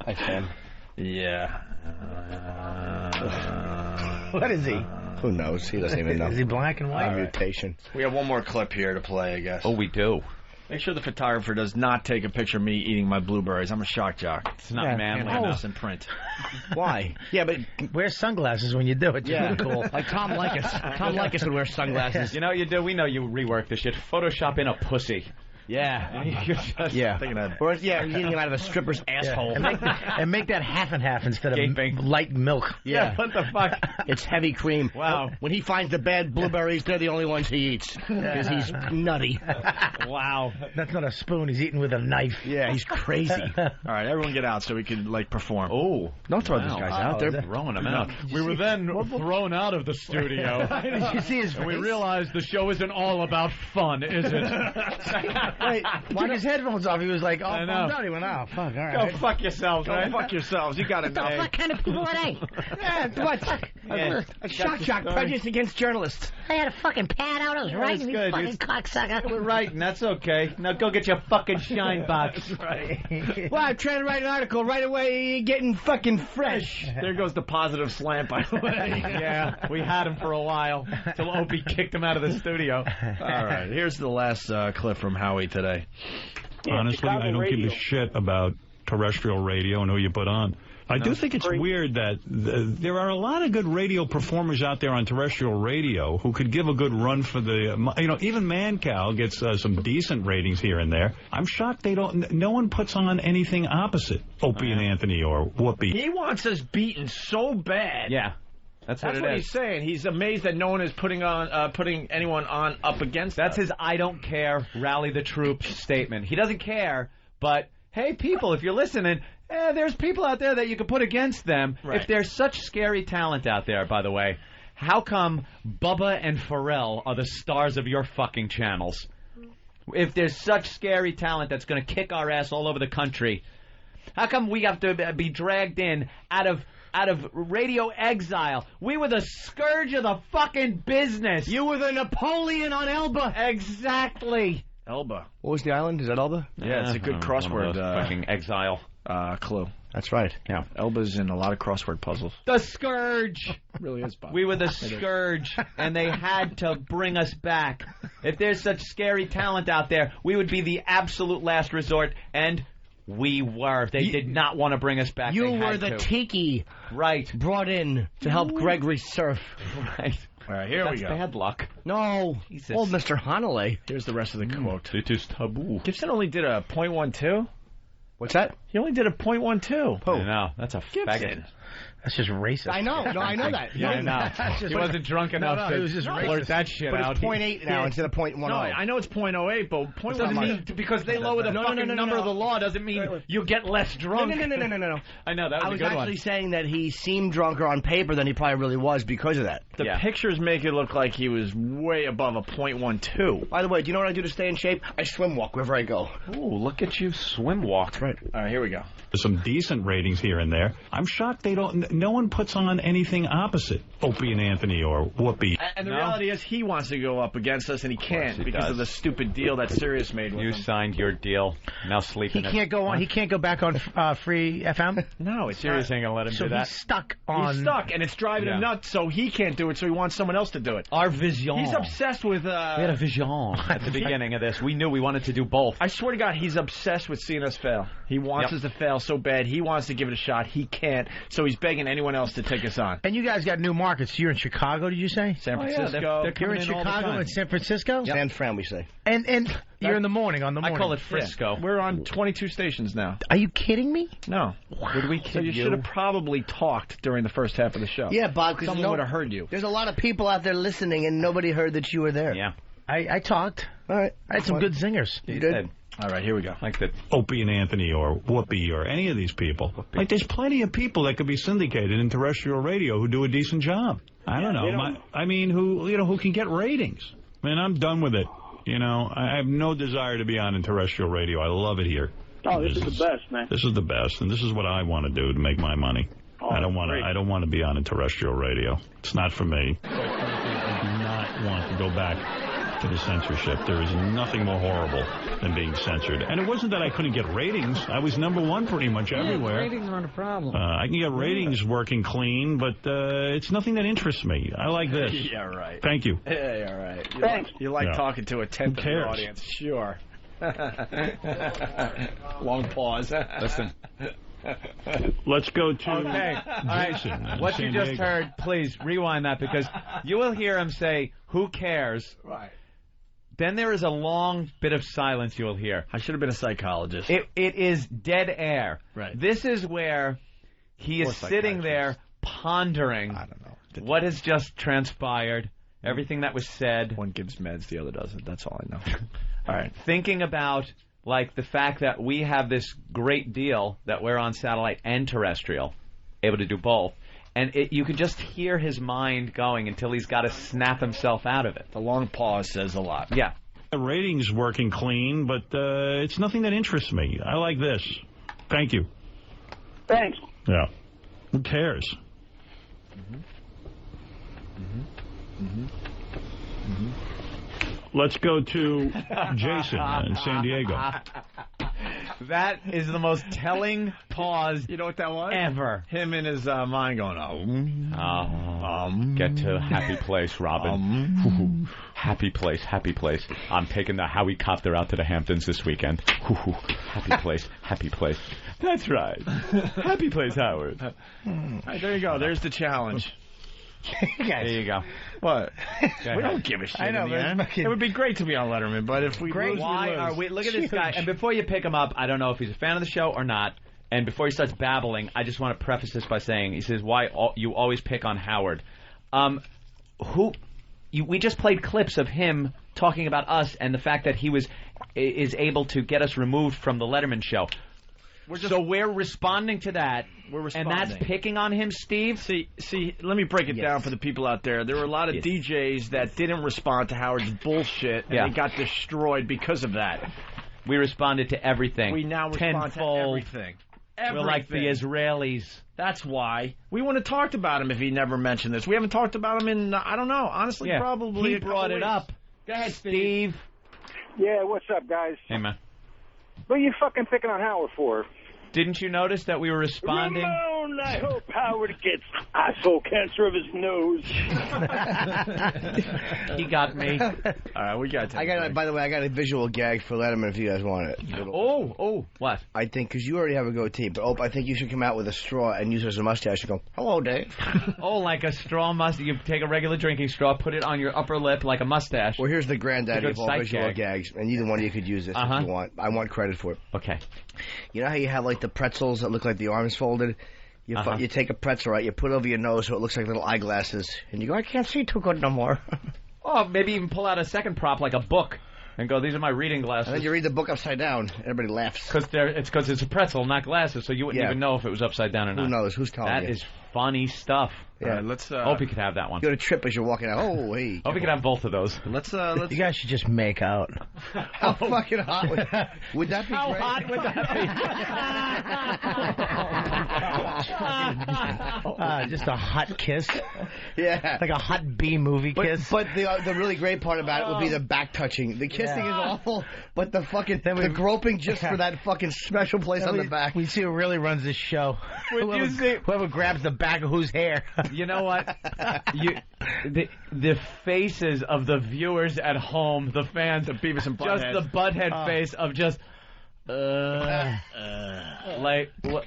Hi, Sam. Yeah. What is he? Who knows? He doesn't even know. Is he black and white? Mutation. We have one more clip here to play, I guess. Oh, we do. Make sure the photographer does not take a picture of me eating my blueberries. I'm a shock jock. It's not manly enough. In print. Why? Yeah, but wear sunglasses when you do it. yeah, cool. Like Tom Likas. Tom Likas would wear sunglasses. You know you do. We know you rework this shit. Photoshop in a pussy. Yeah. You're just Yeah. Thinking of Or, yeah, eating it out of a stripper's asshole. And make that half and half instead Gaping. of light milk. Yeah. What the fuck? It's heavy cream. Wow. When he finds the bad blueberries, they're the only ones he eats. Because he's nutty. Wow. That's not a spoon. He's eating with a knife. Yeah, he's crazy. All right, everyone get out so we can, perform. Oh. Don't throw these guys out. They're throwing them out. We were then thrown out of the studio. Did you see his face? We realized the show isn't all about fun, is it? Wait, took his headphones off. He was like, oh, I know. I'm done. He went, oh, fuck, all right. Go fuck yourselves, Go right? fuck yourselves. You got to know. What kind of people are they? Yeah, what? Yeah. A shock prejudice against journalists. I had a fucking pad out. I was writing, you good. fucking cocksucker. We're writing. That's okay. Now go get your fucking shine box. Right. Well, I'm trying to write an article right away, getting fucking fresh. There goes the positive slant, by the way. Yeah, we had him for a while till Opie kicked him out of the studio. All right, here's the last clip from Howie today. Honestly, Chicago I don't radio. give a shit about terrestrial radio and who you put on. I do think it's weird that there are a lot of good radio performers out there on terrestrial radio who could give a good run for the, even Mancow gets some decent ratings here and there. I'm shocked no one puts on anything opposite Opie and Anthony or Whoopi. He wants us beaten so bad. Yeah. That's what it is. He's saying. He's amazed that no one is putting anyone on up against That's us. his I don't care, rally the troops statement. He doesn't care, but hey, people, if you're listening, there's people out there that you could put against them. Right. If there's such scary talent out there, by the way, how come Bubba and Pharrell are the stars of your fucking channels? If there's such scary talent that's going to kick our ass all over the country, how come we have to be dragged in out of radio exile? We were the scourge of the fucking business. You were the Napoleon on Elba. Exactly. Elba. What was the island? Is that Elba? Yeah, it's a good crossword fucking exile clue. That's right. Yeah. Elba's in a lot of crossword puzzles. The scourge. It really is, Bob. We were the scourge, and they had to bring us back. If there's such scary talent out there, we would be the absolute last resort, and we were. They did not want to bring us back. You They were had the to. tiki Right. brought in to help Gregory surf. Right. All right, here we That's go. bad luck. No. Jesus. Old Mr. Hanalei. Here's the rest of the quote. It is taboo. Gibson only did a .12. What's that? He only did a .12. I know. That's a Gibson. faggot. That's just racist. I know. No, I know that. Yeah, I know. He wasn't drunk enough to it was just blurt racist. that shit But out. it's .8 now instead of .10. No, I know it's .08, but .1 doesn't mean because they lower the fucking number of the law doesn't mean you get less drunk. No. I know that was I a was good actually one. saying that he seemed drunker on paper than he probably really was because of that. The pictures make it look like he was way above a .12. By the way, do you know what I do to stay in shape? I swim walk wherever I go. Ooh, look at you swim walk. That's right. All right, here we go. There's some decent ratings here and there. I'm shocked they don't. No one puts on anything opposite Opie and Anthony or Whoopi. And the reality is he wants to go up against us, and he can't he because does. of the stupid deal that Sirius made with You him. signed your deal. Now sleep He in it. can't go on. He can't go back on free FM. No, it's Sirius ain't gonna let him So do that. he's stuck on. He's stuck, and it's driving him nuts, so he can't do it, so he wants someone else to do it. Our vision. He's obsessed with... We had a vision at the beginning of this. We knew we wanted to do both. I swear to God, he's obsessed with seeing us fail. He wants us to fail so bad. He wants to give it a shot. He can't, so he's begging anyone else to take us on. And you guys got new markets. You're in Chicago, did you say? San Oh, yeah, Francisco. they're You're in coming in all the Chicago time. and San Francisco? San Fran, we say. And you're in the morning, on the morning. I call it Frisco. Yeah. We're on 22 stations now. Are you kidding me? No. Would we So kid you should have probably talked during the first half of the show. Yeah, Bob, because Someone would have heard you. There's a lot of people out there listening, and nobody heard that you were there. Yeah. I talked. All right. I had some good zingers. You did? All right, here we go. Like that. Opie and Anthony or Whoopi or any of these people. Like, there's plenty of people that could be syndicated in terrestrial radio who do a decent job. I don't know. Who can get ratings. Man, I'm done with it. I have no desire to be on in terrestrial radio. I love it here. Oh, this is the best, man. This is the best, and this is what I want to do to make my money. Oh, I don't want to. great. I don't want to be on in terrestrial radio. It's not for me. I do not want to go back to the censorship. There is nothing more horrible than being censored. And it wasn't that I couldn't get ratings. I was number one pretty much everywhere. Ratings aren't a problem. I can get ratings working clean, but it's nothing that interests me. I like this. Yeah, right. Thank you. Yeah, all right. Thanks. You like Yeah. talking to a tenth of the cares? audience. Sure. Long pause. Listen. Let's go to Okay. All right. Jason. in What San you just Diego. heard, please rewind that because you will hear him say, "Who cares?" Right. Then there is a long bit of silence you will hear. I should have been a psychologist. It is dead air. Right. This is where he is Or sitting there pondering what has just transpired, everything that was said. One gives meds, the other doesn't. That's all I know. All right. Thinking about like the fact that we have this great deal that we're on satellite and terrestrial, able to do both. And you can just hear his mind going until he's got to snap himself out of it. The long pause says a lot. Yeah. The ratings working clean, but it's nothing that interests me. I like this. Thank you. Thanks. Yeah. Who cares? Let's go to Jason in San Diego. That is the most telling pause You know what that was? ever. Him in his mind going, Get to a happy place, Robin. Happy place, happy place. I'm taking the Howie copter out to the Hamptons this weekend. Happy place, happy place. That's right. Happy place, Howard. All right, there you go. There's the challenge. There you go. What? Go We ahead. don't give a shit I know, in the but end. fucking- It would be great to be on Letterman, but if we Great. lose, Why we lose. are we? Look at this guy. And before you pick him up, I don't know if he's a fan of the show or not. And before he starts babbling, I just want to preface this by saying, he says, "Why you always pick on Howard?" We just played clips of him talking about us and the fact that he is able to get us removed from the Letterman show. So we're responding to that. We're And responding. that's picking on him, Steve? See, let me break it down for the people out there. There were a lot of DJs that didn't respond to Howard's bullshit, and they got destroyed because of that. We responded to everything. We now respond Tenfold. to everything. We're like the Israelis. That's why. We wouldn't have talked about him if he never mentioned this. We haven't talked about him in, I don't know, honestly, probably He a couple brought it weeks. up. Go ahead, Steve. Yeah, what's up, guys? Hey, man. What are you fucking picking on Howard for? Didn't you notice that we were responding? Ramon, I hope Howard gets asshole cancer of his nose. He got me. All right, we got to. By the way, I got a visual gag for Letterman if you guys want it. What? I think, because you already have a goatee, but I think you should come out with a straw and use it as a mustache and go, hello, Dave. Like a straw mustache. You take a regular drinking straw, put it on your upper lip like a mustache. Well, here's the granddaddy of all visual gags, and either one of you could use this if you want. I want credit for it. Okay. You know how you have, like, the pretzels that look like the arms folded? You take a pretzel, right? You put it over your nose so it looks like little eyeglasses, and you go, I can't see too good no more. Oh, maybe even pull out a second prop like a book and go, these are my reading glasses. And then you read the book upside down. Everybody laughs. Because it's a pretzel, not glasses, so you wouldn't even know if it was upside down or not. Who knows? Who's telling you? That is funny stuff. Yeah, right, let's. Hope you could have that one. You got a trip as you're walking out. Oh, hey. Hope you could have both of those. Let's. You guys should just make out. How fucking hot would that be? How great? hot would that be? Just a hot kiss. Yeah, like a hot B movie kiss. But the really great part about it would be the back touching. The kissing is awful, but the fucking the groping just for that fucking special place on the back. We see who really runs this show. Whoever grabs the back of whose hair. You know what? The faces of the viewers at home, the fans, the Beavis and just Butthead. the butthead face of just like what?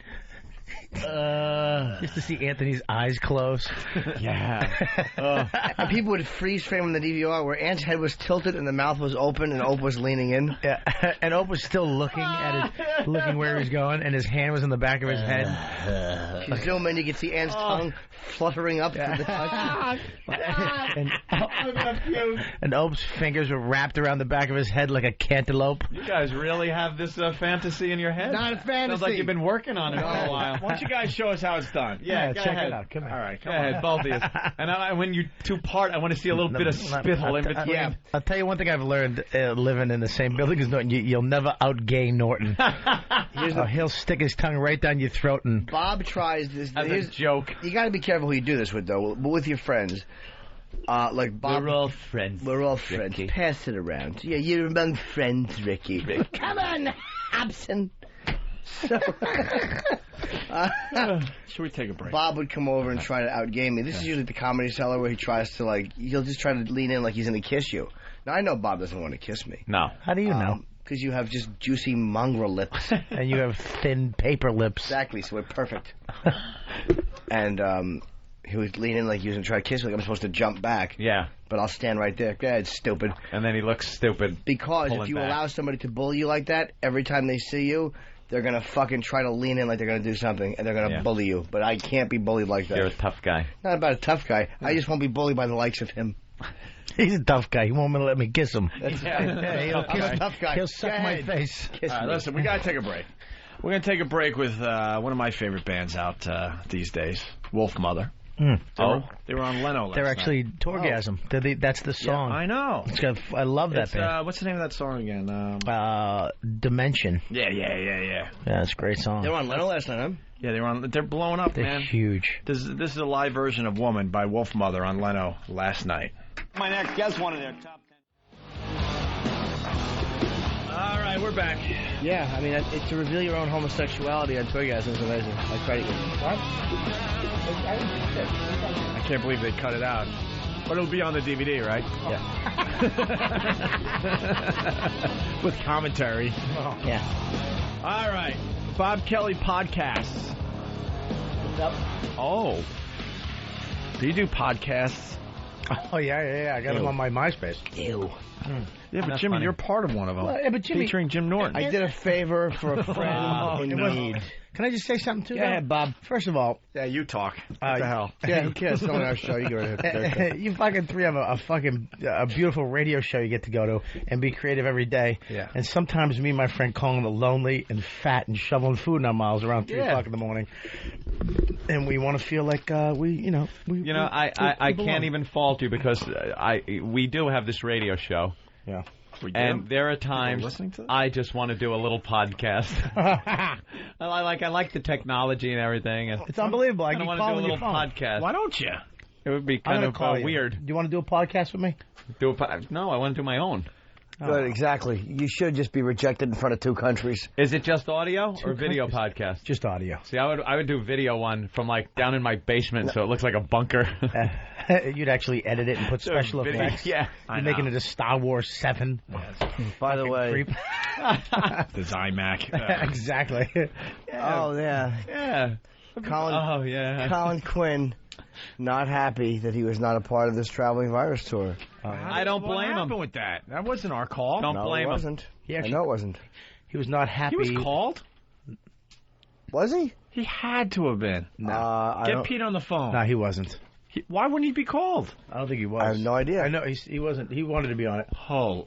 Just to see Anthony's eyes close. Yeah. And people would freeze frame on the DVR where Ant's head was tilted and the mouth was open and Ope was leaning in. Yeah. And Ope was still looking looking where he was going, and his hand was in the back of his head. You zoom in, you can see Ant's tongue fluttering up to the touch. And Ope's fingers were wrapped around the back of his head like a cantaloupe. You guys really have this fantasy in your head? Not a fantasy. Sounds like you've been working on it for a while. Why don't you guys show us how it's done? Yeah, check it out. Come on. All right, Go ahead, both of you. And when you two part, I want to see a little bit of spittle in between. Yeah. I'll tell you one thing I've learned living in the same building as Norton. You'll never out-gay Norton. He'll stick his tongue right down your throat. And Bob tries this. As a joke. You got to be careful who you do this with, though. But with your friends. Like Bob. We're all friends. We're all friends. Ricky. Pass it around. Yeah, you're among friends, Ricky. Come on, Hobson. So, should we take a break? Bob would come over and try to outgame me. This is usually the Comedy Cellar where he tries to, he'll just try to lean in like he's going to kiss you. Now, I know Bob doesn't want to kiss me. No. how do you know? Because you have just juicy mongrel lips. And you have thin paper lips. Exactly, so we're perfect. And he would lean in like he was going to try to kiss me, like I'm supposed to jump back. Yeah. But I'll stand right there. Go ahead, stupid. And then he looks stupid. Because if you allow somebody to bully you like that, every time they see you, they're going to fucking try to lean in like they're going to do something, and they're going to bully you. But I can't be bullied like that. You're a tough guy. Not about a tough guy. I just won't be bullied by the likes of him. He's a tough guy. He won't let me kiss him. He's a tough guy. He'll suck my face. Kiss me. Listen, we got to take a break. We're going to take a break with one of my favorite bands out these days, Wolf Mother. They were on Leno last They're actually night. Torgasm. That's the song. Yeah, I know. I love that band. What's the name of that song again? Dimension. Yeah. Yeah, it's a great song. They were on Leno last night, huh? Yeah, they're blowing up, They're man. huge. This is a live version of Woman by Wolf Mother on Leno last night. My next guest, one of their top 10. All right, we're back. Yeah, I mean, it's to reveal your own homosexuality on Torgasm is amazing. Like credit you. What? I can't believe they cut it out. But it'll be on the DVD, right? Yeah. With commentary. Yeah. All right. Bob Kelly Podcasts. What's up? Oh. Do you do podcasts? Oh, yeah. I got them on my MySpace. Ew. Yeah, but Jimmy, you're part of one of them. Well, yeah, but Jimmy, featuring Jim Norton. I did a favor for a friend in need. Can I just say something too? Go ahead, Bob. First of all, yeah, you talk. What the hell? Yeah, who cares? It's on our show. You go ahead. You fucking three have a beautiful radio show you get to go to and be creative every day. Yeah. And sometimes me and my friend calling the lonely and fat and shoveling food in our mouths around 3 o'clock in the morning. And we want to feel like I can't even fault you because we do have this radio show. Yeah. And there are times I just want to do a little podcast. I like the technology and everything. And it's unbelievable. I want to do a little podcast. Why don't you? It would be kind of weird. Do you want to do a podcast with me? No, I want to do my own. Good, exactly. You should just be rejected in front of 2 countries. Is it just audio or video podcast? Just audio. See, I would do video one from like down in my basement, so it looks like a bunker. You'd actually edit it and put special Video. effects. Yeah, You're making it a Star Wars 7. By the way, creep. The Zymac. Exactly. Oh yeah. Yeah. Colin Quinn, not happy that he was not a part of this traveling virus tour. I don't blame him. What happened with that? That wasn't our call. Don't No, blame it him. wasn't. He I actually- know it wasn't. He was not happy. He was called. Was he? He had to have been. I Get don't- Pete on the phone. No, he wasn't. Why wouldn't he be called? I don't think he was. I have no idea. I know he wasn't. He wanted to be on it. Oh,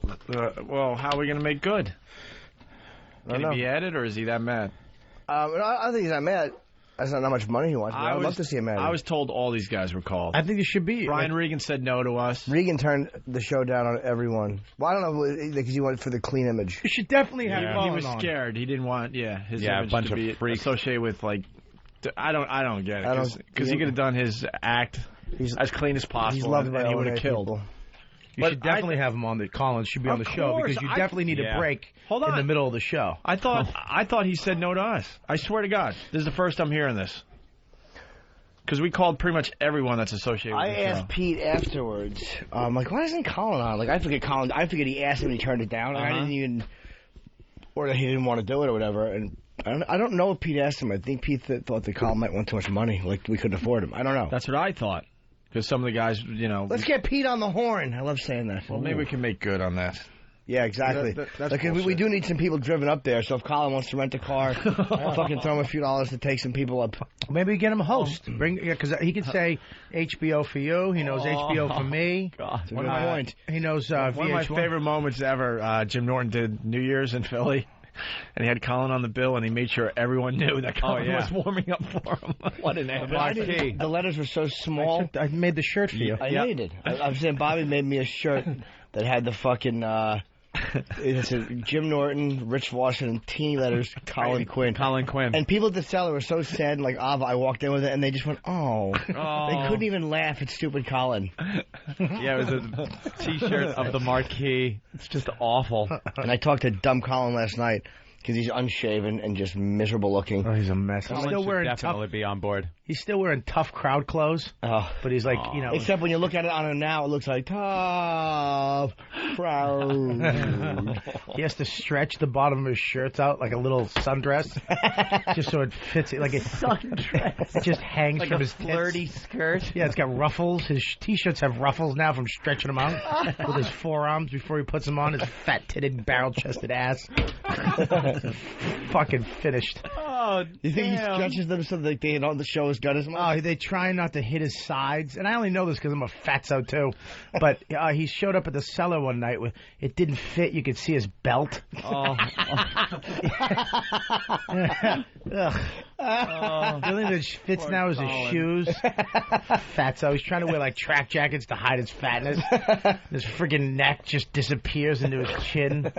well, how are we going to make good? Can he be added, or is he that mad? I think he's not mad. That's not how much money he wants. But I would love to see him added. I was told all these guys were called. I think it should be. Brian Regan said no to us. Regan turned the show down on everyone. Well, I don't know, because he went for the clean image. You should definitely have He Colin was on. scared. He didn't want, his Yeah, a image bunch to of be freaks. associated with, like, I don't get I it. don't- Because he could have done his act as clean as possible, He's loved by and he all would the have killed. people. You should definitely have him on the Collins should be on Of the show course, because you I- definitely need yeah. a break Hold in on. the middle of the show. I thought he said no to us. I swear to God, this is the first I'm hearing this. Because we called pretty much everyone that's associated with I the show. asked Pete afterwards, like, why isn't Colin on? Like, I figured he asked him and he turned it down. I didn't even, or that he didn't want to do it or whatever. And I don't know if Pete asked him. I think Pete thought that Colin might want too much money, like we couldn't afford him. I don't know. That's what I thought. Because some of the guys, Let's get Pete on the horn. I love saying that. Well, maybe we can make good on that. Yeah, exactly. That's Like, we bullshit. do need some people driven up there, so if Colin wants to rent a car, fucking throw him a few dollars to take some people up. Maybe get him a host. Because he could say HBO for you. He knows HBO for me. God. That's a good point. He knows One of my VH1. favorite moments ever, Jim Norton did New Year's in Philly. And he had Colin on the bill, and he made sure everyone knew that Colin was warming up for him. What an Marquee. The letters were so small. I made the shirt for you. I made it. I'm saying Bobby made me a shirt that had the fucking it said Jim Norton, Rich Washington, teeny letters, Colin Quinn. Colin Quinn. And people at the cellar were so sad, like Ava, I walked in with it, and they just went, oh. Oh. They couldn't even laugh at stupid Colin. Yeah, it was a T-shirt of the Marquee. It's just awful. And I talked to dumb Colin last night, because he's unshaven and just miserable looking. Oh, he's a mess. Colin Still should wearing definitely be on board. He's still wearing tough crowd clothes. Oh. But he's like, Except when you look at it on him now, it looks like tough crowd. He has to stretch the bottom of his shirts out like a little sundress, just so it fits. Like a sundress. It just hangs Like from a his tits. flirty skirt. Yeah, it's got ruffles. His T-shirts have ruffles now from stretching them out with his forearms before he puts them on. His fat-titted, barrel-chested ass. Fucking finished. Oh, You think he stretches them so that they don't show his gut as much? Oh, they try not to hit his sides, and I only know this because I'm a fatso too. But he showed up at the cellar one night with it didn't fit. You could see his belt. Oh. Ugh. The only thing that fits Poor now is his Colin. shoes. Fatso. He's trying to wear like track jackets to hide his fatness. His friggin' neck just disappears into his chin.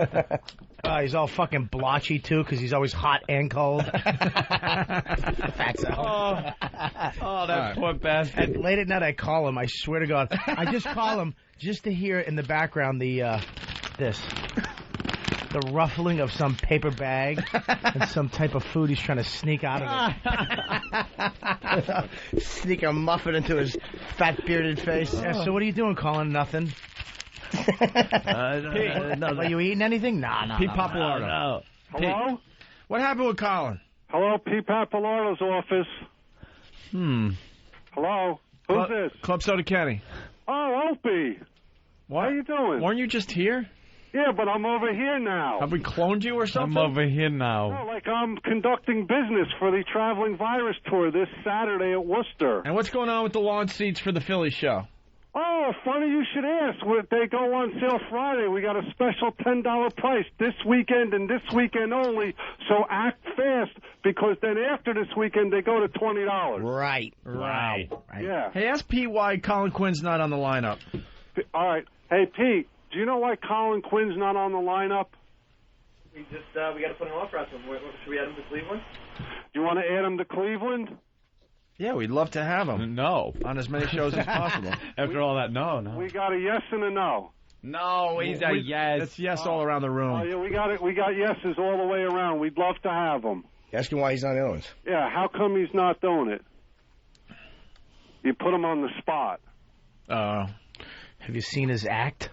He's all fucking blotchy too because he's always hot and cold. Fatso. Oh, that poor bastard. And late at night I call him. I swear to God, I just call him just to hear in the background the ruffling of some paper bag and some type of food he's trying to sneak out of it. Sneak a muffin into his fat bearded face. Yeah, so what are you doing, Colin? Nothing. Are you eating anything? Nah. Pete Papalardo. Hello? What happened with Colin? Hello, Pete Papalardo's office. Hello? Who's this? Club Soda Kenny. Oh, Opie. What? How you doing? Weren't you just here? Yeah, but I'm over here now. Have we cloned you or something? I'm over here now. No, like I'm conducting business for the Traveling Virus Tour this Saturday at Worcester. And what's going on with the lawn seats for the Philly show? Oh, funny you should ask. They go on sale Friday. We got a special $10 price this weekend and this weekend only, so act fast because then after this weekend they go to $20. Right. Yeah. Hey, ask Pete why Colin Quinn's not on the lineup. All right. Hey, Pete, do you know why Colin Quinn's not on the lineup? We got to put an offer out to him. Should we add him to Cleveland? You want to add him to Cleveland? Yeah, we'd love to have him. No. On as many shows as possible. After all that, no. We got a yes and a no. No, he's a yes. It's yes all around the room. Oh, yeah, we got it. We got yeses all the way around. We'd love to have him. Ask him why he's not in it. Yeah, how come he's not doing it? You put him on the spot. Have you seen his act?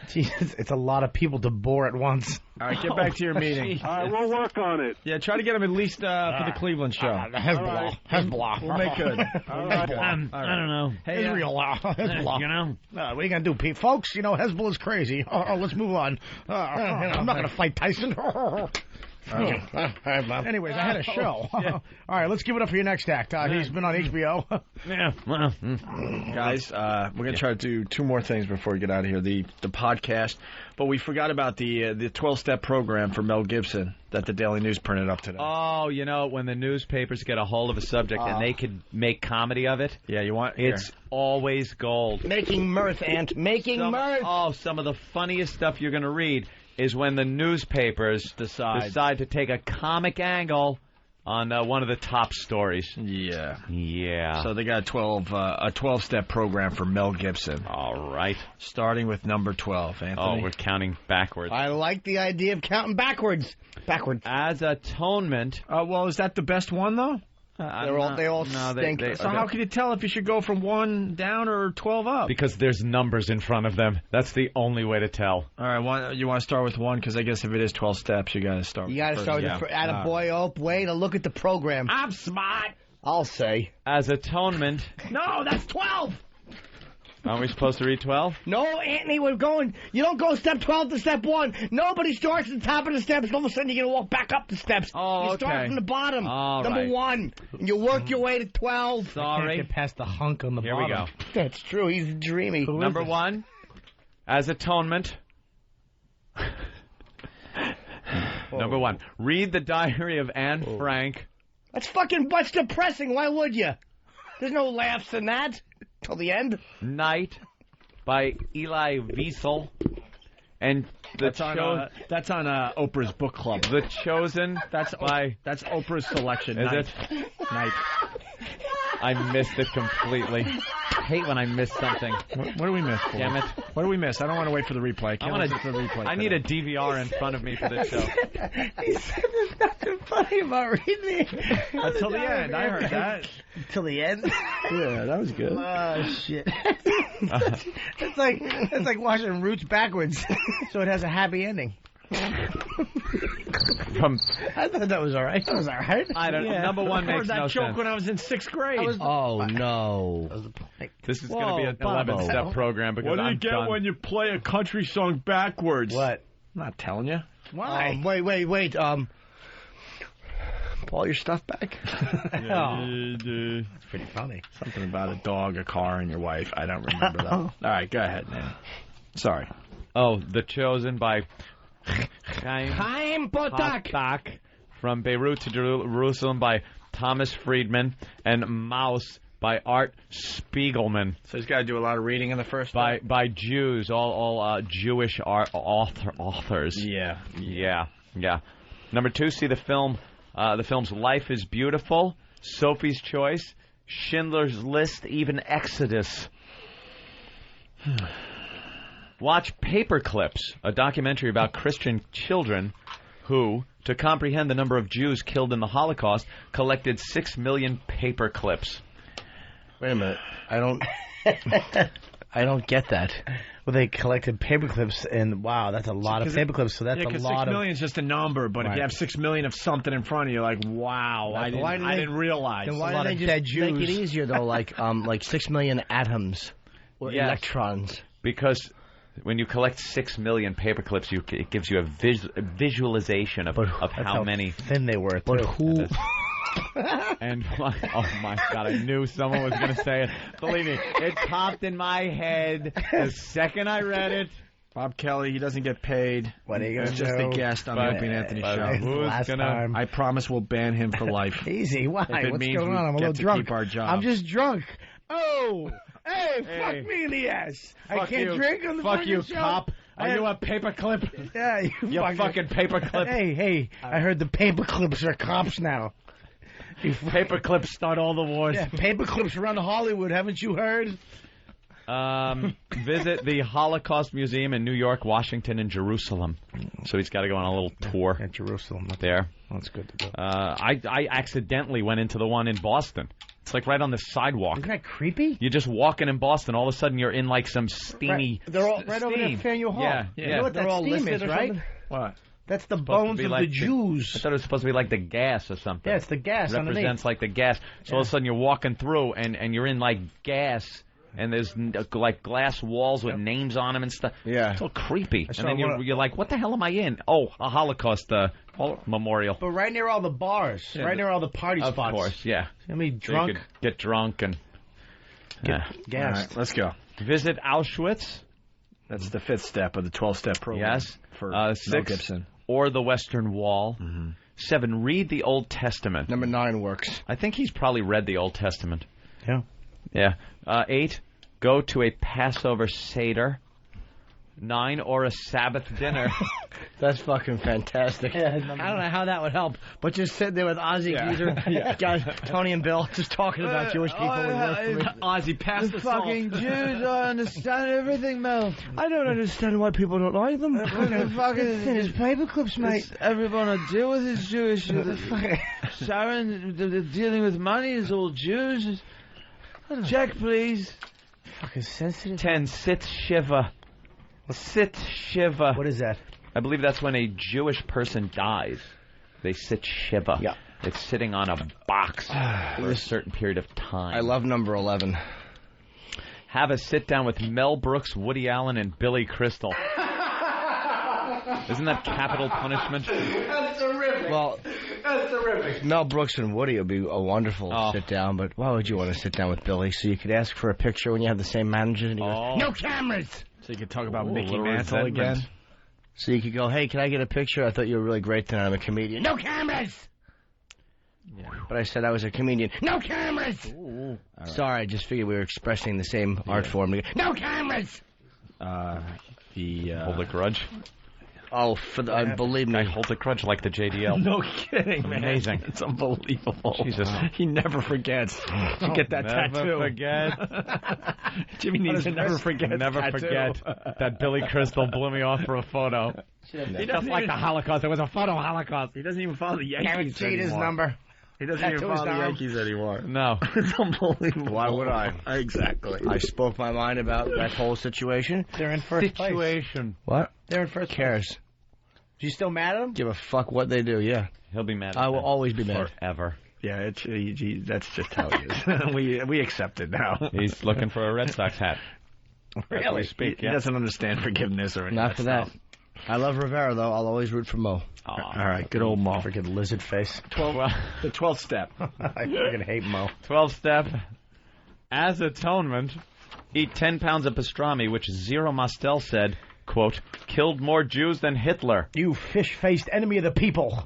Jesus, it's a lot of people to bore at once. All right, get back to your meeting. All right, we'll work on it. Yeah, try to get him at least for the Cleveland show. Hezbollah. We'll make good. I don't know. Hey, Israel, Hezbollah. You know? What are you going to do, Pete? Folks, you know, Hezbollah's crazy. Let's move on. I'm not going to fight Tyson. Anyways, I had a show. All right, let's give it up for your next act. He's been on HBO. Guys, we're going to try to do two more things before we get out of here. The podcast, but we forgot about the 12-step program for Mel Gibson that the Daily News printed up today. Oh, you know, when the newspapers get a hold of a subject and they could make comedy of it. Yeah, it's always gold. Making mirth, Ant. Mirth. Oh, some of the funniest stuff you're going to read is when the newspapers decide to take a comic angle on one of the top stories. Yeah. So they got a 12-step program for Mel Gibson. All right. Starting with number 12, Anthony. Oh, we're counting backwards. I like the idea of counting backwards. As atonement. Well, is that the best one, though? They all stink. So how can you tell if you should go from 1 down or 12 up? Because there's numbers in front of them. That's the only way to tell. All right, you want to start with 1? Because I guess if it is 12 steps, you got to start. You got to start with attaboy, way to look at the program. I'm smart. I'll say. As atonement. No, that's 12. Aren't we supposed to read 12? No, Anthony, we're going. You don't go step 12 to step 1. Nobody starts at the top of the steps. All of a sudden, you're going to walk back up the steps. Oh, you start from the bottom. All number right. 1. And you work your way to 12. Sorry. I can't get past the hunk on the bottom. Here we go. That's true. He's dreamy. Number 1. As atonement. Number 1. Read the diary of Anne Frank. That's depressing. Why would you? There's no laughs in that. Till the end. Night by Elie Wiesel. And that's on Oprah's book club. The Chosen. That's Oprah's selection. Is Night. it? Night. I missed it completely. I hate when I miss something. What do we miss? Damn it. What do we miss? I don't want to wait for the replay. I need a DVR in front of me for this show. He said there's nothing funny about reading it. Until the end. I heard that. Till the end? Yeah, that was good. Oh, shit. It's like watching Roots backwards, so it has a happy ending. I thought that was all right. That was all right. I don't know. Number 1 makes no sense. I heard that joke when I was in 6th grade. No. This is going to be an 11-step program because what do you I'm get done. when you play a country song backwards? What? I'm not telling you. Why? Wait. Pull your stuff back. That's pretty funny. Something about a dog, a car, and your wife. I don't remember that. All right, go ahead, man. Sorry. Oh, The Chosen by Chaim Potok. From Beirut to Jerusalem by Thomas Friedman. And Maus by Art Spiegelman. So he's got to do a lot of reading in the first by Jews, all Jewish authors. Yeah. Number 2, see the film. The film's Life is Beautiful, Sophie's Choice, Schindler's List, even Exodus. Watch Paperclips, a documentary about Christian children who, to comprehend the number of Jews killed in the Holocaust, collected 6 million paperclips. Wait a minute. I don't get that. Well, they collected paperclips, and wow, that's a lot of paperclips. So that's a lot 6 million is just a number, but if you have 6 million of something in front of you, like wow, I didn't realize. Then why did they just make it easier though? Like 6 million atoms or electrons? Because when you collect 6 million paperclips, it gives you a visualization of how many thin they were. But who? And oh my God, I knew someone was going to say it. Believe me, it popped in my head the second I read it. Bob Kelly, he doesn't get paid. What are you going to do? He's just a guest on the Opie and Anthony show. I promise we'll ban him for life. Easy. Why? What's going on? I'm a little drunk. Keep our job. I'm just drunk. Oh, hey, fuck me in the ass. I can't drink on the fuck you, show. cop. Are you a paperclip? Yeah, you fucking paperclip. Hey, I heard the paperclips are cops now. Paperclips start all the wars. Yeah, paperclips around Hollywood, haven't you heard? Visit the Holocaust Museum in New York, Washington, and Jerusalem. So he's got to go on a little tour. At Jerusalem. There. That's good to do. I accidentally went into the one in Boston. It's like right on the sidewalk. Isn't that creepy? You're just walking in Boston. All of a sudden, you're in like some steamy. They're all right over there at Faneuil Hall. Yeah. You know what that steam is, right? What? That's the bones of the Jews. I thought it was supposed to be like the gas or something. Yeah, it's the gas It represents underneath. like the gas. So all of a sudden, you're walking through, and you're in like gas. And there's like glass walls with names on them and stuff. Yeah. It's all creepy. And then you're like, what the hell am I in? Oh, a Holocaust memorial. But right near all the bars. Yeah, right near all the party of spots. Of course, yeah. I mean, So drunk. you could get drunk and Get gassed. All right, let's go. Visit Auschwitz. That's the 5th step of the 12-step program. Yes. For Mel 6, Gibson. or the Western Wall. 7, read the Old Testament. Number 9 works. I think he's probably read the Old Testament. Yeah. Yeah. 8, go to a Passover Seder. 9, or a Sabbath dinner. That's fucking fantastic. Yeah, I don't know how that would help, but just sit there with Ozzy, Geezer, guys, Tony and Bill, just talking about Jewish people. Ozzy, pass the fucking salt. Jews, I understand everything, Mel. I don't understand why people don't like them. His paper clips, mate. Everyone I deal with is Jewish. Sharon, they're dealing with money is all Jews. Check, please. Fucking sensitive. 10, sit Shiva. Sit Shiva. What is that? I believe that's when a Jewish person dies. They sit Shiva. Yeah. It's sitting on a box for a certain period of time. I love number 11. Have a sit down with Mel Brooks, Woody Allen, and Billy Crystal. Isn't that capital punishment? That's terrific. Well, that's terrific. Mel Brooks and Woody would be a wonderful sit down, but why would you want to sit down with Billy? So you could ask for a picture when you have the same manager, and he goes, "No cameras." So you could talk about Mickey Mantle again. So you could go, "Hey, can I get a picture? I thought you were really great tonight. I'm a comedian." No cameras. Yeah. But I said I was a comedian. No cameras. Right. Sorry, I just figured we were expressing the same art form. No cameras. Hold a grudge. Oh, believe me. I hold a grudge like the JDL. No kidding, man. Amazing. It's unbelievable. Jesus. He never forgets. You get that tattoo. Never forget. Jimmy needs to never forget. Never forget that Billy Crystal blew me off for a photo. Just like the Holocaust. It was a photo Holocaust. He doesn't even follow the Yankees anymore. His number. He doesn't even follow the Yankees anymore. No. It's unbelievable. Why would I? Exactly. I spoke my mind about that whole situation. They're in first place. What? They're in first place. Cares? You still mad at him? Give a fuck what they do, yeah. He'll be mad at I will always be mad. Forever. Yeah, that's just how he is. we accept it now. He's looking for a Red Sox hat. Really? Speak, He doesn't understand forgiveness or anything. Not for that. I love Rivera, though. I'll always root for Mo. Oh, all right, good old Mo. Freaking lizard face. The 12th step. I freaking hate Mo. 12th step. As atonement, eat 10 pounds of pastrami, which Zero Mostel said, quote, killed more Jews than Hitler. You fish-faced enemy of the people.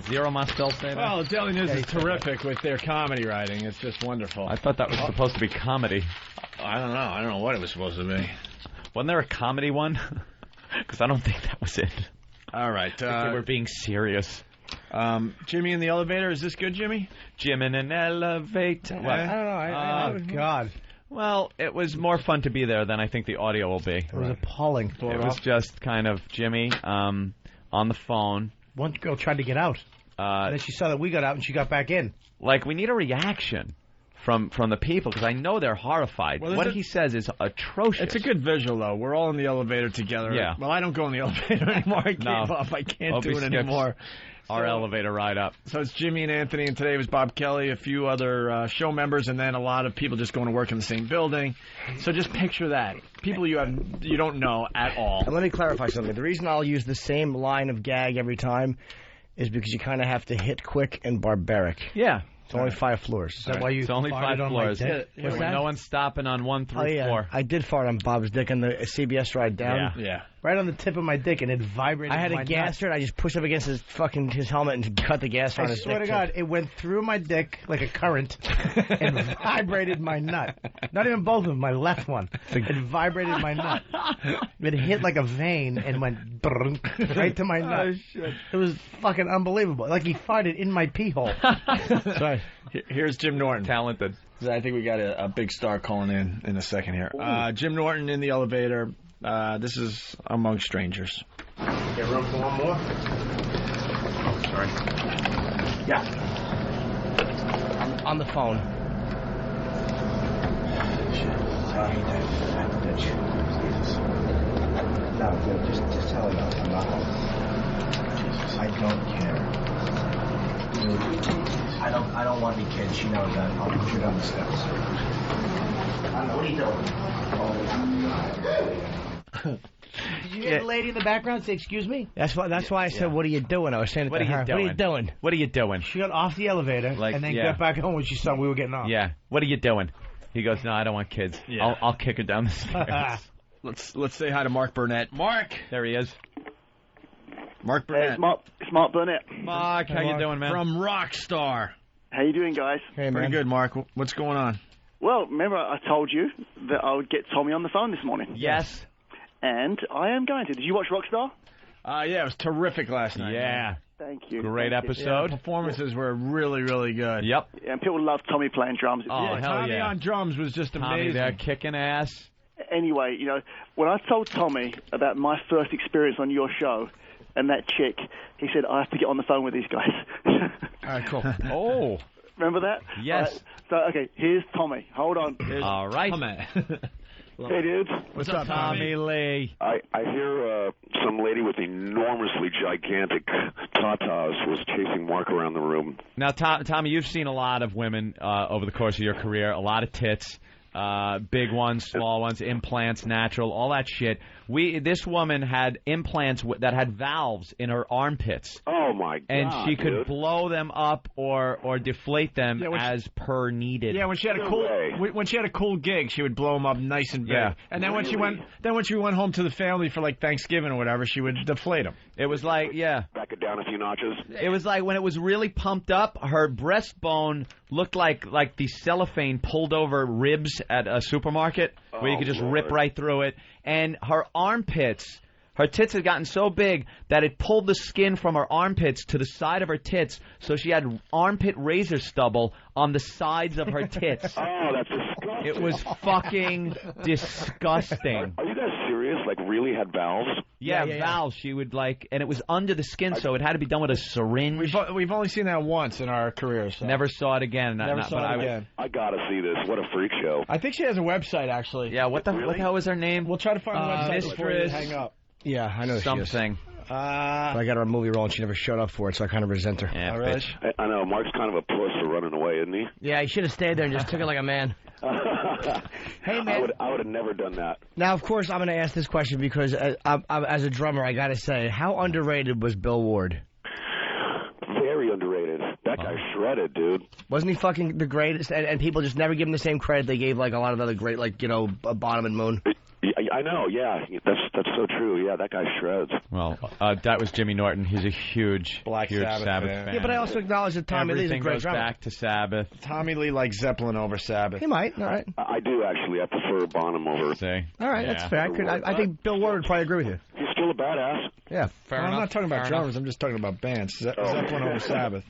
Zero Mostel say that? Well, the Daily News is terrific with their comedy writing. It's just wonderful. I thought that was supposed to be comedy. I don't know. I don't know what it was supposed to be. Wasn't there a comedy one? Because I don't think that was it. All right. I think they were being serious. Jimmy in the elevator. Is this good, Jimmy? Jim in an elevator. What? I don't know. Oh, God. Well, it was more fun to be there than I think the audio will be. It was appalling. It was just kind of Jimmy on the phone. One girl tried to get out. And then she saw that we got out and she got back in. Like, we need a reaction from the people, because I know they're horrified. Well, what he says is atrocious. It's a good visual, though. We're all in the elevator together. Yeah. Well, I don't go in the elevator anymore. I gave up. I can't do it anymore. Our elevator ride up. So it's Jimmy and Anthony, and today was Bob Kelly, a few other show members, and then a lot of people just going to work in the same building. So just picture that. People you don't know at all. And let me clarify something. The reason I'll use the same line of gag every time is because you kind of have to hit quick and barbaric. Yeah. It's only 5 floors. Is that why you It's only 5 floors. What's that? No one's stopping on 1 through 4. I did fart on Bob's dick on the CBS ride down. Yeah. right on the tip of my dick, and it vibrated. I had my a gasser, and I just pushed up against his helmet and cut the gas on I his swear dick. to God, it went through my dick like a current and vibrated my nut. Not even both of them, my left one. It vibrated my nut. It hit like a vein and went brrrr, right to my nut. Oh, shit. It was fucking unbelievable. Like he farted in my pee hole. Sorry. Here's Jim Norton. Talented. I think we got a big star calling in a second here. Jim Norton in the elevator. This is Among Strangers. Get room for one more? Oh, sorry. Yeah. On the phone. No, just tell her I'm not home. I don't care. I don't want any kids. She knows that. I'll put you down the steps. I don't know. What are you doing? Did you hear the lady in the background say, "Excuse me"? That's why I said, "What are you doing?" I was saying it to her. What are you doing? What are you doing? She got off the elevator and then got back home when she saw we were getting off. Yeah. What are you doing? He goes, "No, I don't want kids. Yeah. I'll kick her down the stairs." Let's say hi to Mark Burnett. Mark, there he is. Mark Burnett. Hey, it's Mark Burnett. Mark, how you doing, man? From Rockstar. How you doing, guys? Hey, Pretty good, Mark. What's going on? Well, remember I told you that I would get Tommy on the phone this morning? Yes. And I am going to. Did you watch Rockstar? Yeah, it was terrific last night. Yeah. Thank you. Great Thank you. episode. The performances were really, really good. Yep. Yeah, and people love Tommy playing drums. Oh, hell Tommy yeah. on drums was just Tommy amazing. there kicking ass. Anyway, when I told Tommy about my first experience on your show and that chick, he said, I have to get on the phone with these guys. All right, cool. Oh. Remember that? Yes. Okay, here's Tommy. Hold on. All right. Hey, dudes. What's up, Tommy Lee? I hear some lady with enormously gigantic tatas was chasing Mark around the room. Now, Tommy, you've seen a lot of women over the course of your career, a lot of tits. Big ones, small ones, implants, natural, all that shit. This woman had implants that had valves in her armpits. Oh my god! And she could dude. blow them up or deflate them as per needed. Yeah, when she had a cool gig, she would blow them up nice and big. Yeah. And then when she went home to the family for like Thanksgiving or whatever, she would deflate them. It was like, back it down a few notches. It was like when it was really pumped up, her breastbone looked like the cellophane pulled over ribs at a supermarket where you could just rip right through it. And her armpits, her tits had gotten so big that it pulled the skin from her armpits to the side of her tits, so she had armpit razor stubble on the sides of her tits. Oh, that's disgusting. It was fucking disgusting. Are you guys serious? Like, really had valves? Yeah, valves. She would and it was under the skin, so it had to be done with a syringe. We've only seen that once in our careers. So. Never saw it again. Never saw it again. I gotta see this. What a freak show. I think she has a website, actually. Yeah, what the hell was her name? We'll try to find the website before you Mistress hang up. Yeah, I know something. But I got her a movie role and she never showed up for it, so I kind of resent her. Yeah, really? bitch. I know. Mark's kind of a puss for running away, isn't he? Yeah, he should have stayed there and just took it like a man. Hey, man. I would have never done that. Now, of course, I'm going to ask this question because as a drummer, I got to say, how underrated was Bill Ward? Very underrated. That guy's shredded, dude. Wasn't he fucking the greatest? And people just never give him the same credit they gave like a lot of other great, Bottom and Moon. I know, yeah. That's so true. Yeah, that guy shreds. Well, that was Jimmy Norton. He's a huge Sabbath fan. Yeah, but I also acknowledge that Tommy Lee's a great drummer. Everything goes back to Sabbath. Tommy Lee likes Zeppelin over Sabbath. He might. All right. I do, actually. I prefer Bonham over. All right, that's fair. I think Bill Ward would probably agree with you. He's still a badass. Yeah. I'm not talking about drummers. I'm just talking about bands. Zeppelin over Sabbath.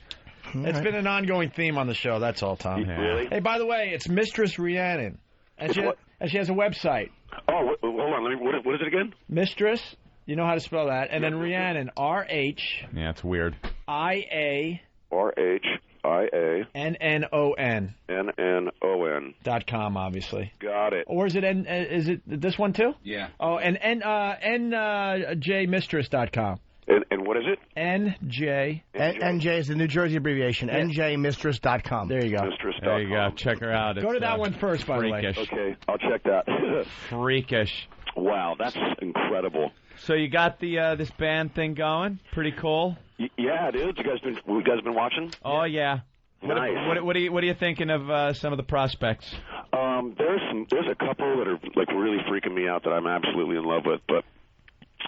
It's been an ongoing theme on the show. That's all, Tom. Yeah. Really? Hey, by the way, it's Mistress Rhiannon. And she has a website. Oh, hold on. What is it again? Mistress. You know how to spell that. And then Rhiannon. R-H. Yeah, it's weird. I-A. R-H-I-A. N-N-O-N. N-N-O-N. .com, obviously. Got it. Or is it this one too? Yeah. Oh, and njmistress.com. And what is it? NJ. NJ is the New Jersey abbreviation. Yeah. NJmistress.com. There you go. Mistress.com. There you go. Check her out. Go to that one first, by the way. Freakish. Okay, I'll check that. Freakish. Wow, that's incredible. So you got this band thing going? Pretty cool. Yeah, dude. You guys been watching? Oh yeah. Nice. What are you thinking of some of the prospects? There's a couple that are like really freaking me out that I'm absolutely in love with, but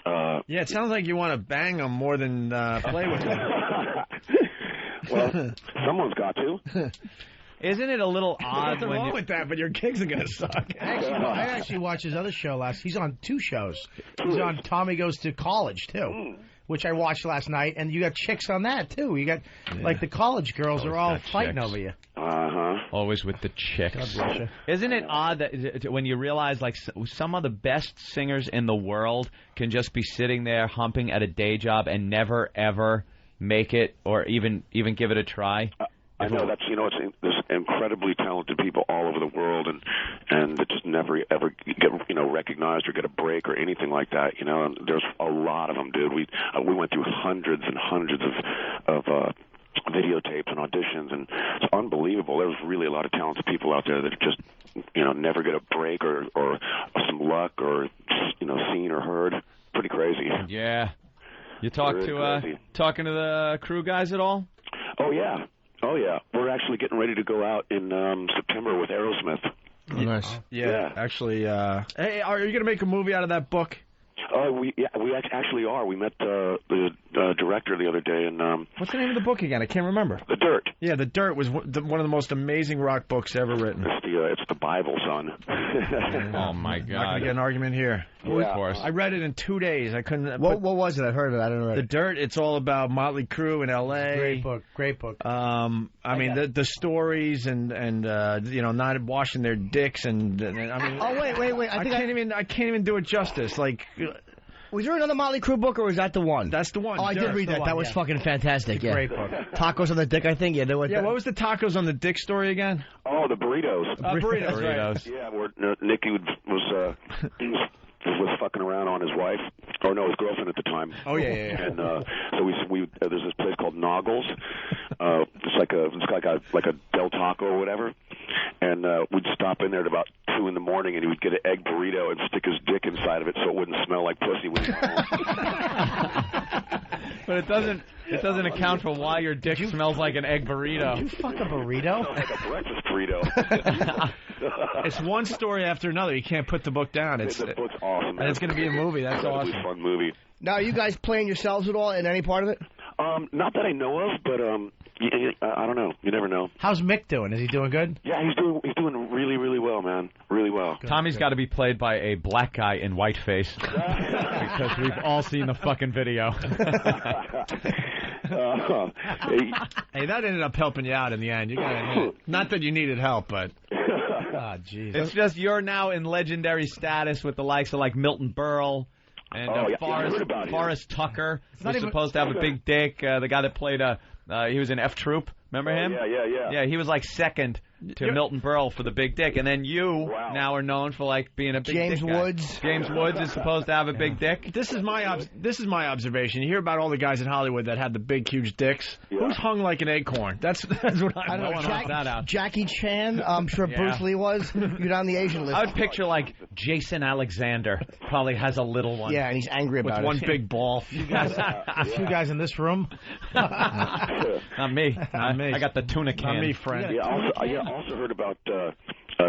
Yeah, it sounds like you want to bang them more than play with them. Well, someone's got to. Isn't it a little odd Nothing when wrong you... with that, but your gigs are going to suck. I actually watched his other show last. He's on 2 shows. He's on Tommy Goes to College too, which I watched last night. And you got chicks on that too. You got like the college girls are all fighting over you. Always with the chicks. Isn't it odd that when you realize like some of the best singers in the world can just be sitting there humping at a day job and never ever make it or even give it a try? I know that's there's incredibly talented people all over the world, and that just never ever get recognized or get a break or anything like that. And there's a lot of them, dude. We went through hundreds and hundreds of videotapes and auditions, and it's unbelievable. There's really a lot of talented people out there that just never get a break or some luck or seen or heard. Pretty crazy. Yeah. You talking to the crew guys at all? Oh yeah. We're actually getting ready to go out in September with Aerosmith. Oh, nice. Yeah. Actually, hey, are you going to make a movie out of that book? We actually are. We met the director the other day, and what's the name of the book again? I can't remember. The Dirt. Yeah, The Dirt was one of the most amazing rock books ever written. It's the Bible, son. Oh my God! Not gonna get an argument here. Yeah. Of course. I read it in 2 days. I couldn't. What was it? I've heard of it. I don't know. The Dirt. It's all about Motley Crue in L.A. Great book. I mean the stories and not washing their dicks and I mean. Oh wait! I can't even do it justice. Like. Was there another Motley Crue book, or was that the one? That's the one. Oh, I did read that. That was fucking fantastic. Yeah. Great book. Tacos on the dick, I think. Yeah. What was the tacos on the dick story again? Oh, the burritos. Burritos. Right. Yeah, where Nicky was fucking around on his wife, or no, his girlfriend at the time. Oh yeah. And so we there's this place called Noggles. It's like a Del Taco or whatever. And we'd stop in there at about 2 in the morning, and he would get an egg burrito and stick his dick inside of it so it wouldn't smell like pussy when he got home. But it doesn't account for why your dick smells like an egg burrito. Did you fuck a burrito? Like a breakfast burrito. It's one story after another. You can't put the book down. The book's awesome, man. And it's going to be a movie. That's awesome. Fun movie. Now, are you guys playing yourselves at all in any part of it? Not that I know of, but I don't know. You never know. How's Mick doing? Is he doing good? Yeah, he's doing really, really well, man. Really well. Tommy's got to be played by a black guy in whiteface because we've all seen the fucking video. Hey, that ended up helping you out in the end. You got to not that you needed help, but. Oh, jeez. It's just you're now in legendary status with the likes of like Milton Berle. And Forrest Tucker was supposed to have a big dick. The guy that played he was in F Troop. Remember him? Yeah. Yeah, he was like second to Milton Berle for the big dick. And then you now are known for like being a big James dick guy. Woods. James Woods is supposed to have a big dick. This is my observation. You hear about all the guys in Hollywood that had the big, huge dicks. Yeah. Who's hung like an acorn? That's what I don't know. that out. Jackie Chan. I'm sure Bruce Lee was. You're on the Asian list. I would picture like Jason Alexander probably has a little one. Yeah, and he's angry about with one big ball. You guys in this room? Not me. Not me. I got the tuna can. Not me, friend. Yeah, I also heard about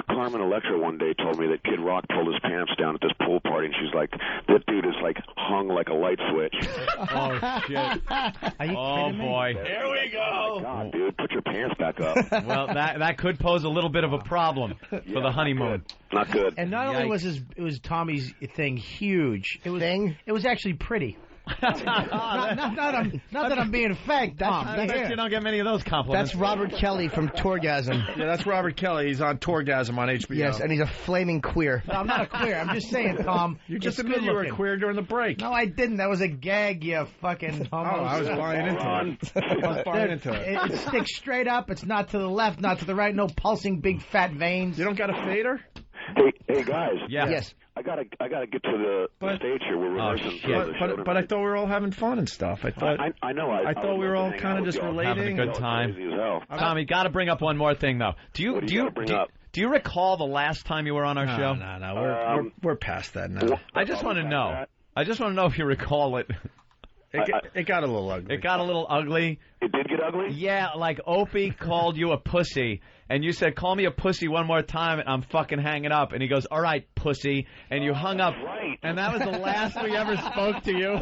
Carmen Electra one day told me that Kid Rock pulled his pants down at this pool party, and she's like, that dude is like hung like a light switch. Oh, shit. Are you kidding me? Boy. Here we go. Oh, my God, dude, put your pants back up. Well, that could pose a little bit of a problem for the honeymoon. Not good. And not only was Tommy's thing huge, it was actually pretty. not that I'm being fake, Tom. I bet you don't get many of those compliments. That's Robert Kelly from Tourgasm. Yeah, that's Robert Kelly. He's on Tourgasm on HBO. Yes, and he's a flaming queer. No, I'm not a queer. I'm just saying, Tom. You just admitted you were a queer during the break. No, I didn't. That was a gag, you fucking homo. Oh, I was buying into it. It sticks straight up. It's not to the left, not to the right. No pulsing big fat veins. You don't got a fader? Hey guys. Yeah. Yes. I gotta get to the stage here. We're rehearsing. But I thought we were all having fun and stuff. I thought. I know. I thought we were all kind of just relating, having a good time. Tommy, got to bring up one more thing though. Do you recall the last time you were on our show? No. We're past that now. I just want to know. I just want to know if you recall it. It got a little ugly. It got a little ugly. It did get ugly? Yeah, like Opie called you a pussy, and you said, call me a pussy one more time, and I'm fucking hanging up. And he goes, all right, pussy. And you hung up. Right. And that was the last we ever spoke to you.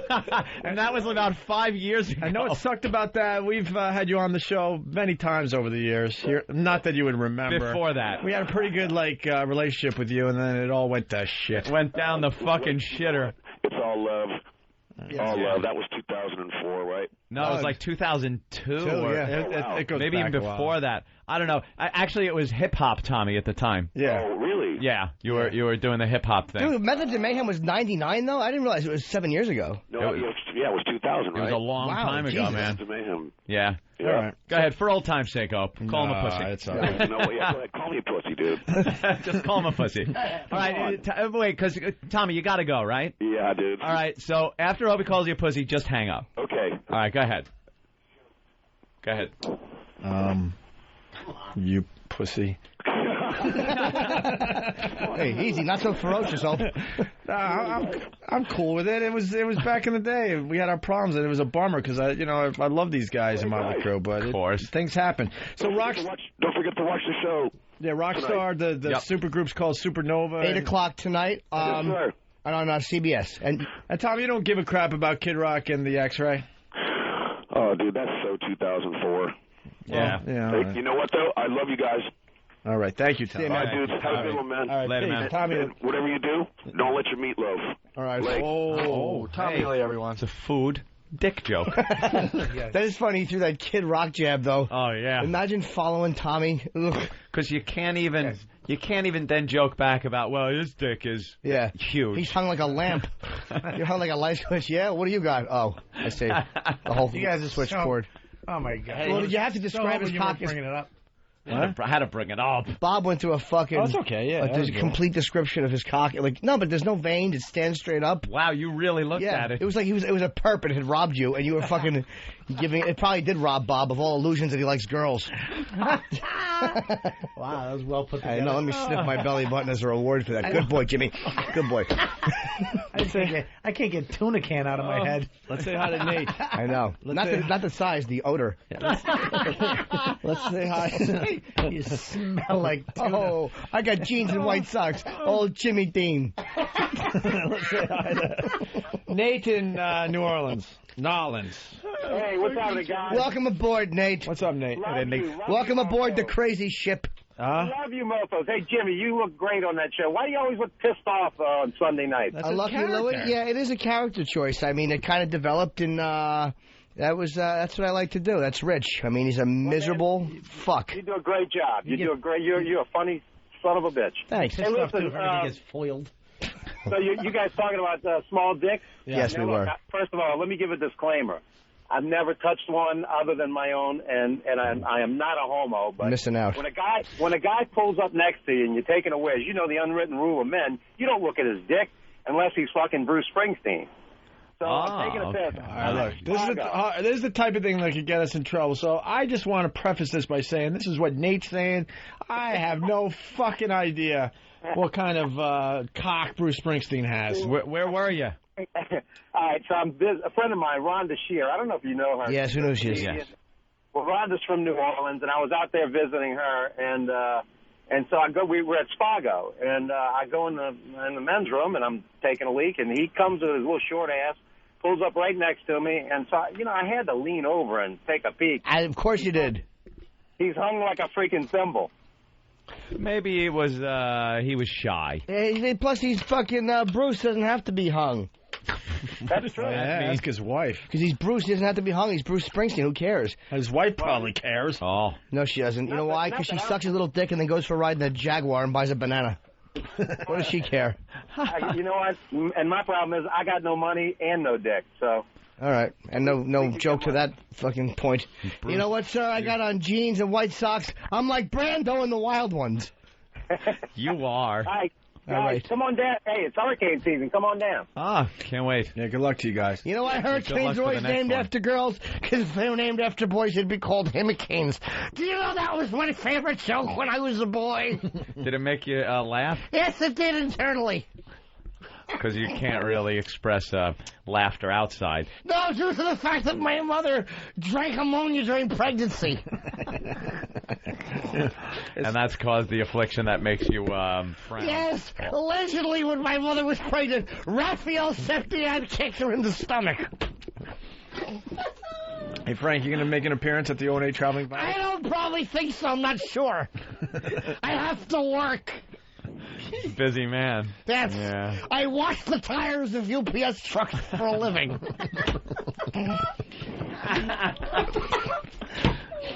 And that was about 5 years ago. I know it sucked about that. We've had you on the show many times over the years. Not that you would remember. Before that. We had a pretty good relationship with you, and then it all went to shit. Went down the fucking shitter. It's all love. All love. That was 2004, right? No, it was like 2002. Or It goes maybe back even a while. before that. I don't know. Actually, it was hip hop, Tommy, at the time. Yeah. Oh, really? Yeah, you were doing the hip hop thing. Dude, Methods of Mayhem was 99, though? I didn't realize it was 7 years ago. No, it was 2000, right? It was a long time ago, Jesus. man. Mayhem. Yeah. Yeah. All right. Go ahead, for old time's sake, Call him a pussy. It's all right. No, yeah, go ahead. Call me a pussy, dude. Just call him a pussy. All right, wait, because Tommy, you got to go, right? Yeah, dude. All right, so after Opie calls you a pussy, just hang up. Okay. All right, go ahead. Go ahead. You pussy. Hey, easy, not so ferocious, Hope. I'm cool with it. It was back in the day. We had our problems, and it was a bummer because I love these guys in Motley Crue, but of course things happen. So Don't forget to watch the show. Yeah, Rockstar. The supergroup's called Supernova. 8 o'clock tonight. Yes, sir. On CBS. And Tom, you don't give a crap about Kid Rock and the X-Ray. Oh, dude, that's so 2004. Yeah. Hey, you know what though? I love you guys. All right, thank you, Tom. All right, dudes. Have a good one, man. All right, later, hey, man. Tommy. And whatever you do, don't let your meat loaf. All right. Like, Tommy Lee, everyone. It's a food dick joke. That is funny. He threw that Kid Rock jab, though. Oh yeah. Imagine following Tommy. Because you can't even then joke back about, well, his dick is huge. He's hung like a lamp. You're hung like a light switch. Yeah, what do you got? Oh, I see. The whole You guys are switchboard. Oh my God! Well, you have to describe his cock. Bringing it up. I had to bring it up. Bob went through a fucking. Oh, it's okay. Yeah, there's a complete description of his cock. Like no, but there's no vein. It stands straight up. Wow, you really looked at it. It was like it was a perp. It had robbed you, and you were fucking giving. It probably did rob Bob of all illusions that he likes girls. Wow, that was well put together. I know. Let me sniff my belly button as a reward for that. Good boy, Jimmy. Good boy. I can't get tuna can out of my head. Let's say hi to Nate. I know. Not the size, the odor. Let's say hi. You smell like tuna. Oh, I got jeans and white socks. Old Jimmy Dean. Let's say hi to Nate in New Orleans. Nolans. Hey, what's happening, guys? Welcome aboard, Nate. What's up, Nate? Welcome aboard the crazy ship. Love you, mofos. Hey, Jimmy, you look great on that show. Why do you always look pissed off on Sunday night? I love you, Louie. Yeah, it is a character choice. I mean, it kind of developed in. That's what I like to do. That's Rich. I mean, he's a miserable fuck. You do a great job. You're a funny son of a bitch. Thanks. Hey, listen, Everything gets foiled. So you guys talking about small dicks? Yes, we were. First of all, let me give a disclaimer. I've never touched one other than my own, and I am not a homo. But missing out. When a guy pulls up next to you and you're taking a whiz, you know the unwritten rule of men. You don't look at his dick unless he's fucking Bruce Springsteen. So I'm taking a piss. All right, look, this is the type of thing that could get us in trouble. So I just want to preface this by saying this is what Nate's saying. I have no fucking idea what kind of cock Bruce Springsteen has. Where were you? All right, so a friend of mine, Rhonda Shear. I don't know if you know her. Yes, who knows she is? Yes. Well, Rhonda's from New Orleans, and I was out there visiting her, and so we were at Spago, and I go in the men's room, and I'm taking a leak, and he comes with his little short ass, pulls up right next to me, and so I had to lean over and take a peek. Of course you did. He's hung like a freaking thimble. Maybe he was shy. Plus, he's fucking Bruce doesn't have to be hung. That's true. Yeah, ask his wife. Because he's Bruce, he doesn't have to be hung. He's Bruce Springsteen. Who cares? His wife probably cares. Oh. No, she doesn't. You know why? Because she sucks his little dick and then goes for a ride in a Jaguar and buys a banana. What does she care? You know what? And my problem is I got no money and no dick, so... All right, and no joke to that fucking point. Bruce. You know what, sir? I got on jeans and white socks. I'm like Brando in The Wild Ones. You are. Hi. Guys, all right. Come on down. Hey, it's hurricane season. Come on down. Ah, can't wait. Yeah, good luck to you guys. You know why hurricanes are always named after girls? Because if they were named after boys, they'd be called hurricanes. Do you know that was my favorite joke when I was a boy? Did it make you laugh? Yes, it did internally. because you can't really express laughter outside. No, due to the fact that my mother drank ammonia during pregnancy. And that's caused the affliction that makes you frown. Yes, allegedly when my mother was pregnant, Raphael Septian kicked her in the stomach. Hey, Frank, you going to make an appearance at the O&A Traveling Bible? I don't probably think so, I'm not sure. I have to work. Busy man. Yeah. I wash the tires of UPS trucks for a living.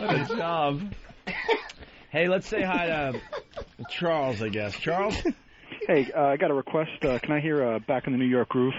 What a job. Hey, let's say hi to Charles, I guess. Charles? Hey, I got a request. Can I hear Back in the New York Groove?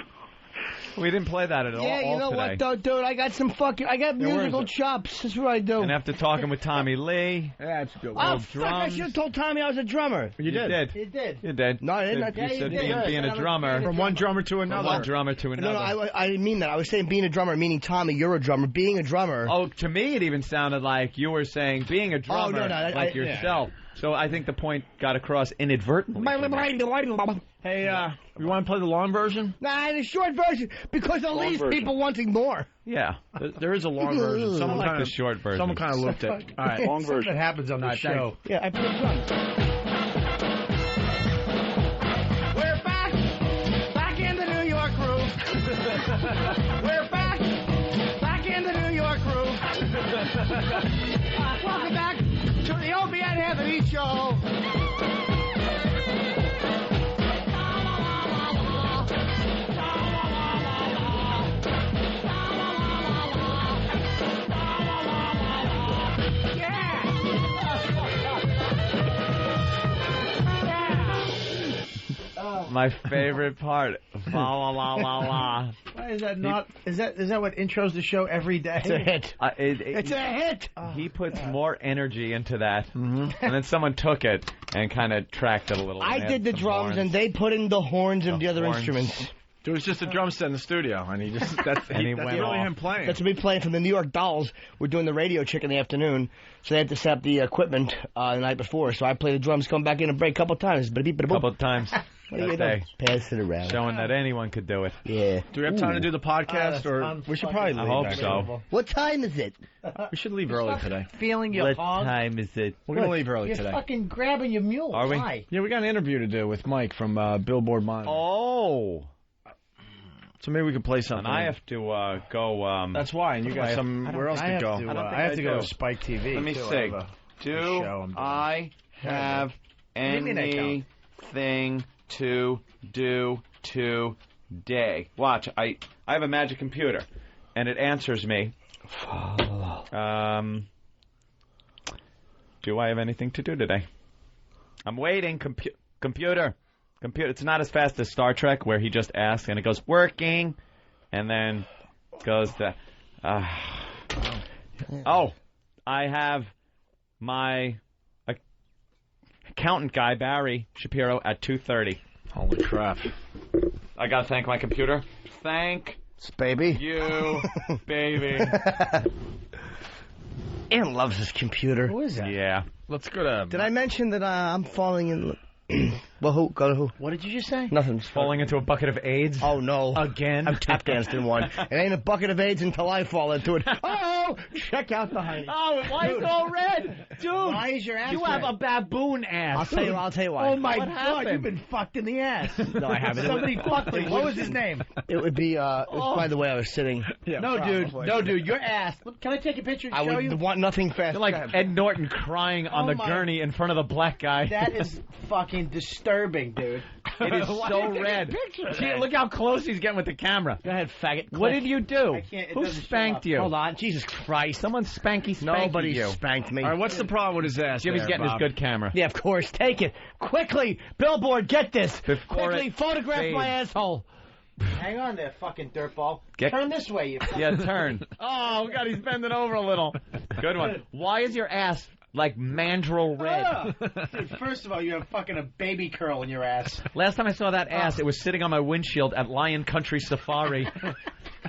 We didn't play that at all. Yeah, you know today. what, though, dude? I got musical chops. That's what I do. And after talking with Tommy Lee. Yeah, that's good. Oh, fuck, I should have told Tommy I was a drummer. You did. You did. You did. No, I didn't. You said being a drummer. From one drummer to another. From one drummer to another. No, I didn't mean that. I was saying being a drummer, meaning Tommy, you're a drummer. Being a drummer. Oh, to me it even sounded like you were saying being a drummer like yourself. Yeah. So I think the point got across inadvertently. Hey, you want to play the long version? Nah, the short version, because of these people wanting more. Yeah. There is a long version. I like the short version. Someone kind of looked at it. All right. Long version. That happens on the show. Yeah, I put a drum. We're back in the New York groove. We're back in the New York groove. Welcome back to the Opie and Anthony Show. My favorite part. La la la la la. Why is that not? Is that what intros the show every day? It's a hit. It's a hit. He puts more energy into that, and then someone took it and kind of tracked it a little. I did the drums, and they put in the horns and the other instruments. It was just a drum set in the studio, and that's really him playing. That's me playing from the New York Dolls. We're doing the radio chick in the afternoon, so they had to set up the equipment the night before. So I played the drums, come back in and break a couple times. Couple of times. That day. Pass it around. Showing that anyone could do it. Yeah. Do we have time to do the podcast, or we should probably leave? I hope so. What time is it? We should leave early today. Feeling your hog? Time is it? We're going to leave early today. You're fucking grabbing your mule. Are we? Why? Yeah, we got an interview to do with Mike from Billboard Monitor. Oh. So maybe we could play something. And I have to go. That's why, and you got somewhere else to go. I have to go to Spike TV. Let me see. Do I have anything to do today? Watch. I have a magic computer, and it answers me. Do I have anything to do today? I'm waiting. Computer. It's not as fast as Star Trek, where he just asks and it goes working, and then goes to. I have my accountant guy Barry Shapiro at 2:30. Holy crap! I gotta thank my computer. Thank baby you, baby. Ian loves his computer. Who is that? Yeah. Let's go to. Did I mention that I'm falling in? Well, who? Go to who? What did you just say? Nothing. Falling into a bucket of AIDS? Oh, no. Again? I'm tap danced in one. It ain't a bucket of AIDS until I fall into it. Oh! Check out the honey. Oh, why is it all red? Dude, why is your ass you red? have a baboon ass. I'll tell you why. Oh, my What God, happened? you've been fucked in the ass. No, I haven't. Somebody fucked him. What was his name? It would be, by the way I was sitting. Yeah, no, probably. dude, your ass. Look, can I take a picture and I show would you? want nothing fast. You're like Ed Norton crying on the my- gurney in front of the black guy. That is fucking disturbing, dude. It is so red. Gee, look how close he's getting with the camera. Go ahead, faggot. What did you do? I can't- it Who doesn't show spanked up. you? Hold on. Jesus Christ. Someone spanky Nobody you. spanked me. All right, what's the problem with his ass? Jimmy's there, getting Bob? his good camera. Yeah, of course. Take it. Quickly. Billboard, get this. Before Quickly, it photograph fades. my asshole. Hang on there, fucking dirtball. Get- Turn this way, you fucking... Yeah, turn. Oh, God, he's bending over a little. Good one. Why is your ass like mandrill red? Dude, first of all, you have fucking a baby curl in your ass. Last time I saw that ass, it was sitting on my windshield at Lion Country Safari.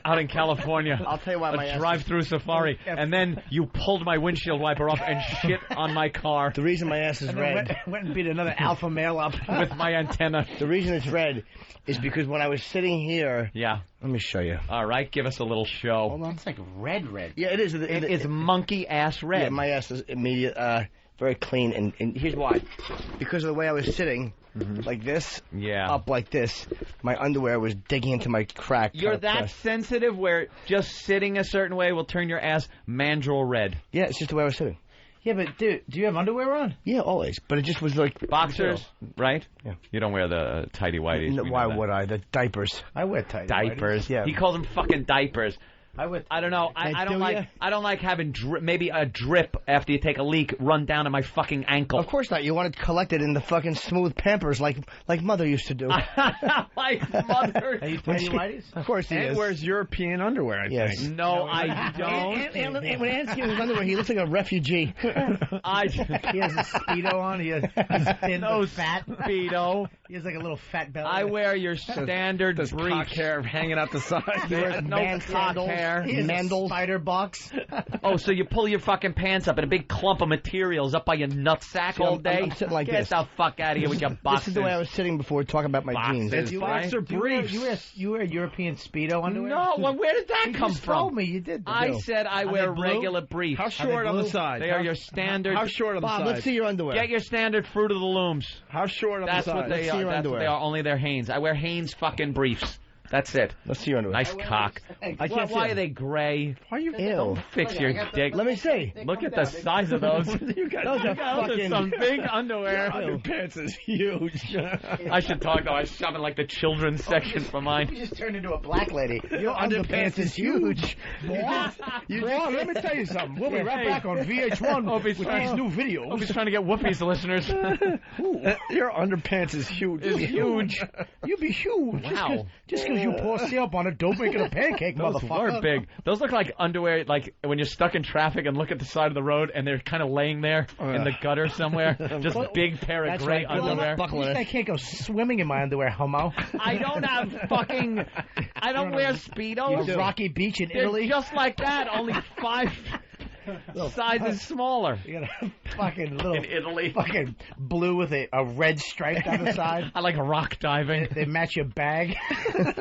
out in California. I'll tell you why my ass drive-through safari, and then you pulled my windshield wiper off and shit on my car. The reason my ass is And red. then went and beat another alpha male up. With my antenna. The reason it's red is because when I was sitting here. Yeah. Let me show you. All right, give us a little show. Hold on. It's like red. Yeah, it is. It's monkey ass red. Yeah, my ass is immediate, very clean, and here's why. Because of the way I was sitting, like this, up like this, my underwear was digging into my crack. You're that sensitive where just sitting a certain way will turn your ass mandrel red. Yeah, it's just the way I was sitting. Yeah, but dude, do you have underwear on? Yeah, always. But it just was like boxers, right? Yeah. You don't wear the tighty whities. No, why would I? The diapers. I wear tighty diapers. whities. Yeah. He calls them fucking diapers. I don't know. I don't like having maybe a drip after you take a leak run down to my fucking ankle. Of course not. You want it collected in the fucking smooth Pampers like Mother used to do. Like Mother. Are you tighty whities? Of course he Ant is. wears European underwear, I Yes. think. No, I don't. And when Ant's in his underwear, he looks like a refugee. He has a Speedo on. He's thin but fat. Speedo. He has like a little fat belly. I wear your standard Does brief cock hair hanging out the side. He wears no man cock sandals. hair. He has Mandals. a spider box. Oh, so you pull your fucking pants up and a big clump of materials up by your nutsack See, all I'm day? sitting like Get this. the fuck out of here with your boxers. This is the way I was sitting before talking about my jeans. Boxers. You Boxer briefs. You wear European Speedo underwear? No, well, where did that You come just from? told me you did. I said I Are wear they blue? regular briefs. How short on the blue? side? They are your standard. How short on the Bob, side? let's see your underwear. Get your standard Fruit of the Looms. How short on That's the side? what they Let's see are. your That's what underwear. they are. Only they're Hanes. I wear Hanes fucking briefs. That's it. Let's see your underwear. Nice cock. I can't see Why it. are they gray? Why are you? Ew. Fix your dick. Let me see. Look at the size of those. You got Those are Those are fucking. some big underwear. Your pants is huge. I should talk though. I shove in like the children's section for mine. You just turned into a black lady. Your underpants is huge. Boy, let me tell you something. We'll be right back on VH1 with these new videos. Hope he's trying to get Whoopi's listeners. Your underpants is huge. It's huge. You be huge. Wow. Just because you pour syrup on it, don't make it a pancake, Those motherfucker. were big. Those look like underwear, like when you're stuck in traffic and look at the side of the road and they're kind of laying there in the gutter somewhere. Just big pair of That's gray right. underwear. Buckle in it. I can't go swimming in my underwear, homo. I don't have fucking. I don't wear Speedos. You Rocky Beach in They're Italy. just like that, only 5 sizes smaller. You got a fucking little In Italy. fucking blue with a red stripe down the side. I like rock diving. They match your bag.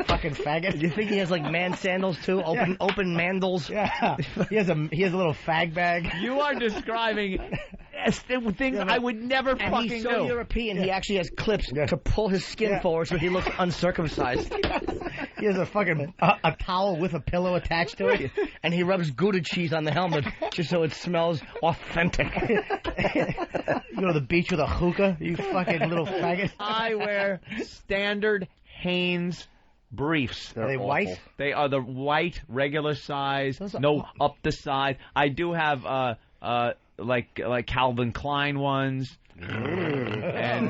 Fucking faggot. Do you think he has like man sandals too? Open mandals. Yeah. He has a little fag bag. You are describing things I would never And fucking he's so do. European, he actually has clips to pull his skin forward so he looks uncircumcised. He has a fucking a towel with a pillow attached to it. And he rubs Gouda cheese on the helmet just so it smells authentic. You go to the beach with a hookah, you fucking little faggot. I wear standard Hanes briefs. Are they white? They are the white regular size. No up the side. I do have like Calvin Klein ones. And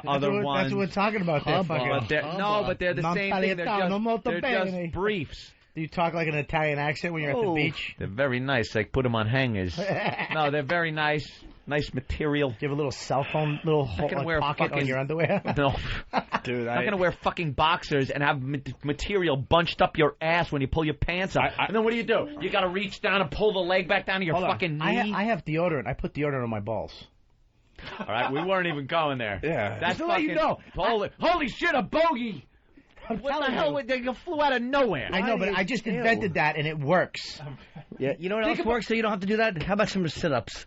other ones. That's what we're talking about there, fucker. But they're the same thing. They're just briefs. Do you talk like an Italian accent when you're at the beach? They're very nice. Like put them on hangers. No, they're very nice. Nice material. Do you have a little cell phone, little pocket on your underwear? No. Dude, I'm not going to wear fucking boxers and have material bunched up your ass when you pull your pants up. And then what do? You got to reach down and pull the leg back down to your fucking knee? I have deodorant. I put deodorant on my balls. All right, we weren't even going there. Yeah. That's to let you know. Holy shit, a bogey! What the hell? They flew out of nowhere. I know, but I just invented that, and it works. Yeah, you know what else works so you don't have to do that? How about some sit-ups?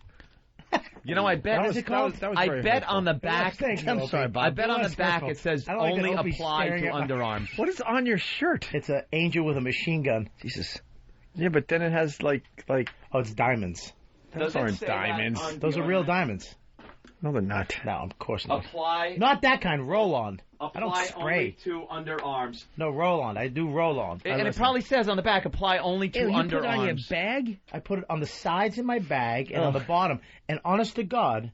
You know, I bet. I bet on the back. I'm sorry, Bob. I bet on the back it says only apply to underarms. What is on your shirt? It's an angel with a machine gun. Jesus. Yeah, but then it has like. Oh, it's diamonds. Those aren't diamonds. Those are real diamonds. No, they're not. No, of course not. Apply. Not that kind. Roll on. I don't Apply spray. only to underarms. No, roll on. I do roll on. And it probably says on the back, apply only to underarms. You put it on your bag? I put it on the sides of my bag and on the bottom. And honest to God,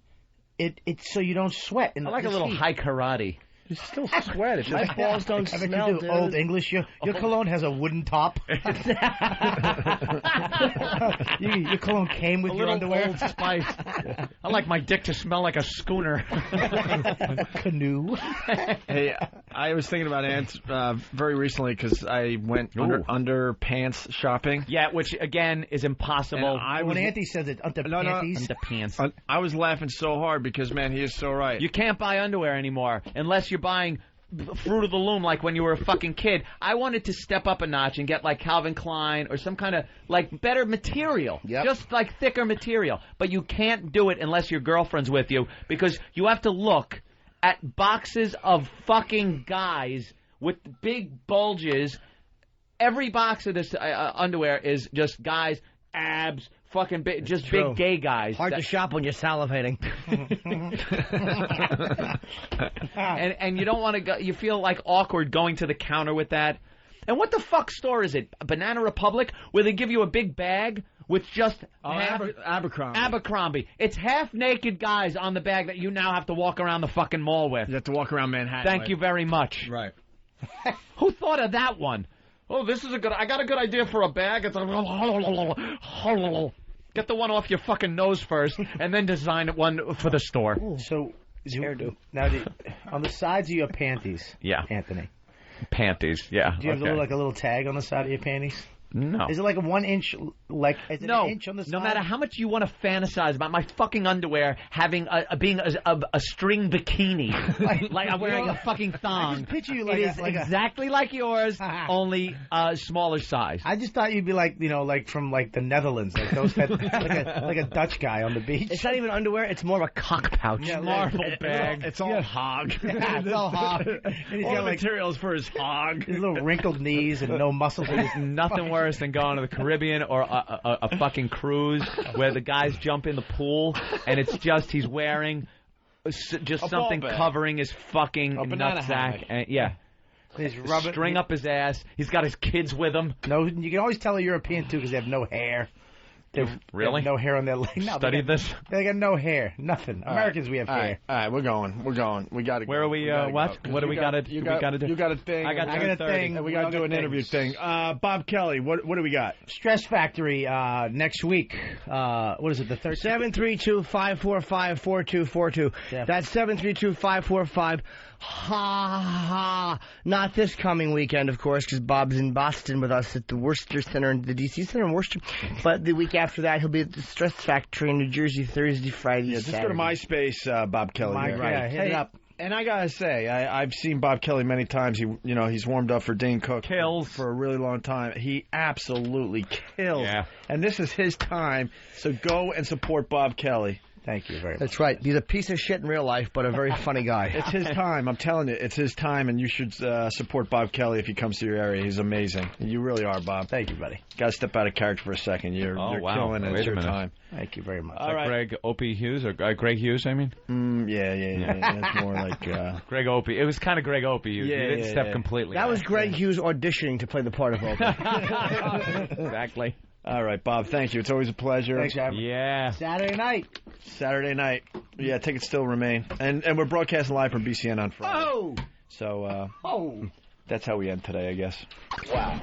it's so you don't sweat. I like a little high karate. You still sweat. It's just balls don't I bet smell, you do dude. Old English. Your cologne has a wooden top. Your cologne came with A your little underwear. Old Spice. I like my dick to smell like a schooner. Canoe. Hey, I was thinking about ants very recently because I went underpants shopping. Yeah, which again is impossible. When Auntie says it, underpanties. Underpants. I was laughing so hard because, man, he is so right. You can't buy underwear anymore unless you're buying Fruit of the Loom like when you were a fucking kid. I wanted to step up a notch and get like Calvin Klein or some kind of like better material. Just like thicker material. But you can't do it unless your girlfriend's with you because you have to look at boxes of fucking guys with big bulges. Every box of this underwear is just guys, abs, fucking big, just big gay guys. Hard to shop when you're salivating. and you don't want to go. You feel like awkward going to the counter with that. And what the fuck store is it? Banana Republic, where they give you a big bag with just Abercrombie. Abercrombie. It's half naked guys on the bag that you now have to walk around the fucking mall with. You have to walk around Manhattan. Thank you very much. Right. Who thought of that one? Oh, this is I got a good idea for a bag. It's get the one off your fucking nose first, and then design one for the store. So, now on the sides of your panties, Anthony. Panties, yeah. Do you have a little tag on the side of your panties? No. Is it like a 1 inch? Like is it no, an inch on the side? no matter how much you want to fantasize about my fucking underwear having being a string bikini, like I'm wearing a fucking thong. I just picture you it is exactly like yours, only a smaller size. I just thought you'd be like like from like the Netherlands, like those like a Dutch guy on the beach. It's not even underwear; it's more of a cock pouch. Yeah, marble bag. It's all hog. It's all hog. And he's all got the materials for his hog. His little wrinkled knees and no muscles. There's nothing worse than going to the Caribbean or a fucking cruise where the guys jump in the pool and it's just he's wearing just something covering his fucking nutsack. And, He's rubbing, string up his ass. He's got his kids with him. No, you can always tell a European too because they have no hair. Really? They have no hair on their leg. No, Studied this? They got no hair. Nothing. Americans, we have hair. All right, we're going. We got to go. Where are we? What? What do we got to do? You got a thing. I got a thing. And we got to do an interview thing. Bob Kelly, what do we got? Stress Factory next week. What is it, the 13th? 732-545-4242. Yeah. That's 732-545. Not this coming weekend, of course, because Bob's in Boston with us at the Worcester Center, the DC Center in Worcester. But the week after that, he'll be at the Stress Factory in New Jersey Thursday, Friday, Just go to MySpace, Bob Kelly. Hit it up. And I gotta say, I've seen Bob Kelly many times. He's warmed up for Dane Cook for a really long time. He absolutely kills. Yeah. And this is his time. So go and support Bob Kelly. Thank you very much. That's right. He's a piece of shit in real life, but a very funny guy. It's his time. I'm telling you, it's his time, and you should support Bob Kelly if he comes to your area. He's amazing. You really are, Bob. Thank you, buddy. Got to step out of character for a second. You're killing it. It's your time. Thank you very much. All right. Greg Opie Hughes or Greg Hughes, I mean? Yeah. It's more like Greg Opie. It was kind of Greg Opie. You didn't step completely. That was Greg Hughes auditioning to play the part of Opie. Exactly. All right, Bob, thank you. It's always a pleasure. Thanks, Robert. Yeah. Saturday night. Yeah, tickets still remain. And we're broadcasting live from BCN on Friday. Oh! So that's how we end today, I guess. Wow.